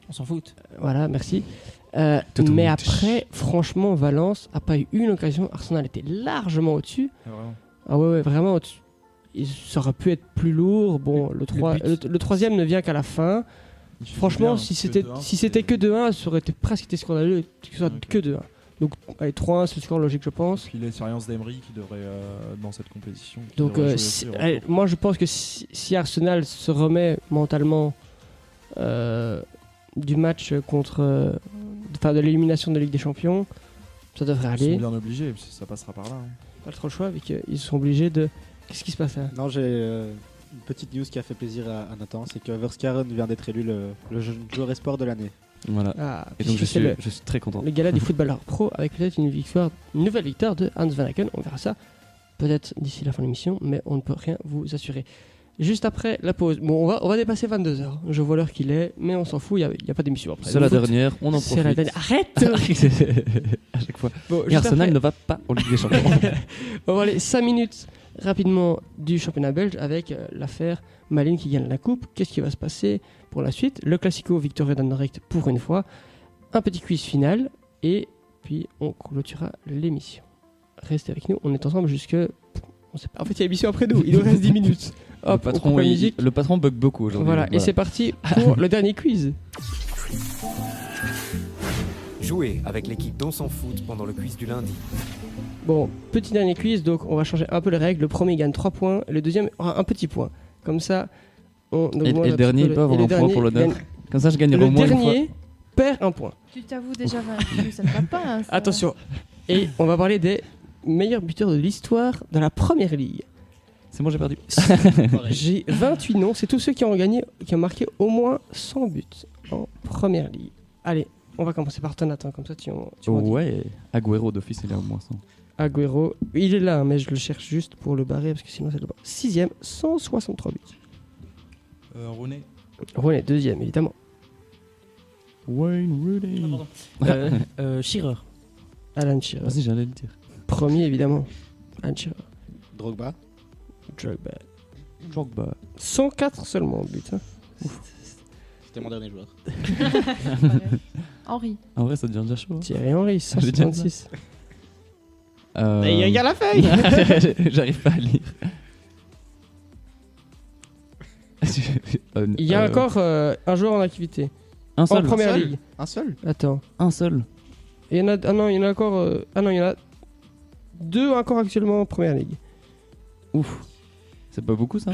On s'en fout. Voilà, merci. Tout Mais le monde. après, franchement, Valence a pas eu une occasion. Arsenal était largement au-dessus. Ah, vraiment. Ah ouais, vraiment au-dessus. Ça aurait pu être plus lourd. Bon, le troisième ne vient qu'à la fin. Il fait Franchement, bien, si parce que c'était 2-1, que 2-1, ça aurait été presque été scandaleux que ce soit Ok. que 2-1. Donc, allez, 3-1, c'est le score logique, je pense. Puis l'expérience d'Emery qui devrait dans cette compétition. qui Donc, devrait jouer aussi au allez, retour. moi, je pense que si Arsenal se remet mentalement du match contre. Enfin, de l'élimination de Ligue des Champions, ça devrait Ils sont aller. bien obligés, parce que ça passera par là. hein. Pas trop le choix, vu qu'ils sont obligés de. Qu'est-ce qui se passe là? Non, j'ai une petite news qui a fait plaisir à Nathan, c'est que Verskaren vient d'être élu le joueur espoir de l'année. Voilà. Ah, Et donc, puisque c'est je suis très content. le gala du footballeur pro avec peut-être une nouvelle victoire de Hans Van Aken. On verra ça peut-être d'ici la fin de l'émission, mais on ne peut rien vous assurer. Juste après la pause, bon, on va dépasser 22h. Je vois l'heure qu'il est, mais on s'en fout, il n'y a pas d'émission après. C'est la Le foot, dernière, on en profite. C'est la dernière. Arrête À chaque fois. Bon, Et juste Arsenal après, ne va pas en Ligue des Champions. on va aller 5 minutes rapidement du championnat belge avec l'affaire Malines qui gagne la coupe. Qu'est-ce qui va se passer pour la suite? Le Classico Victoria d'Anderlecht pour une fois. Un petit quiz final et puis on clôturera l'émission. Restez avec nous, on est ensemble jusque... On sait pas. En fait, il y a l'émission après nous, il nous reste 10 minutes. Hop, on coupe la musique. Le patron bug beaucoup aujourd'hui. Voilà, et c'est parti pour le dernier quiz. Jouez avec l'équipe d'On s'en fout pendant le quiz du lundi. Bon, petit dernier quiz, donc on va changer un peu les règles. Le premier gagne 3 points, le deuxième aura un petit point. Comme ça, on Et le dernier, il peut avoir un point pour l'honneur. Comme ça, je gagnerai Le au moins une fois. dernier perd un point. Tu t'avoues déjà vaincu, ça ne va pas. hein, ça. Attention. Et on va parler des meilleurs buteurs de l'histoire de la première ligue. C'est bon, j'ai perdu. J'ai 28 noms, c'est tous ceux qui ont marqué au moins 100 buts en première ligue. Allez, on va commencer par toi, Nathan, comme ça tu m'en dis. Ouais, Agüero d'office, il est au moins 100. Agüero, il est là, hein, mais je le cherche juste pour le barrer parce que sinon c'est le bas. 6ème, 163 buts. Rooney. Rooney, 2ème, évidemment. Wayne Rooney. Shearer. Alan Shearer. Vas-y, j'allais le dire. Premier, évidemment. Alan Shearer. Drogba. Drogba. 104 seulement en but. Hein. C'était mon dernier joueur. Henri. En vrai, ça devient déjà chaud. Thierry Henry, J'ai déjà 176. Hein. Et il regarde la feuille. J'arrive pas à lire. Il y a encore un joueur en activité. un seul. En première seul ligue. Un seul. Attends. Un seul. Il y en a, il y en a encore. il y en a 2 encore actuellement en première ligue. Ouf. C'est pas beaucoup ça.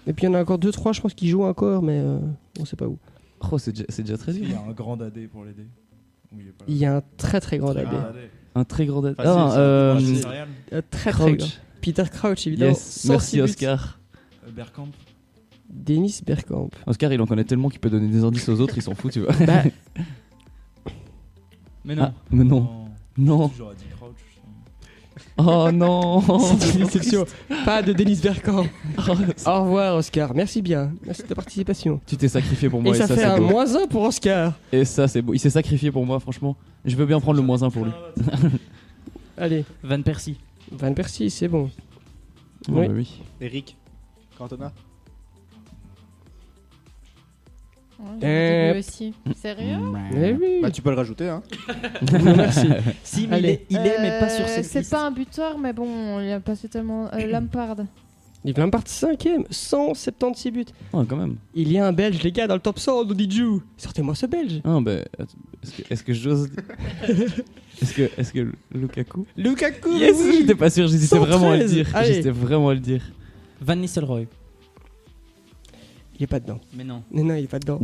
Et puis il y en a encore 2-3, je pense, qui jouent encore, mais on sait pas où. Oh, c'est déjà très Il dur. y a un grand AD pour l'aider. Ou il est pas là. Il y a un très très grand AD. Un très grand date. Facile, ça. Céréales. Un très très grand. Crouch. Peter Crouch, évidemment. Yes. 106 Merci buts. Oscar. Bergkamp. Dennis Bergkamp. Oscar, il en connaît tellement qu'il peut donner des indices aux autres, il s'en fout, tu vois. Bah, Mais non. Ah, mais non. Non. J'aurais dit Crouch. Oh non. c'est une déception. Pas de Dennis Bergkamp. Au revoir, Oscar. Merci bien. Merci de ta participation. Tu t'es sacrifié pour moi. Et ça fait c'est un beau. -1 pour Oscar. Et ça, c'est beau. Il s'est sacrifié pour moi, franchement. Je veux bien prendre le -1 pour lui. Allez, Van Persie. Van Persie, c'est bon. Oh, Oui. bah oui. Eric. Cantona. Ouais, lui aussi. Sérieux Eh oui. Bah tu peux le rajouter hein. Merci. Si, mais Allez. il est, mais pas sur cette C'est liste. pas un buteur, mais bon, il a passé tellement. Lampard. Il vient partie 5ème, 176 buts. Oh, quand même. Il y a un Belge, les gars, dans le top 100, Dodidjou. Sortez-moi ce Belge. Ah, bah. Est-ce que j'ose. Est-ce que Lukaku. Lukaku. Yes, oui. j'étais pas sûr, j'hésitais vraiment à le 113. dire. Allez. J'hésitais vraiment à le dire. Van Nistelrooy. Il est pas dedans. Mais non. Non, il est pas dedans.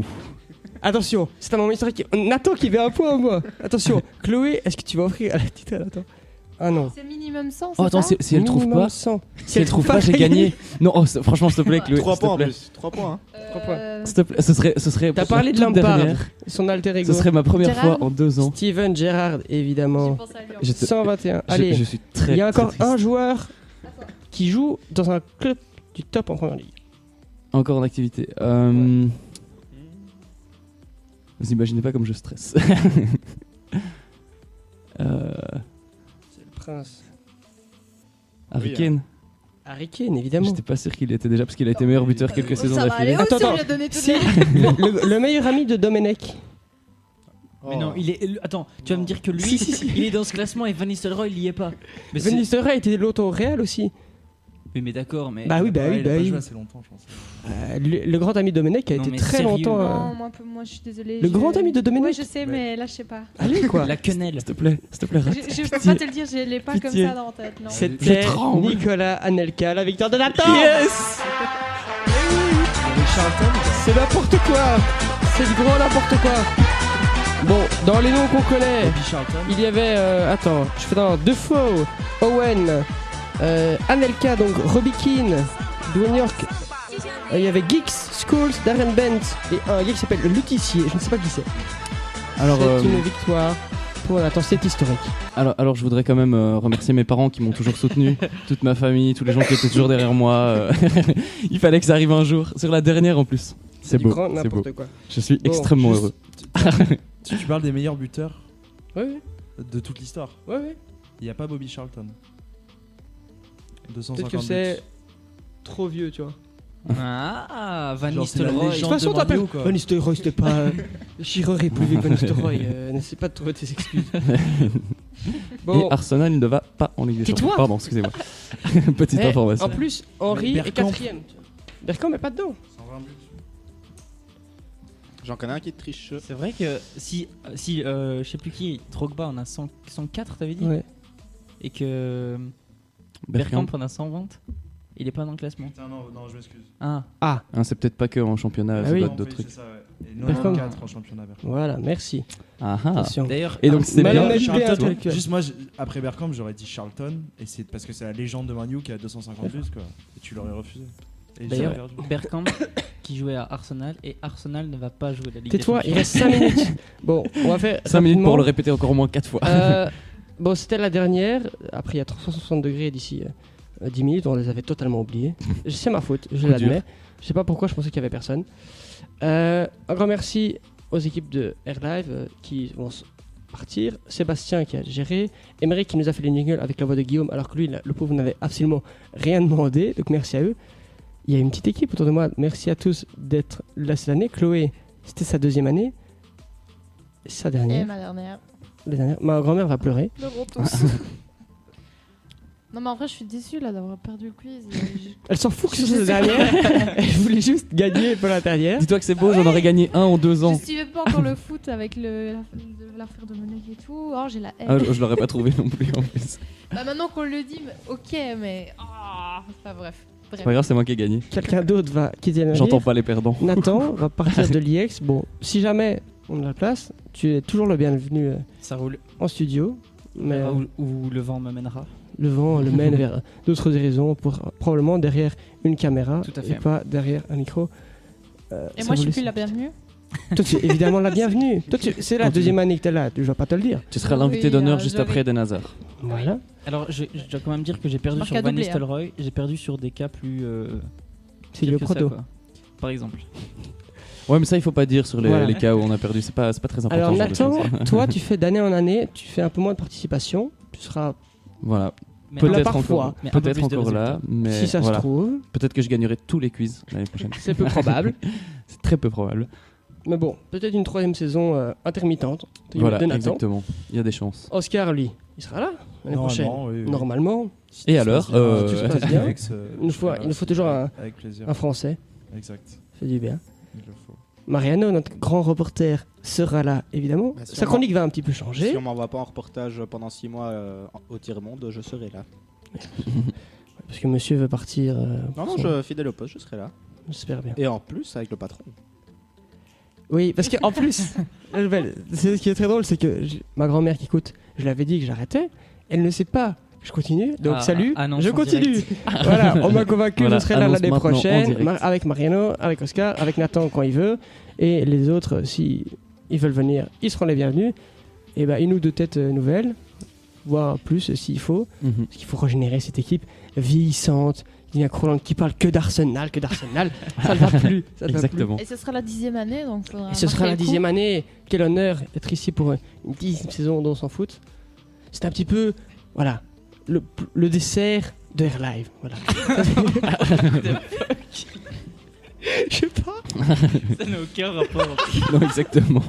Attention, c'est un moment historique. Nathan qui veut un point, moi. Attention, Chloé, est-ce que tu vas offrir à la titre à Nathan? Ah non. C'est minimum 100. Oh, attends, si elle trouve Minimum pas. 100. Si elle trouve pas, j'ai gagné. Non, oh, franchement, s'il te plaît, Chloé. 3 s'il te points en plaît. plus. 3 points hein. 3 points. S'il te plaît, ce serait. T'as pour parlé de la toute Lampard, dernière. son alter ego. Ce serait ma première Gérard fois en 2 ans. Steven Gerrard, évidemment. J'étais- 121. Allez, je suis très. il y a encore très un triste. joueur qui joue dans un club du top en première ligue. Encore en activité. Vous imaginez pas comme je stresse. C'est le prince. Harry Oui, Kane. Harry Kane, évidemment. J'étais pas sûr qu'il était déjà parce qu'il a été meilleur buteur quelques saisons Ça va aller d'affilée. aussi, Attends, on lui a donné toutes Si, les- le meilleur ami de Domenech. Mais non, il est. Attends, tu vas me dire que lui, Si. il est dans ce classement et Van Nistelrooy, il y est pas. Mais Van c'est- Nistelrooy était de l'autre au Real aussi. Oui, mais d'accord, mais. Bah oui, bah Ouais, oui, il a bah pas oui. joué assez longtemps, je pense. Le grand ami de Domenech a Non, été mais très sérieux. longtemps. Non, moi je suis désolée. Le grand ami de Domenech. Ouais, je sais, mais là je sais pas. Allez quoi. La quenelle. S'il te plaît, rate. Je peux pas te le dire, je l'ai pas comme Pitié. ça dans la tête. Non. C'était Je tremble. Nicolas Anelka, la victoire de Nathan. Yes. C'est n'importe quoi. C'est du gros n'importe quoi. Bon, dans les noms qu'on connaît, Bobby Charlton. il y avait, attends, je fais dans Defoe, Owen, Anelka, donc Robbie Keane, Dwayne York. Il y avait Giggs, Scholes, Darren Bent et un gars qui s'appelle Lutissier, je ne sais pas qui c'est. Alors, C'est une victoire pour Nathan, c'est historique. alors, je voudrais quand même remercier mes parents qui m'ont toujours soutenu, toute ma famille, tous les gens qui étaient toujours derrière moi. Il fallait que ça arrive un jour, sur la dernière en plus. C'est Du beau, grand c'est beau. n'importe quoi. Je suis Bon, extrêmement juste- heureux. Tu parles des meilleurs buteurs Ouais, de toute l'histoire. ouais. Il n'y a pas Bobby Charlton. 250 Peut-être que buts. c'est trop vieux, tu vois. Ah, Van Genre, c'est la Nistelrooy. De légende. toute façon, de t'appelles Manu, quoi. Van Nistelrooy, c'était pas. Shearer est plus vieux que Van Nistelrooy. N'essaie pas de trouver tes excuses. Bon, Et Arsenal ne va pas en Ligue des Tais-toi. Champions. Pardon, excusez-moi. Petite eh, information. en plus, Henry Mais est Bergkamp. 4ème. Bergkamp est pas dedans. 120 buts. J'en connais un qui triche. C'est vrai que si je sais plus qui, Drogba en a 104, t'avais dit Ouais. Et que Bergkamp. Bergkamp en a 120, il est pas dans le classement. Putain, non, je m'excuse. Ah, Hein, c'est peut-être pas que en championnat, Ah ça oui. doit Non, être d'autres oui, trucs. c'est ça, ouais. Et Bergkamp. 94 en championnat. Bergkamp. Voilà, merci. Ah ah. Attention. d'ailleurs, Et donc c'est Malin bien. LB Charlton, intellectuel. juste moi, après Bergkamp, j'aurais dit Charlton, et c'est parce que c'est la légende de Manu qui a 250 buts, quoi. Et tu l'aurais refusé. Et D'ailleurs, j'aurais perdu. Bergkamp qui jouait à Arsenal et Arsenal ne va pas jouer la Ligue Tais-toi, des il Champions. reste 5 minutes. Bon, on va faire. 5 minutes pour rapidement. le répéter encore au moins 4 fois. Bon, c'était la dernière. Après, il y a 360 degrés d'ici 10 minutes. On les avait totalement oubliés. C'est ma faute, je Coup l'admets. Je sais pas pourquoi, je pensais qu'il y avait personne. Un grand merci aux équipes de Airlive qui vont partir. Sébastien qui a géré. Émeric qui nous a fait les jingles avec la voix de Guillaume, alors que lui, le pauvre, n'avait absolument rien demandé. Donc merci à eux. Il y a une petite équipe autour de moi. Merci à tous d'être là cette année. Chloé, c'était sa 2e année. Sa dernière. Et ma dernière. La dernière. Ma grand-mère va pleurer. Pleurons tous. Non mais en vrai je suis déçue là d'avoir perdu le quiz. Elle s'en fout que ce soit la dernière. Elle voulait juste gagner pour la dernière. Dis-toi que c'est beau, j'en aurais gagné un en 2 ans. Je suivais pas encore le foot avec l'affaire de Monaco et tout. Oh j'ai la haine. Ah, je l'aurais pas trouvé non plus en plus. Bah maintenant qu'on le dit, ok mais... Enfin bref. C'est pas grave, c'est moi qui ai gagné. Quelqu'un d'autre va quitter le navire. J'entends pas les perdants. Nathan va partir de l'IEX. Bon, si jamais on a la place, tu es toujours le bienvenu Ça roule. en studio. Mais Où le vent me mènera. le vent le mène vers d'autres horizons, probablement derrière une caméra Tout à fait. et pas derrière un micro. Et moi je suis plus la bienvenue. Toi, tu es évidemment la bienvenue. Toi, c'est la 2e année que tu es là, je vais pas te le dire. Tu seras l'invité Oui, d'honneur juste j'avais- après Eden Hazard. Voilà. Alors, je dois quand même dire que j'ai perdu Marque sur à Van doubler, hein. Nistelrooy, j'ai perdu sur des cas plus. C'est pires le que ça, proto. quoi. Par exemple. Ouais, mais ça, il faut pas dire sur Voilà. les cas où on a perdu. C'est pas très important. Alors ce genre de Nathan, choses. toi, tu fais d'année en année, tu fais un peu moins de participation. Tu seras, Voilà. Mais Peut-être parfois, encore, mais un peu peut-être plus de encore là, résultats. mais si ça voilà. se trouve, Peut-être que je gagnerai tous les quiz l'année prochaine. c'est peu probable. C'est très peu probable. Mais bon, peut-être une 3e saison intermittente Voilà, de Nathan. exactement. Il y a des chances. Oscar, lui, il sera là l'année prochaine. oui, oui. Normalement, Et alors, tout se passe bien. Alex, Une je fois, serai il nous là, faut toujours avec plaisir. un Français. Exact. Ça fait du bien. Il le faut. Mariano, notre grand reporter, sera là, évidemment. Bah, si Sa on chronique va un petit peu changer. Si on m'envoie pas en reportage pendant 6 mois au tiers-monde, je serai là. Parce que monsieur veut partir. Non, non, je fidèle au poste, je serai là. J'espère bien. Et en plus, avec le patron. Oui, parce qu'en plus, ce qui est très drôle, c'est que ma grand-mère qui écoute, je l'avais dit que j'arrêtais. Elle ne sait pas. Je continue. Donc, salut. annonce Je en continue. direct. Voilà, on m'a convaincu. Voilà, Je serai là annonce l'année maintenant en prochaine. direct. Avec Mariano, avec Oscar, avec Nathan quand il veut. Et les autres, si ils veulent venir, ils seront les bienvenus. Et ben, une ou 2 têtes nouvelles, voire plus s'il faut. Mhm. Parce qu'il faut régénérer cette équipe vieillissante. Il y a Croland qui parle que d'Arsenal. Ça ne va plus. Ça ne va plus. Exactement. Et ce sera la 10e année donc faudra Et ce sera la marquer le 10e année. Quel honneur d'être ici pour une 10e saison dont on s'en fout. C'est un petit peu, voilà, le dessert de Air Live. Voilà. Je sais pas. Ça n'a aucun rapport. Non, exactement.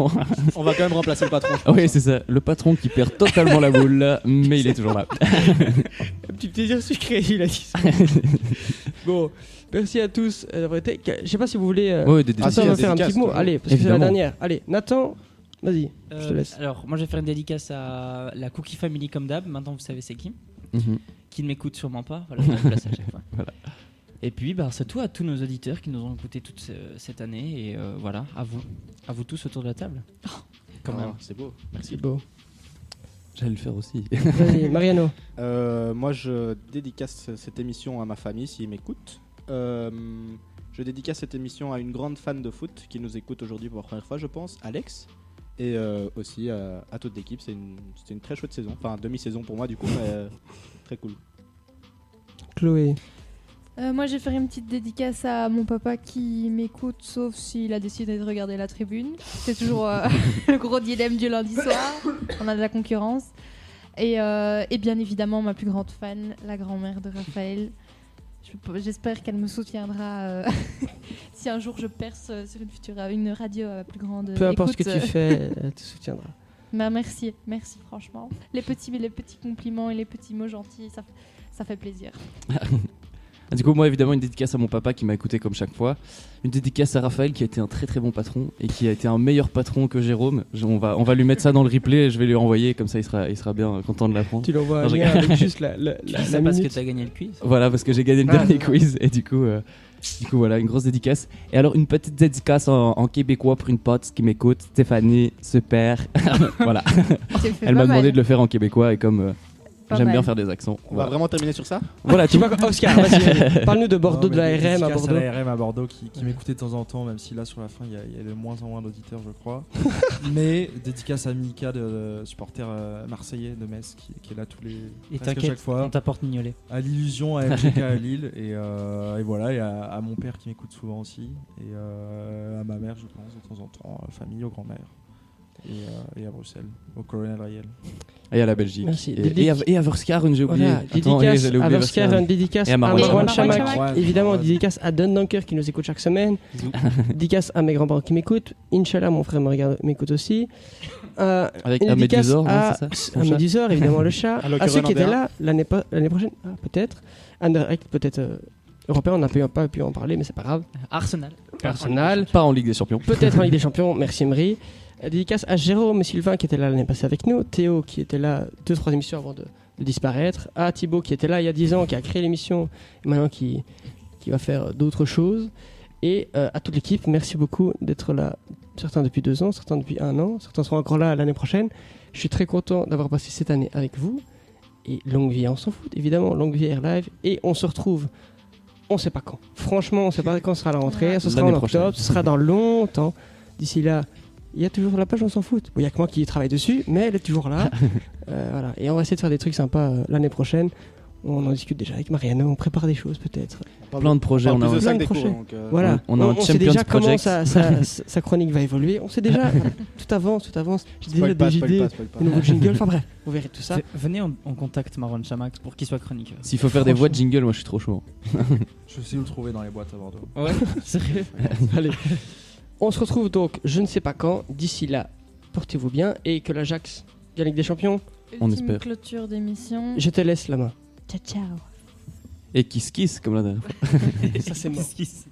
On va quand même remplacer le patron. Ah oui, c'est ça. Le patron qui perd totalement la boule, là, mais il est toujours là. Un petit plaisir sucré, il a dit ça. Bon, merci à tous d'avoir été. Je sais pas si vous voulez. Ouais, des Nathan si, il y va a faire un dédicace, petit mot. toujours. Allez, parce que c'est la Évidemment. dernière. Allez, Nathan, vas-y, je te laisse. Alors, moi, je vais faire une dédicace à la Cookie Family comme d'hab. Maintenant, vous savez c'est qui. Mhm. Qui ne m'écoute sûrement pas. Voilà, je le place à chaque fois. Voilà. Et puis, bah, c'est tout à tous nos auditeurs qui nous ont écoutés toute cette année. Et voilà, à vous tous autour de la table. Quand même, c'est beau. C'est beau. J'allais le faire aussi. Vas-y, Mariano. Moi, je dédicace cette émission à ma famille s'ils m'écoutent. Je dédicace cette émission à une grande fan de foot qui nous écoute aujourd'hui pour la première fois, je pense, Alex. Et aussi à toute l'équipe. C'était une très chouette saison. Enfin, demi-saison pour moi, du coup, mais très cool. Chloé. Moi, je vais faire une petite dédicace à mon papa qui m'écoute, sauf s'il a décidé de regarder la tribune. C'est toujours le gros dilemme du lundi soir. On a de la concurrence. Et bien évidemment, ma plus grande fan, la grand-mère de Raphaël. J'espère qu'elle me soutiendra si un jour je perce sur une radio à plus grande Peu importe ce écoute. que tu fais, elle te soutiendra. Bah, merci franchement. Les petits compliments et les petits mots gentils, ça fait plaisir. Du coup, moi, évidemment, une dédicace à mon papa qui m'a écouté comme chaque fois. Une dédicace à Raphaël qui a été un très très bon patron et qui a été un meilleur patron que Jérôme. On va lui mettre ça dans le replay et je vais lui envoyer, comme ça il sera bien content de l'apprendre. Tu l'envoies Non, je un lien rigole. avec juste la Tu dis ça parce que minute. tu as gagné le quiz. Voilà, parce que j'ai gagné le Ah, dernier non. quiz et du coup, voilà, une grosse dédicace. Et alors, une petite dédicace en québécois pour une pote qui m'écoute, Stéphanie, super. Voilà, C'est fait elle m'a pas mal. demandé de le faire en québécois et comme Pas J'aime mal. bien faire des accents. On va vraiment terminer sur ça. Voilà, Tu tout. vois, Oscar, vas-y, parle-nous de Bordeaux, de la RM à dédicace Bordeaux. la RM à Bordeaux qui m'écoutait de temps en temps, même si là sur la fin il y a de moins en moins d'auditeurs, je crois. Mais dédicace à Mika, de supporter marseillais de Metz, qui est là Et presque t'inquiète, chaque fois. on t'apporte Mignolet. À l'illusion, à MGK à Lille, et voilà, et à mon père qui m'écoute souvent aussi, et à ma mère, je pense, de temps en temps, à la famille, aux grands-mères, et à Bruxelles, au Colonel Riel. Et à la Belgique. Merci. Et à Verskaren, j'ai oublié. Voilà, Attends, dédicace j'allais à oublier Verskaren, dédicace Et à à Marwan Marwan Chamak. Chamak, Ouais, évidemment, ouais. dédicace à Don Dunker qui nous écoute chaque semaine, dédicace à mes grands-parents qui m'écoutent, Inch'Allah, mon frère m'écoute aussi. Avec Une Ahmed dédicace Duzor, non, à c'est ça, son Ahmed chat Duzor, évidemment le chat, À à ceux qui étaient Lockeron là l'année prochaine, peut-être, Anderlecht peut-être européen, on n'a pas pu en parler, mais c'est pas grave. Arsenal. Arsenal, Pas en Ligue des Champions. peut-être en Ligue des Champions, merci Emery. Dédicace à Jérôme et Sylvain qui étaient là l'année passée avec nous, Théo qui était là 2-3 émissions avant de disparaître, à Thibaut qui était là il y a 10 ans, qui a créé l'émission, et maintenant qui va faire d'autres choses, et à toute l'équipe, merci beaucoup d'être là, certains depuis 2 ans, certains depuis 1 an, certains seront encore là l'année prochaine. Je suis très content d'avoir passé cette année avec vous, et longue vie à On s'en fout, évidemment, longue vie à Air Live, et on se retrouve, on sait pas quand, franchement on sait pas quand sera la rentrée, ce sera en L'année octobre, prochaine. ce sera dans longtemps, d'ici là il y a toujours la page On s'en fout. Bon, il y a que moi qui travaille dessus, mais elle est toujours là. Voilà. Et on va essayer de faire des trucs sympas l'année prochaine. On en discute déjà avec Mariano, on prépare des choses peut-être. Plein de projets. On On parle plus de a ça que plein des de cours, projets. donc, Voilà. on a un sait Champions déjà comment Project. sa chronique va évoluer. On sait déjà, tout avance. J'ai déjà spoil pas, des spoil idées, pas, spoil pas. des nouveaux jingles. Enfin bref, vous verrez tout ça. Venez, on contacte Marwan Chamak pour qu'il soit chroniqueur. S'il faut faire des voix de jingle, moi je suis trop chaud. Je sais où le trouver dans les boîtes à Bordeaux. Ouais, sérieux. Allez. On se retrouve donc, je ne sais pas quand. D'ici là, portez-vous bien et que l'Ajax gagne Ligue des Champions. On Ultime espère. clôture d'émission. Je te laisse la main. Ciao, ciao. Et kiss kiss comme la dernière fois. Ça c'est mort. Qu'est-ce qui se-